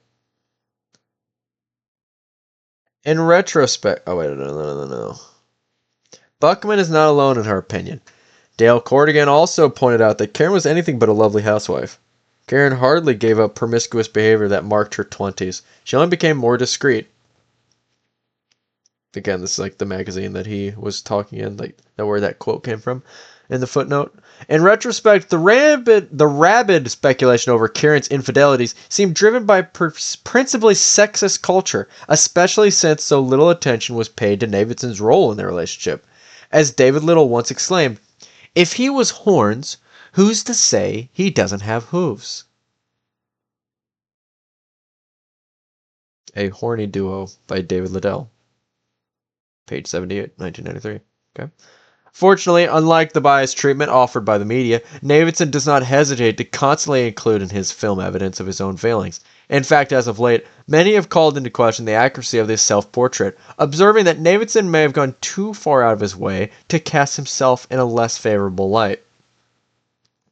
In retrospect, oh wait, no. Buckman is not alone in her opinion. Dale Corrigan also pointed out that Karen was anything but a lovely housewife. Karen hardly gave up promiscuous behavior that marked her 20s. She only became more discreet. Again, this is like the magazine that he was talking in, like where that quote came from in the footnote. In retrospect, the rabid speculation over Karen's infidelities seemed driven by principally sexist culture, especially since so little attention was paid to Davidson's role in their relationship. As David Little once exclaimed, if he was horns, who's to say he doesn't have hooves? A Horny Duo by David Liddell. Page 78, 1993. Okay. Fortunately, unlike the biased treatment offered by the media, Davidson does not hesitate to constantly include in his film evidence of his own failings. In fact, as of late, many have called into question the accuracy of this self-portrait, observing that Davidson may have gone too far out of his way to cast himself in a less favorable light.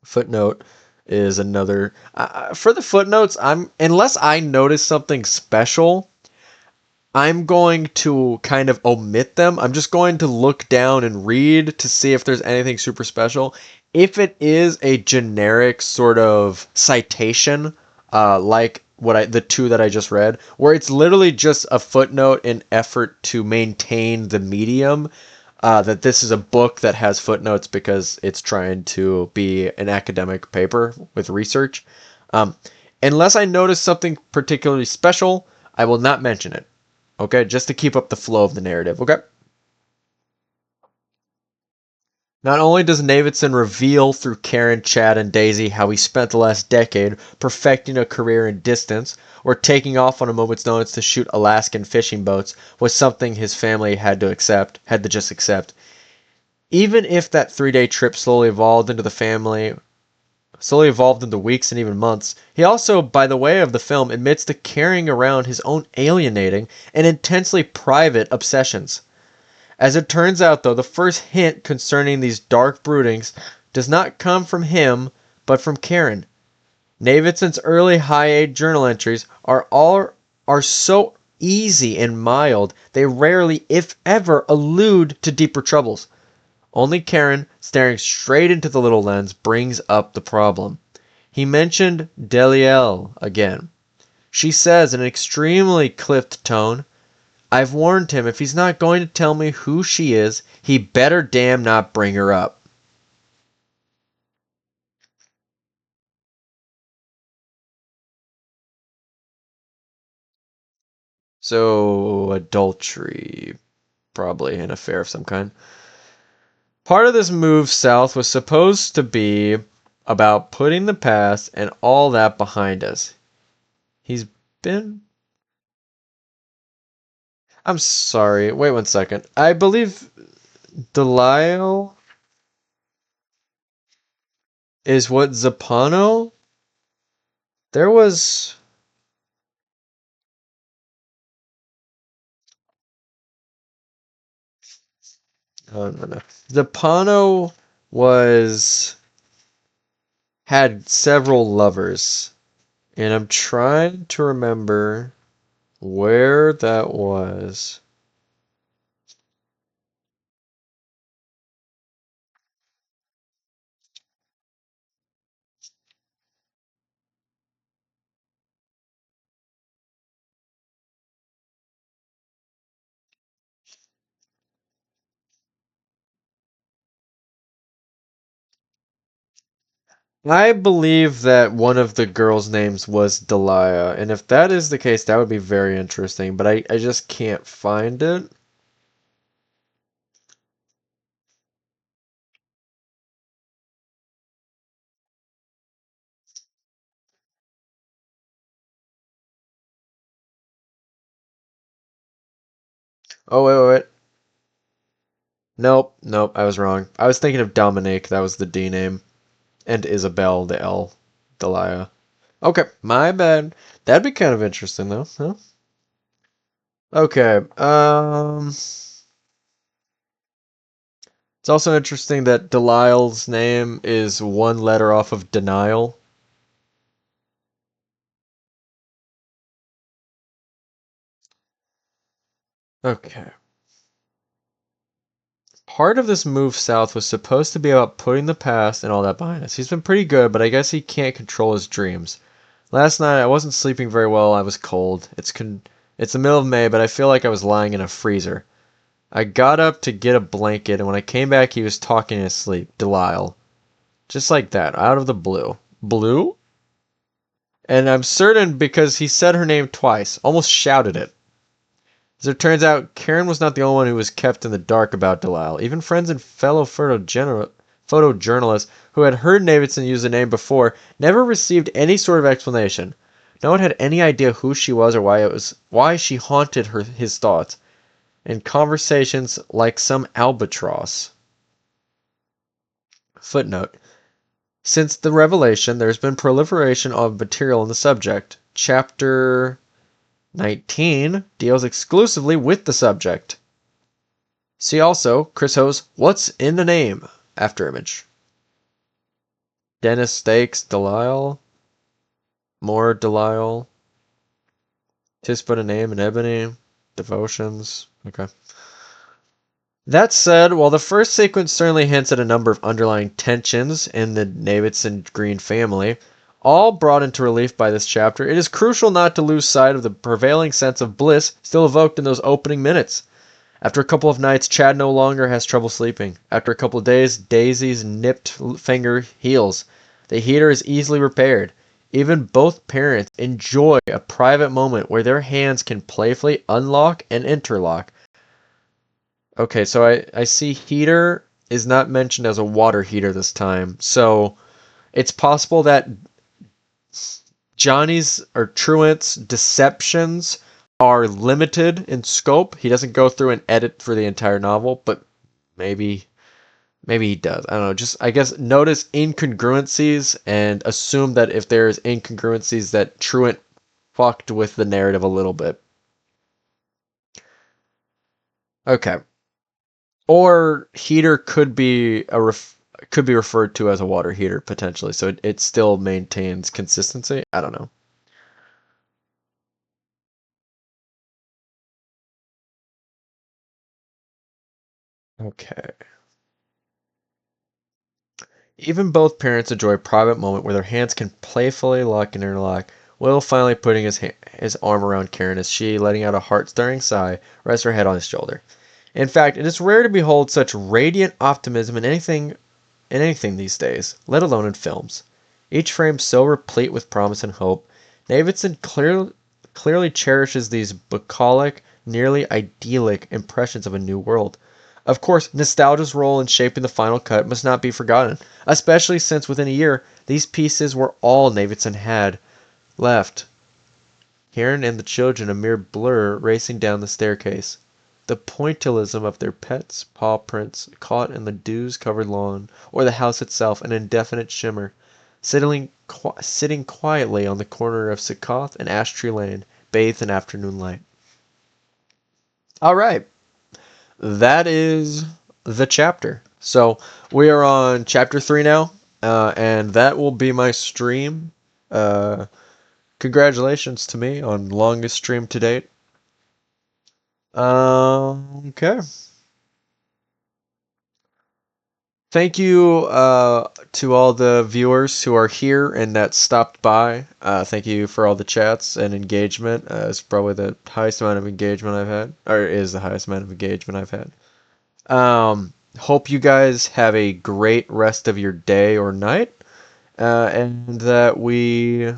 Footnote is another. For the footnotes, unless I notice something special, I'm going to kind of omit them. I'm just going to look down and read to see if there's anything super special. If it is a generic sort of citation, like the two that I just read, where it's literally just a footnote in effort to maintain the medium, that this is a book that has footnotes because it's trying to be an academic paper with research. Um, Unless I notice something particularly special, I will not mention it. Okay, just to keep up the flow of the narrative. Okay. Not only does Davidson reveal through Karen, Chad, and Daisy how he spent the last decade perfecting a career in distance, or taking off on a moment's notice to shoot Alaskan fishing boats was something his family had to just accept. Even if that 3-day trip slowly evolved into weeks and even months, he also, by the way of the film, admits to carrying around his own alienating and intensely private obsessions. As it turns out, though, the first hint concerning these dark broodings does not come from him, but from Karen. Davidson's early high-aid journal entries are so easy and mild, they rarely, if ever, allude to deeper troubles. Only Karen, staring straight into the little lens, brings up the problem. He mentioned Deliel again. She says in an extremely clipped tone, I've warned him if he's not going to tell me who she is, he better damn not bring her up. So, adultery. probably an affair of some kind. Part of this move south was supposed to be about putting the past and all that behind us. He's been... I'm sorry, wait 1 second. I believe Delisle is what Zappano? There was... Oh, no. Zappano was... had several lovers. And I'm trying to remember where that was. I believe that one of the girls' names was Delia, and if that is the case, that would be very interesting, but I just can't find it. Oh, wait. Nope, I was wrong. I was thinking of Dominique, that was the D name, and Isabel, the L, Delia. Okay, my bad. That'd be kind of interesting, though, huh? Okay, it's also interesting that Delisle's name is one letter off of denial. Okay. Part of this move south was supposed to be about putting the past and all that behind us. He's been pretty good, but I guess he can't control his dreams. Last night I wasn't sleeping very well. I was cold. It's the middle of May, but I feel like I was lying in a freezer. I got up to get a blanket, and when I came back, he was talking in his sleep. Delisle. Just like that, out of the blue. Blue? And I'm certain because he said her name twice, almost shouted it. As it turns out, Karen was not the only one who was kept in the dark about Delisle. Even friends and fellow photojournalists who had heard Davidson use the name before never received any sort of explanation. No one had any idea who she was or why she haunted his thoughts, and conversations like some albatross. Footnote. Since the revelation, there has been proliferation of material on the subject. Chapter 19 deals exclusively with the subject. See also Chris Ho's What's in the Name? After image. Dennis Stakes, Delisle. More Delisle. Tis but a name in ebony. Devotions. Okay. That said, while the first sequence certainly hints at a number of underlying tensions in the Davidson Green family, all brought into relief by this chapter, it is crucial not to lose sight of the prevailing sense of bliss still evoked in those opening minutes. After a couple of nights, Chad no longer has trouble sleeping. After a couple of days, Daisy's nipped finger heals. The heater is easily repaired. Even both parents enjoy a private moment where their hands can playfully unlock and interlock. Okay, so I see heater is not mentioned as a water heater this time. So it's possible that Johnny's or Truant's deceptions are limited in scope. He doesn't go through and edit for the entire novel, but maybe he does. I don't know. Just I guess notice incongruencies and assume that if there's incongruencies that Truant fucked with the narrative a little bit. Okay. Or heater could be could be referred to as a water heater potentially, so it still maintains consistency. I don't know. Okay. Even both parents enjoy a private moment where their hands can playfully lock and interlock. Will finally putting his arm around Karen as she, letting out a heart-stirring sigh, rests her head on his shoulder. In fact, it is rare to behold such radiant optimism in anything these days, let alone in films. Each frame so replete with promise and hope. Davidson clearly cherishes these bucolic, nearly idyllic impressions of a new world. Of course, nostalgia's role in shaping the final cut must not be forgotten, especially since within a year, these pieces were all Davidson had left. Karen and the children a mere blur racing down the staircase. The pointillism of their pets' paw prints caught in the dews-covered lawn, or the house itself an indefinite shimmer, sitting quietly on the corner of Sycough and Ash Tree Lane, bathed in afternoon light. All right, that is the chapter. So we are on chapter 3 now, and that will be my stream. Congratulations to me on longest stream to date. Okay. Thank you to all the viewers who are here and that stopped by. Thank you for all the chats and engagement. It's probably the highest amount of engagement I've had, or is the highest amount of engagement I've had. Hope you guys have a great rest of your day or night, and that we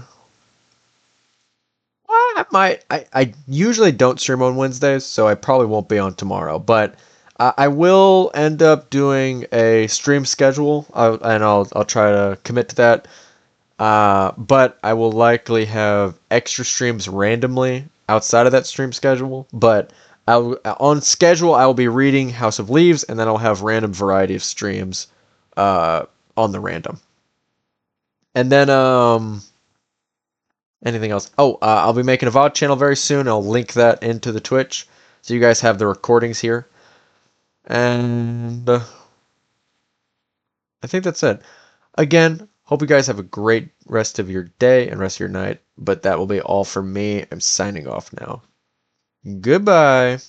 I usually don't stream on Wednesdays, so I probably won't be on tomorrow. But I will end up doing a stream schedule, and I'll try to commit to that. But I will likely have extra streams randomly outside of that stream schedule. But on schedule, I will be reading House of Leaves, and then I'll have random variety of streams on the random. And then anything else? Oh, I'll be making a VOD channel very soon. I'll link that into the Twitch, so you guys have the recordings here. And I think that's it. Again, hope you guys have a great rest of your day and rest of your night. But that will be all for me. I'm signing off now. Goodbye.